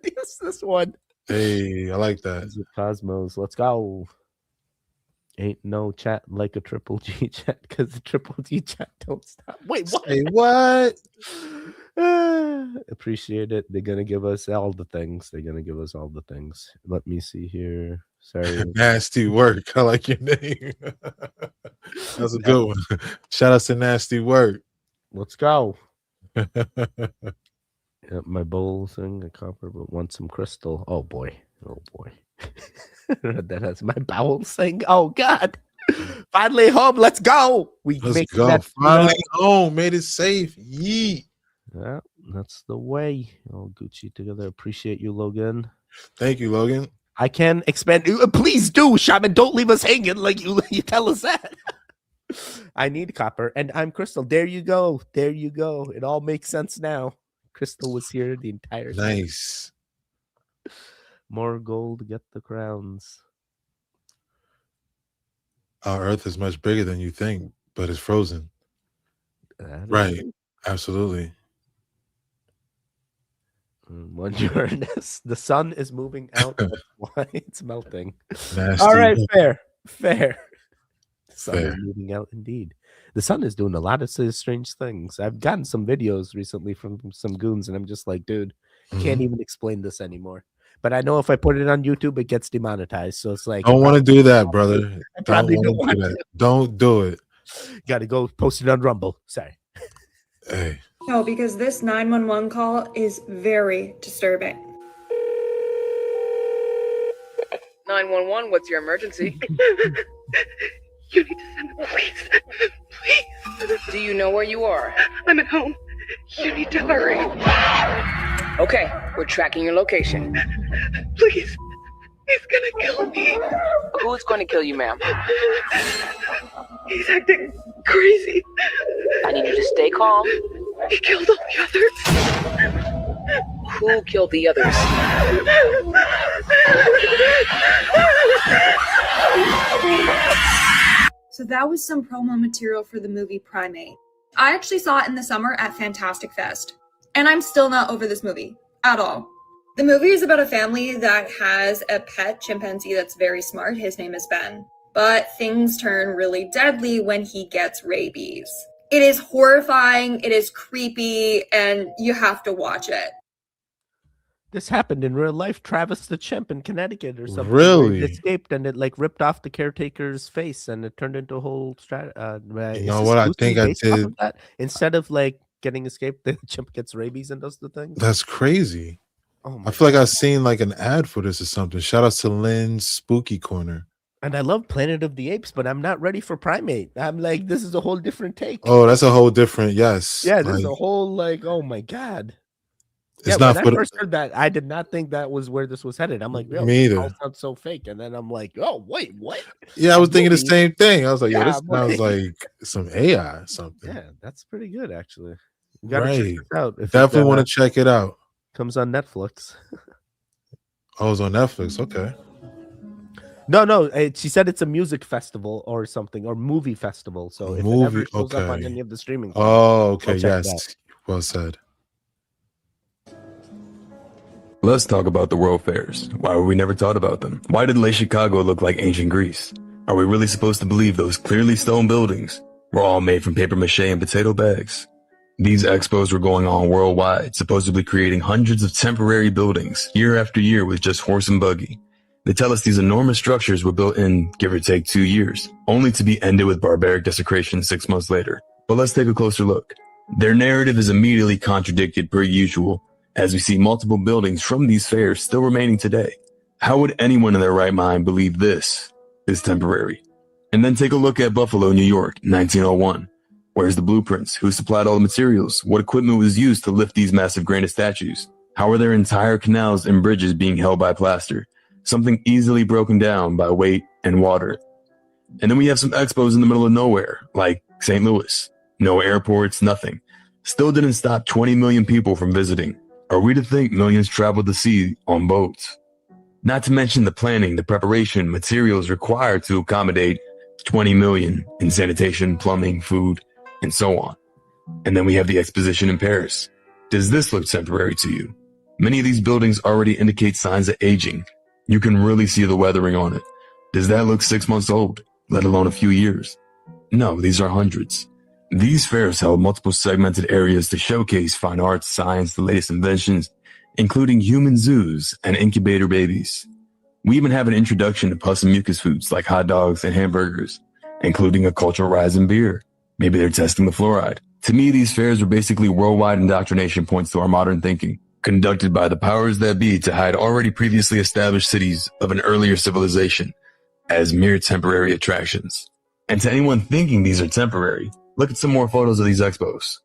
Speaker 1: This one.
Speaker 2: Hey, I like that.
Speaker 1: Cosmos, let's go. Ain't no chat like a triple G chat because the triple G chat don't stop. Wait, what?
Speaker 2: Say what?
Speaker 1: Appreciate it. They're gonna give us all the things. They're gonna give us all the things. Let me see here. Sorry.
Speaker 2: Nasty work. I like your name. That's a good one. Shout out to Nasty Work.
Speaker 1: Let's go. My bowl thing, a copper, but want some crystal. Oh boy. Oh boy. That has my bowel thing. Oh God. Finally home. Let's go.
Speaker 2: Let's go. Finally home. Made it safe. Yeet.
Speaker 1: Yeah, that's the way. All Gucci together. Appreciate you, Logan.
Speaker 2: Thank you, Logan.
Speaker 1: I can expand. Please do, Shaman. Don't leave us hanging like you tell us that. I need copper, and I'm Crystal. There you go. There you go. It all makes sense now. Crystal was here the entire time.
Speaker 2: Nice.
Speaker 1: More gold, get the crowns.
Speaker 2: Our Earth is much bigger than you think, but it's frozen. Right.
Speaker 1: True.
Speaker 2: Absolutely.
Speaker 1: One Uranus. The sun is moving out. That's why it's melting.
Speaker 2: Nasty.
Speaker 1: All right, fair. The sun
Speaker 2: Fair.
Speaker 1: is moving out indeed. The sun is doing a lot of strange things. I've gotten some videos recently from some goons, and I'm just like, dude, can't even explain this anymore. But I know if I put it on YouTube, it gets demonetized. So it's like,
Speaker 2: Don't want to do that, brother.
Speaker 1: I probably don't want
Speaker 2: do that. Don't do it.
Speaker 1: Got to go post it on Rumble. Sorry.
Speaker 2: Hey.
Speaker 4: No, because this 911 call is very disturbing.
Speaker 10: 911, what's your emergency?
Speaker 4: You need to send the police. Please.
Speaker 10: Do you know where you are?
Speaker 4: I'm at home. You need to hurry.
Speaker 10: Okay, we're tracking your location.
Speaker 4: Please. He's gonna kill me.
Speaker 10: Who's going to kill you, ma'am?
Speaker 4: He's acting crazy.
Speaker 10: I need you to stay calm.
Speaker 4: He killed all the others.
Speaker 10: Who killed the others?
Speaker 4: So that was some promo material for the movie Primate. I actually saw it in the summer at Fantastic Fest. And I'm still not over this movie at all. The movie is about a family that has a pet chimpanzee that's very smart. His name is Ben. But things turn really deadly when he gets rabies. It is horrifying, it is creepy, and you have to watch it.
Speaker 1: This happened in real life. Travis the chimp in Connecticut or something.
Speaker 2: Really?
Speaker 1: It escaped and it like ripped off the caretaker's face and it turned into a whole
Speaker 2: You
Speaker 1: is
Speaker 2: know
Speaker 1: this
Speaker 2: what? I
Speaker 1: loosely
Speaker 2: think I
Speaker 1: based off
Speaker 2: did.
Speaker 1: of that? Instead of like getting escaped, the chimp gets rabies and does the thing.
Speaker 2: That's crazy.
Speaker 1: Oh my
Speaker 2: I feel like I've seen like an ad for this or something. Shout out to Lynn's Spooky Corner.
Speaker 1: And I love Planet of the Apes, but I'm not ready for Primate. I'm like, this is a whole different take.
Speaker 2: Oh, that's a whole different. Yes.
Speaker 1: Yeah, this is
Speaker 2: Like,
Speaker 1: a whole like, oh my god.
Speaker 2: it's
Speaker 1: Yeah,
Speaker 2: not
Speaker 1: when
Speaker 2: for
Speaker 1: I first heard that, I did not think that was where this was headed. I'm like, yo,
Speaker 2: Me
Speaker 1: this
Speaker 2: either.
Speaker 1: all sounds so fake. And then I'm like, oh wait, what?
Speaker 2: Yeah, I
Speaker 1: A
Speaker 2: was thinking the
Speaker 1: movie?
Speaker 2: same thing. I was like, yo,
Speaker 1: Yeah,
Speaker 2: this
Speaker 1: I'm
Speaker 2: sounds
Speaker 1: like-
Speaker 2: like some AI or something.
Speaker 1: Yeah, that's pretty good actually. You gotta
Speaker 2: Right.
Speaker 1: check this out. If
Speaker 2: Definitely want to check it out.
Speaker 1: comes on Netflix.
Speaker 2: Oh, it's on Netflix. Okay.
Speaker 1: No, she said it's a music festival or something, or movie festival. So if it ever shows up on
Speaker 2: okay.
Speaker 1: any of the streaming,
Speaker 2: Oh, okay.
Speaker 1: go check it
Speaker 2: Yes. Well said.
Speaker 7: Let's talk about the world fairs. Why were we never taught about them? Why did Lake Chicago look like ancient Greece? Are we really supposed to believe those clearly stone buildings were all made from paper mache and potato bags? These expos were going on worldwide, supposedly creating hundreds of temporary buildings year after year with just horse and buggy. They tell us these enormous structures were built in, give or take, 2 years, only to be ended with barbaric desecration 6 months later. But let's take a closer look. Their narrative is immediately contradicted per usual, as we see multiple buildings from these fairs still remaining today. How would anyone in their right mind believe this is temporary? And then take a look at Buffalo, New York, 1901. Where's the blueprints? Who supplied all the materials? What equipment was used to lift these massive granite statues? How are their entire canals and bridges being held by plaster? Something easily broken down by weight and water. And then we have some expos in the middle of nowhere, like St. Louis. No airports, nothing. Still didn't stop 20 million people from visiting. Are we to think millions traveled the sea on boats? Not to mention the planning, the preparation, materials required to accommodate 20 million in sanitation, plumbing, food, and so on. And then we have the exposition in Paris. Does this look temporary to you? Many of these buildings already indicate signs of aging. You can really see the weathering on it. Does that look 6 months old, let alone a few years? No, these are hundreds. These fairs held multiple segmented areas to showcase fine arts, science, the latest inventions, including human zoos and incubator babies. We even have an introduction to pus and mucus foods like hot dogs and hamburgers, including a cultural rise in beer. Maybe they're testing the fluoride. To me, these fairs are basically worldwide indoctrination points to our modern thinking, conducted by the powers that be to hide already previously established cities of an earlier civilization as mere temporary attractions. And to anyone thinking these are temporary, look at some more photos of these expos.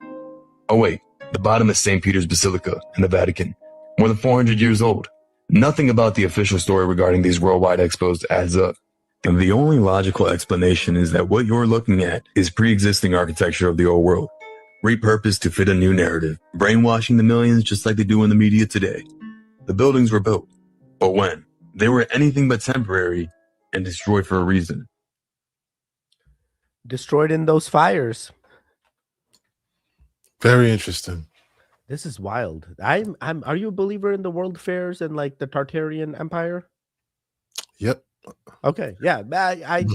Speaker 7: Oh wait, the bottom is St. Peter's Basilica in the Vatican, more than 400 years old. Nothing about the official story regarding these worldwide expos adds up. And the only logical explanation is that what you're looking at is pre-existing architecture of the old world, repurposed to fit a new narrative, brainwashing the millions just like they do in the media today. The buildings were built, but when? They were anything but temporary and destroyed for a reason.
Speaker 1: Destroyed in those fires.
Speaker 2: Very interesting.
Speaker 1: This is wild. Are you a believer in the world fairs and like the Tartarian Empire?
Speaker 2: Yep.
Speaker 1: Okay, yeah, I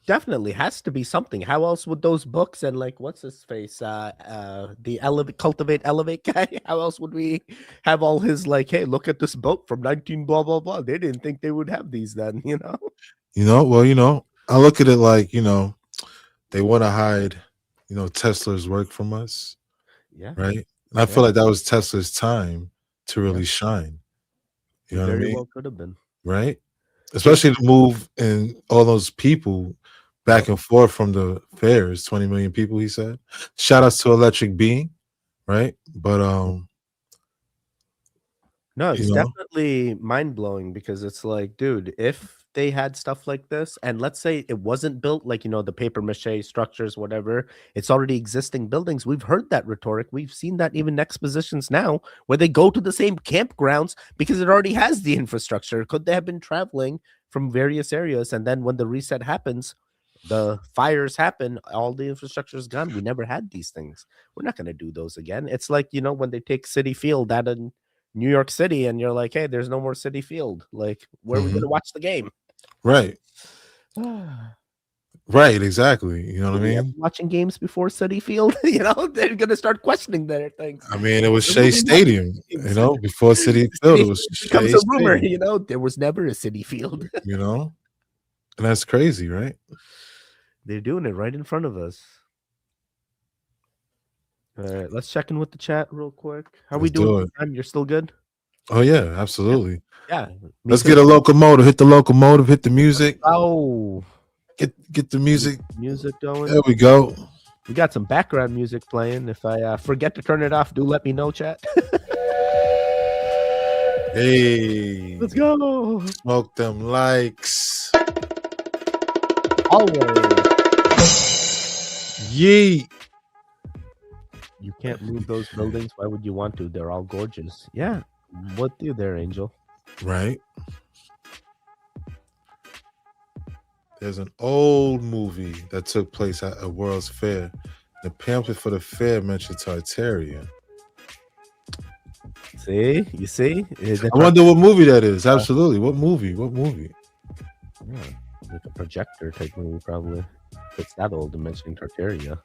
Speaker 1: definitely has to be something. How else would those books and like what's his face, the cultivate elevate guy? How else would we have all his like, hey, look at this boat from 19 blah blah blah? They didn't think they would have these then, you know.
Speaker 2: Well, I look at it like they want to hide, Tesla's work from us.
Speaker 1: Yeah.
Speaker 2: Right. And I feel like that was Tesla's time to really shine. You know what I
Speaker 1: Very
Speaker 2: mean?
Speaker 1: well could have been.
Speaker 2: Right. Especially to move and all those people back and forth from the fairs, 20 million people, he said. Shout outs to Electric Being, right? But
Speaker 1: No, it's definitely mind-blowing because it's like, dude, if they had stuff like this, and let's say it wasn't built like, the paper mache structures, whatever, it's already existing buildings. We've heard that rhetoric. We've seen that even in expositions now where they go to the same campgrounds because it already has the infrastructure. Could they have been traveling from various areas? And then when the reset happens, the fires happen, all the infrastructure is gone. We never had these things. We're not going to do those again. It's like, when they take Citi Field out of New York City and you're like, hey, there's no more Citi Field. Like, where are we going to watch the game?
Speaker 2: Right. Right, exactly. You know what I mean?
Speaker 1: Watching games before City Field, you know, they're gonna start questioning their things.
Speaker 2: I mean, it was Shea Stadium, you know, before City Field, it was
Speaker 1: becomes
Speaker 2: Shea
Speaker 1: a rumor,
Speaker 2: Stadium.
Speaker 1: you know, there was never a City Field.
Speaker 2: You know? And that's crazy, right?
Speaker 1: They're doing it right in front of us. All right, let's check in with the chat real quick. How we doing? You're still good?
Speaker 2: Oh yeah, absolutely.
Speaker 1: Yeah.
Speaker 2: Let's get a locomotive. Hit the locomotive. Hit the music.
Speaker 1: Oh,
Speaker 2: get the music.
Speaker 1: Music going.
Speaker 2: There we go.
Speaker 1: We got some background music playing. If I forget to turn it off, do let me know, chat.
Speaker 2: Hey,
Speaker 1: let's go.
Speaker 2: Smoke them likes.
Speaker 1: Always.
Speaker 2: Yeet.
Speaker 1: You can't move those buildings. Why would you want to? They're all gorgeous. Yeah. What do there, Angel?
Speaker 2: Right. There's an old movie that took place at a World's Fair. The pamphlet for the fair mentioned Tartaria.
Speaker 1: See? You see?
Speaker 2: I wonder what movie that is. Absolutely. What movie? What movie?
Speaker 1: Yeah, like a projector type movie, probably. If it's that old and mentioning Tartaria.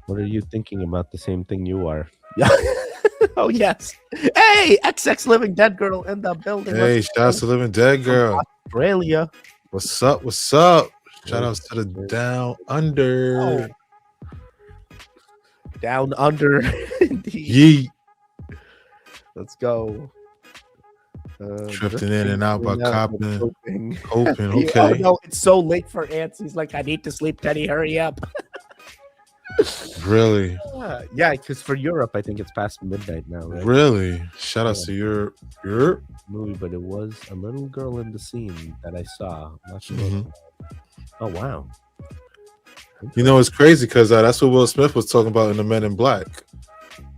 Speaker 1: What are you thinking about? The same thing you are. Yeah. Oh, yes. Hey, XX Living Dead Girl in the building.
Speaker 2: Hey, shout out to Living Dead Girl.
Speaker 1: Australia.
Speaker 2: What's up? What's up? Shout out to the Down Under.
Speaker 1: Oh. Down Under.
Speaker 2: Yeet.
Speaker 1: Let's go.
Speaker 2: Drifting in and out by Coping. Okay.
Speaker 1: Oh, no, it's so late for Ants. He's like, I need to sleep, Teddy. Hurry up.
Speaker 2: Really?
Speaker 1: Yeah, because for Europe, I think it's past midnight now, right?
Speaker 2: Really? Shout out to your
Speaker 1: movie, but it was a little girl in the scene that I saw. I'm not sure. Oh, wow.
Speaker 2: You know, it's crazy because that's what Will Smith was talking about in The Men in Black.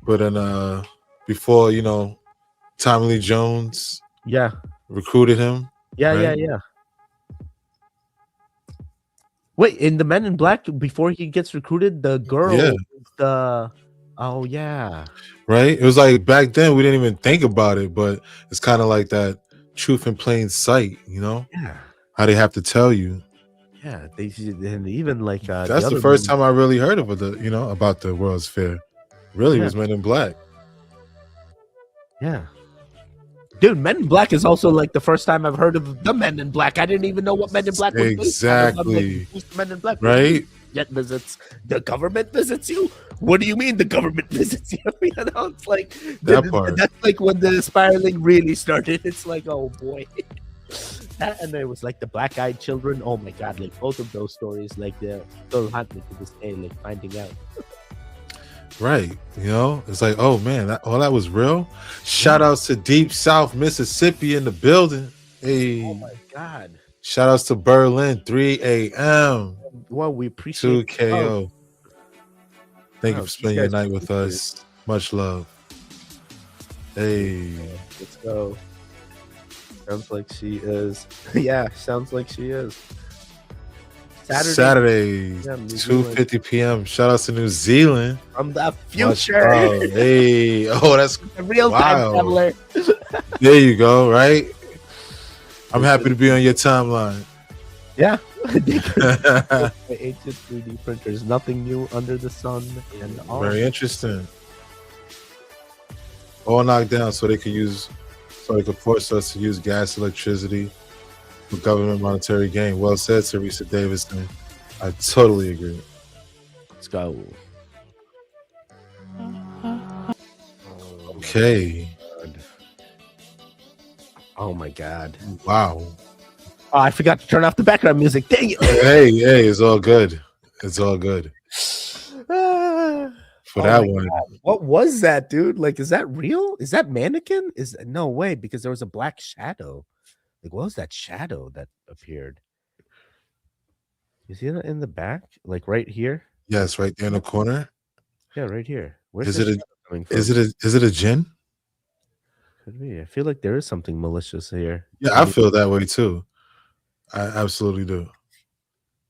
Speaker 2: But in before, you know, Tommy Lee Jones recruited him.
Speaker 1: Yeah,
Speaker 2: right?
Speaker 1: yeah. Wait, in the Men in Black, before he gets recruited, the girl is the
Speaker 2: right? It was like back then we didn't even think about it, but it's kind of like that truth in plain sight, you know?
Speaker 1: Yeah.
Speaker 2: How they have to tell you.
Speaker 1: Yeah, and even like
Speaker 2: that's the first time I really heard of about the World's Fair. Really was Men in Black.
Speaker 1: Yeah. Dude, Men in Black is also like the first time I've heard of the Men in Black. I didn't even know what Men in Black was.
Speaker 2: Exactly.
Speaker 1: Like, Men in Black,
Speaker 2: right?
Speaker 1: Jet visits. The government visits you? What do you mean the government visits you? You know, it's like
Speaker 2: that part.
Speaker 1: That's like when the spiraling really started. It's like, oh boy. That, and there was like the black-eyed children. Oh my god, like both of those stories, like they're still haunting to this day, like finding out.
Speaker 2: Right, you know, it's like, oh man, that was real. Shout outs to Deep South Mississippi in the building. Hey,
Speaker 1: oh my god!
Speaker 2: Shout outs to Berlin, 3 a.m.
Speaker 1: Well, we appreciate
Speaker 2: 2KO. Thank you for spending your night with us. Much love. Hey,
Speaker 1: let's go. Sounds like she is. Yeah, sounds like she is.
Speaker 2: Saturday 2:50 p.m. Shout out to New Zealand.
Speaker 1: From the future.
Speaker 2: Hey, oh, that's
Speaker 1: a real time traveler.
Speaker 2: There you go, right? I'm happy to be on your timeline.
Speaker 1: Yeah. Ancient 3D printers, nothing new under the sun, and all.
Speaker 2: Very interesting. All knocked down so they could force us to use gas, electricity for government monetary gain. Well said, Teresa Davidson. I totally agree.
Speaker 1: Let's go.
Speaker 2: Okay.
Speaker 1: Oh my god.
Speaker 2: Wow.
Speaker 1: Oh, I forgot to turn off the background music. Dang it.
Speaker 2: Hey, it's all good. It's all good. For that one.
Speaker 1: God. What was that, dude? Like, is that real? Is that mannequin? No way, because there was a black shadow. Like, what was that shadow that appeared? You see that in the back? Like right here?
Speaker 2: Yes, right there in the corner.
Speaker 1: Yeah, right here.
Speaker 2: Is it a djinn?
Speaker 1: Could be. I feel like there is something malicious here.
Speaker 2: Yeah, I feel that way too. I absolutely do.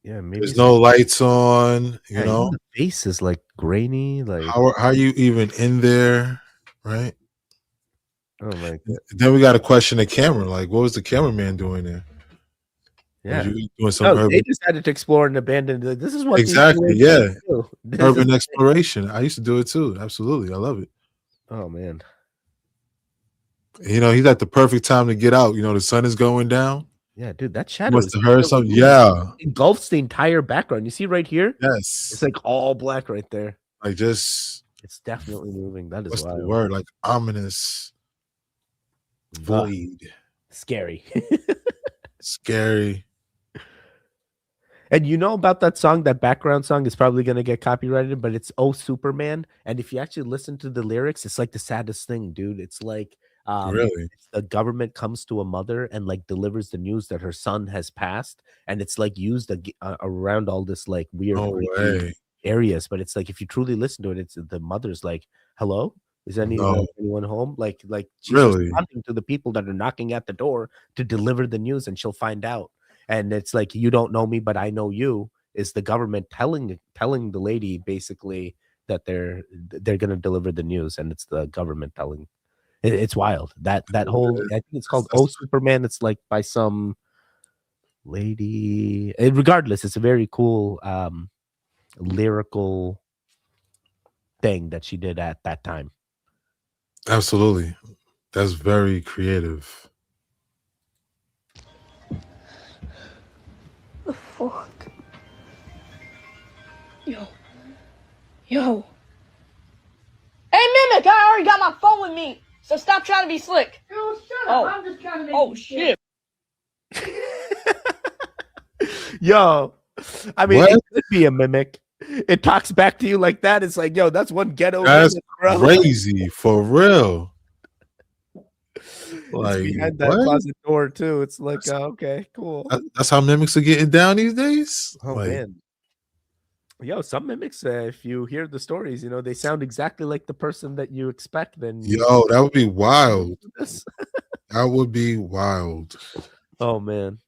Speaker 1: Yeah, maybe
Speaker 2: there's no lights on, you know.
Speaker 1: The face is like grainy. Like
Speaker 2: how are you even in there, right?
Speaker 1: Oh my god.
Speaker 2: Then we got to question the camera. Like, what was the cameraman doing there?
Speaker 1: Yeah.
Speaker 2: You doing some
Speaker 1: No,
Speaker 2: urban.
Speaker 1: they decided to explore and abandon. This is what these
Speaker 2: Exactly.
Speaker 1: people
Speaker 2: Yeah.
Speaker 1: do.
Speaker 2: Urban exploration. I used to do it too. Absolutely. I love it.
Speaker 1: Oh man.
Speaker 2: You know, he's at the perfect time to get out. You know, the sun is going down.
Speaker 1: Yeah, dude, that
Speaker 2: You
Speaker 1: shadow
Speaker 2: must
Speaker 1: is
Speaker 2: have heard
Speaker 1: so
Speaker 2: something.
Speaker 1: huge.
Speaker 2: Yeah.
Speaker 1: It engulfs the entire background. You see right here?
Speaker 2: Yes.
Speaker 1: It's like all black right there.
Speaker 2: Like just
Speaker 1: It's definitely moving. That is
Speaker 2: what's
Speaker 1: wild.
Speaker 2: the word? Like ominous, void,
Speaker 1: Scary.
Speaker 2: scary.
Speaker 1: And you know about that song, that background song is probably going to get copyrighted, but it's Oh Superman. And if you actually listen to the lyrics, it's like the saddest thing, dude. It's like
Speaker 2: Really?
Speaker 1: the government comes to a mother and like delivers the news that her son has passed. And it's like used around all this like weird
Speaker 2: No
Speaker 1: creepy
Speaker 2: way.
Speaker 1: areas. But it's like if you truly listen to it, it's the mother's like, hello? Is
Speaker 2: No.
Speaker 1: anyone home? Like she's
Speaker 2: Really?
Speaker 1: responding to the people that are knocking at the door to deliver the news, and she'll find out. And it's like, you don't know me, but I know you, is the government telling the lady basically that they're going to deliver the news, and it's the government telling. It's wild. That whole, I think it's called Oh Superman. It's like by some lady. Regardless, it's a very cool lyrical thing that she did at that time.
Speaker 2: Absolutely. That's very creative.
Speaker 6: The fuck? Yo. Hey, Mimic, I already got my phone with me, so stop trying to be slick. Yo, shut up. I'm just trying to make shit.
Speaker 1: Yo, I mean,
Speaker 2: What?
Speaker 1: it could be a mimic. It talks back to you like that. It's like, yo, that's one ghetto.
Speaker 2: That's
Speaker 1: mimic, bro.
Speaker 2: crazy for real.
Speaker 1: It's
Speaker 2: Like
Speaker 1: behind that
Speaker 2: what?
Speaker 1: closet door too. It's like, okay, cool.
Speaker 2: That's how mimics are getting down these days.
Speaker 1: Oh
Speaker 2: Like,
Speaker 1: man. Yo, some mimics, if you hear the stories, you know, they sound exactly like the person that you expect. Then
Speaker 2: yo, that would be wild. That would be wild.
Speaker 1: Oh man.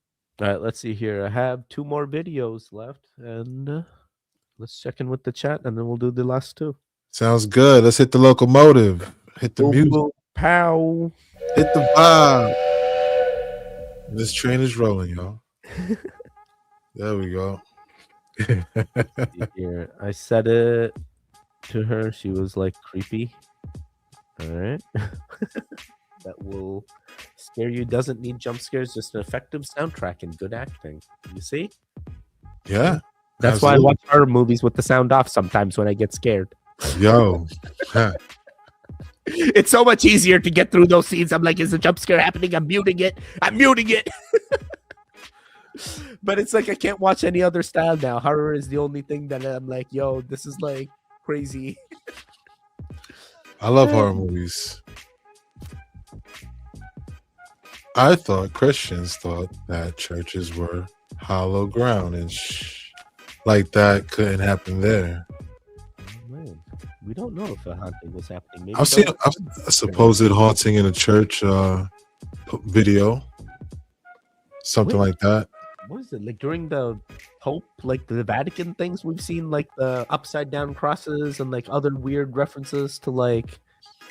Speaker 1: All right, let's see here. I have 2 more videos left, and let's check in with the chat, and then we'll do the last 2.
Speaker 2: Sounds good. Let's hit the locomotive. Hit the
Speaker 1: Boom,
Speaker 2: music.
Speaker 1: boom, pow.
Speaker 2: Hit the vibe. This train is rolling, y'all. There we go.
Speaker 1: Here, I said it to her. She was like creepy. All right. That will scare you. Doesn't need jump scares, just an effective soundtrack and good acting. You see?
Speaker 2: Yeah.
Speaker 1: That's why I watch horror movies with the sound off sometimes when I get scared.
Speaker 2: Yo.
Speaker 1: It's so much easier to get through those scenes. I'm like, is a jump scare happening? I'm muting it. But it's like I can't watch any other style now. Horror is the only thing that I'm like, yo, this is like crazy.
Speaker 2: I love horror movies. I thought Christians thought that churches were hollow ground and like that couldn't happen there.
Speaker 1: Man, we don't know if a haunting was happening. Maybe
Speaker 2: I've seen a supposed haunting in a church video, something like that.
Speaker 1: What is it, like during the Pope, like the Vatican things? We've seen like the upside down crosses and like other weird references to like,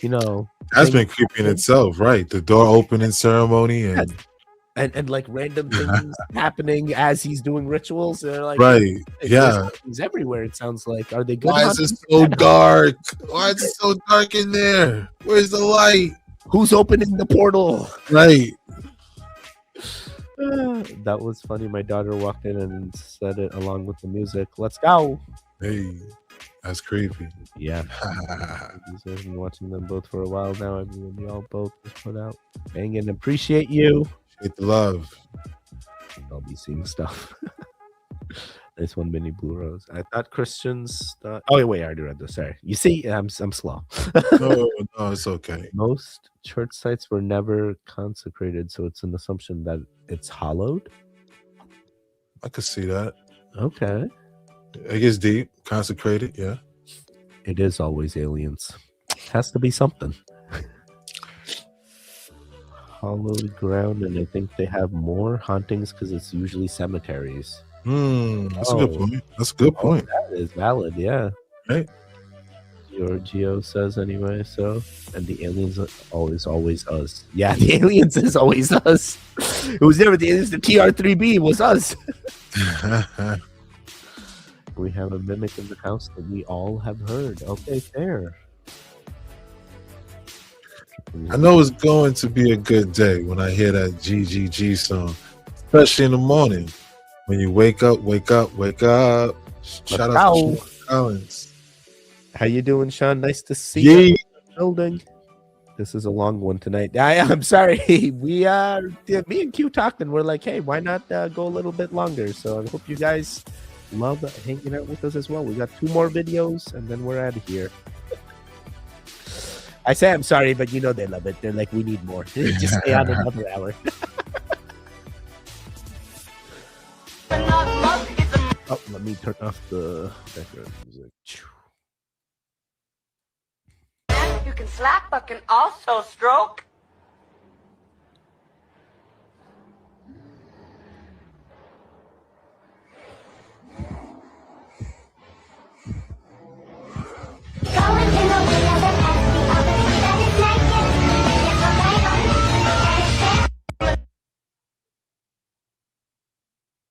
Speaker 1: you know,
Speaker 2: That's been creepy in itself, right? The door opening ceremony
Speaker 1: and like random things happening as he's doing rituals. They're like,
Speaker 2: right, yeah.
Speaker 1: Things everywhere. It sounds like, are they good?
Speaker 2: Why is it so dark? Why is it so dark in there? Where's the light?
Speaker 1: Who's opening the portal?
Speaker 2: Right.
Speaker 1: That was funny. My daughter walked in and said it along with the music. Let's go.
Speaker 2: Hey, that's creepy.
Speaker 1: Yeah. I've been watching them both for a while now. I mean, we all both just put out. Bang and appreciate you.
Speaker 2: Appreciate the love.
Speaker 1: I'll be seeing stuff. Nice one, mini blue rose. I thought Christians. Oh wait, I already read this. Sorry. You see, I'm slow.
Speaker 2: No, it's okay.
Speaker 1: Most church sites were never consecrated, so it's an assumption that it's hollowed.
Speaker 2: I could see that.
Speaker 1: Okay.
Speaker 2: It gets deep. Consecrated, yeah.
Speaker 1: It is always aliens. Has to be something. Hollowed ground, and I think they have more hauntings because it's usually cemeteries.
Speaker 2: That's a good point. That's a good point.
Speaker 1: That is valid, yeah.
Speaker 2: Right.
Speaker 1: Giorgio says anyway, so. And the aliens are always us. Yeah, the aliens is always us. It was never the TR3B. It was us. We have a mimic in the house that we all have heard. Okay, fair.
Speaker 2: I know it's going to be a good day when I hear that GGG song, especially in the morning when you wake up. Shout out to Sean Collins.
Speaker 1: How you doing, Sean? Nice to see you in the building. This is a long one tonight. I'm sorry. Me and Q talked and we're like, hey, why not go a little bit longer? So I hope you guys love hanging out with us as well. We got 2 more videos and then we're out of here. I say I'm sorry, but you know they love it. They're like, we need more. Just stay on another hour. Oh, let me turn off the background music.
Speaker 5: You can slap, but can also stroke.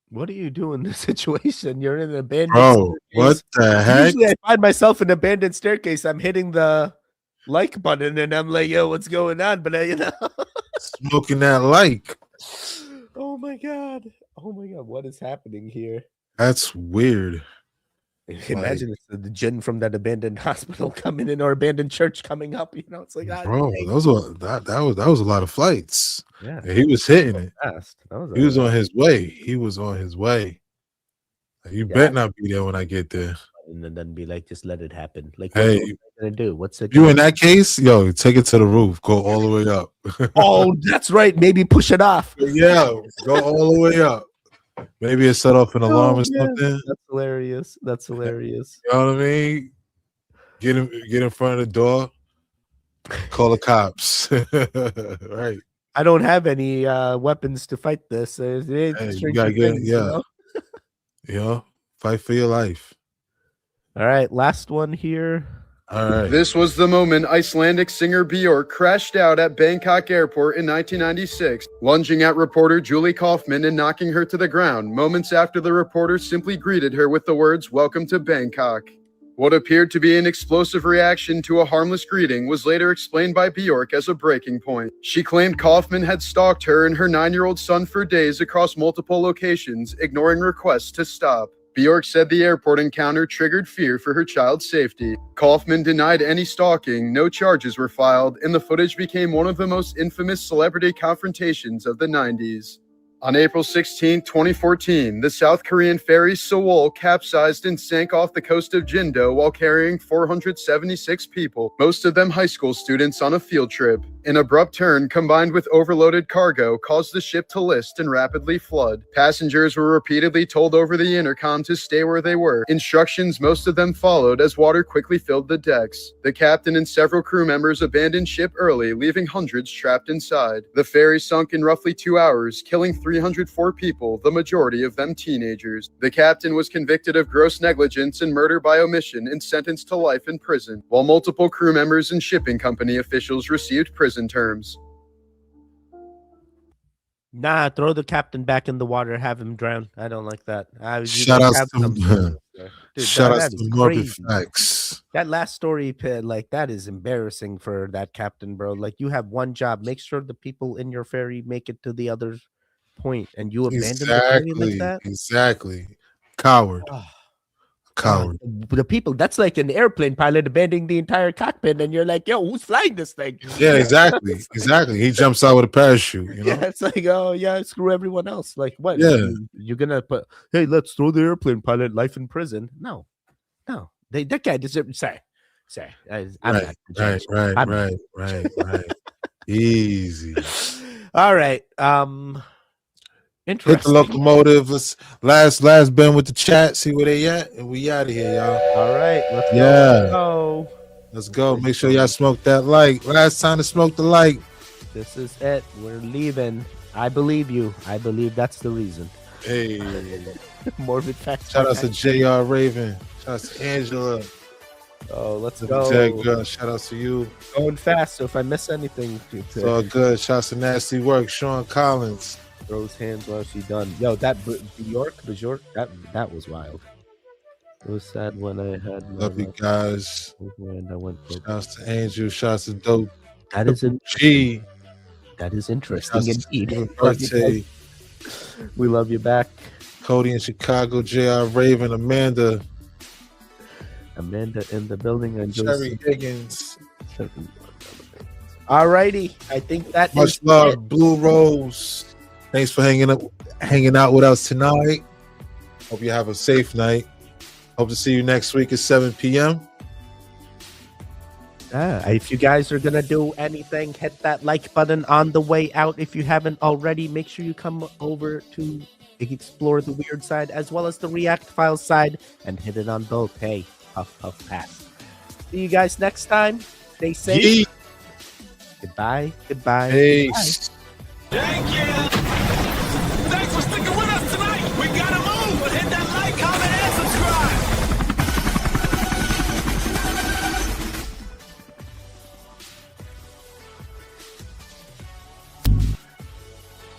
Speaker 1: What do you do in this situation? You're in an abandoned
Speaker 2: Bro,
Speaker 1: staircase.
Speaker 2: what the heck?
Speaker 1: Usually I find myself in an abandoned staircase. I'm hitting the like button and I'm like, yo, what's going on? But
Speaker 2: Smoking that like.
Speaker 1: Oh my god. What is happening here?
Speaker 2: That's weird.
Speaker 1: Imagine it's the djinn from that abandoned hospital coming in or abandoned church coming up. It's like,
Speaker 2: bro, that was a lot of flights.
Speaker 1: Yeah,
Speaker 2: he was hitting it.
Speaker 1: Fast.
Speaker 2: He was on his way. You better not be there when I get there.
Speaker 1: And then be like, just let it happen. Like,
Speaker 2: hey,
Speaker 1: what am I gonna do? What's it?
Speaker 2: You in that case, yo, take it to the roof. Go all the way up.
Speaker 1: Oh, that's right. Maybe push it off.
Speaker 2: Yeah, go all the way up. Maybe it set off an alarm or something.
Speaker 1: That's hilarious.
Speaker 2: You know what I mean? Get in front of the door. Call the cops. Right.
Speaker 1: I don't have any weapons to fight this.
Speaker 2: Hey, you gotta get fight for your life.
Speaker 1: All right, last one here.
Speaker 2: All right.
Speaker 22: This was the moment Icelandic singer Björk crashed out at Bangkok airport in 1996, lunging at reporter Julie Kaufman and knocking her to the ground, moments after the reporter simply greeted her with the words, "Welcome to Bangkok." What appeared to be an explosive reaction to a harmless greeting was later explained by Björk as a breaking point. She claimed Kaufman had stalked her and her 9-year-old son for days across multiple locations, ignoring requests to stop. Björk said the airport encounter triggered fear for her child's safety. Kaufman denied any stalking, no charges were filed, and the footage became one of the most infamous celebrity confrontations of the 90s. On April 16, 2014, the South Korean ferry Sewol capsized and sank off the coast of Jindo while carrying 476 people, most of them high school students on a field trip. An abrupt turn combined with overloaded cargo caused the ship to list and rapidly flood. Passengers were repeatedly told over the intercom to stay where they were. Instructions most of them followed as water quickly filled the decks. The captain and several crew members abandoned ship early, leaving hundreds trapped inside. The ferry sunk in roughly 2 hours, killing 304 people, the majority of them teenagers. The captain was convicted of gross negligence and murder by omission and sentenced to life in prison, while multiple crew members and shipping company officials received prison terms.
Speaker 1: Nah, throw the captain back in the water, have him drown. I don't like that.
Speaker 2: Shout out to Morbid Facts.
Speaker 1: That last story, like, that is embarrassing for that captain, bro. Like, you have one job. Make sure the people in your ferry make it to the other point, and you abandon the ferry like that?
Speaker 2: Exactly. Coward. Coward.
Speaker 1: The people, that's like an airplane pilot abandoning the entire cockpit, and you're like, yo, who's flying this thing?
Speaker 2: Yeah, exactly. Exactly. He jumps out with a parachute. You know?
Speaker 1: Yeah, it's like, oh, yeah, screw everyone else. Like, what?
Speaker 2: Yeah.
Speaker 1: You're going to put, hey, let's throw the airplane pilot life in prison. No. That guy deserves, sorry. I'm not
Speaker 2: Right. Easy.
Speaker 1: All right. Interesting.
Speaker 2: Hit the locomotive. Let's last Ben with the chat. See where they at, and we out of here, y'all.
Speaker 1: All right, let's
Speaker 2: go. Let's go. Make sure y'all smoke that light. Last time to smoke the light.
Speaker 1: This is it. We're leaving. I believe you. I believe that's the reason.
Speaker 2: Hey,
Speaker 1: Morbid Facts.
Speaker 2: Shout out to JR Raven. Shout out to Angela.
Speaker 1: Oh, let's go.
Speaker 2: Good. Shout out to you.
Speaker 1: Going fast. So if I miss anything,
Speaker 2: it's all good. Shout out to Nasty Work. Sean Collins.
Speaker 1: Throws hands while she done. Yo, that Bjork, that was wild. It was sad when I had my
Speaker 2: Love you guys.
Speaker 1: and I went broke.
Speaker 2: Shouts to Angel. Shouts to Dope.
Speaker 1: That is
Speaker 2: G.
Speaker 1: That is interesting indeed.
Speaker 2: Birthday.
Speaker 1: We love you back.
Speaker 2: Cody in Chicago. JR Raven. Amanda
Speaker 1: in the building. And
Speaker 2: Cherry Higgins.
Speaker 1: Alrighty. I think that
Speaker 2: much love. Blue Rose. Thanks for hanging out with us tonight. Hope you have a safe night. Hope to see you next week at 7 p.m.
Speaker 1: If you guys are going to do anything, hit that like button on the way out. If you haven't already, make sure you come over to explore the weird side as well as the React Files side and hit it on both. Hey, puff, puff, pass. See you guys next time. Stay safe. Goodbye.
Speaker 2: Peace.
Speaker 3: Thank you.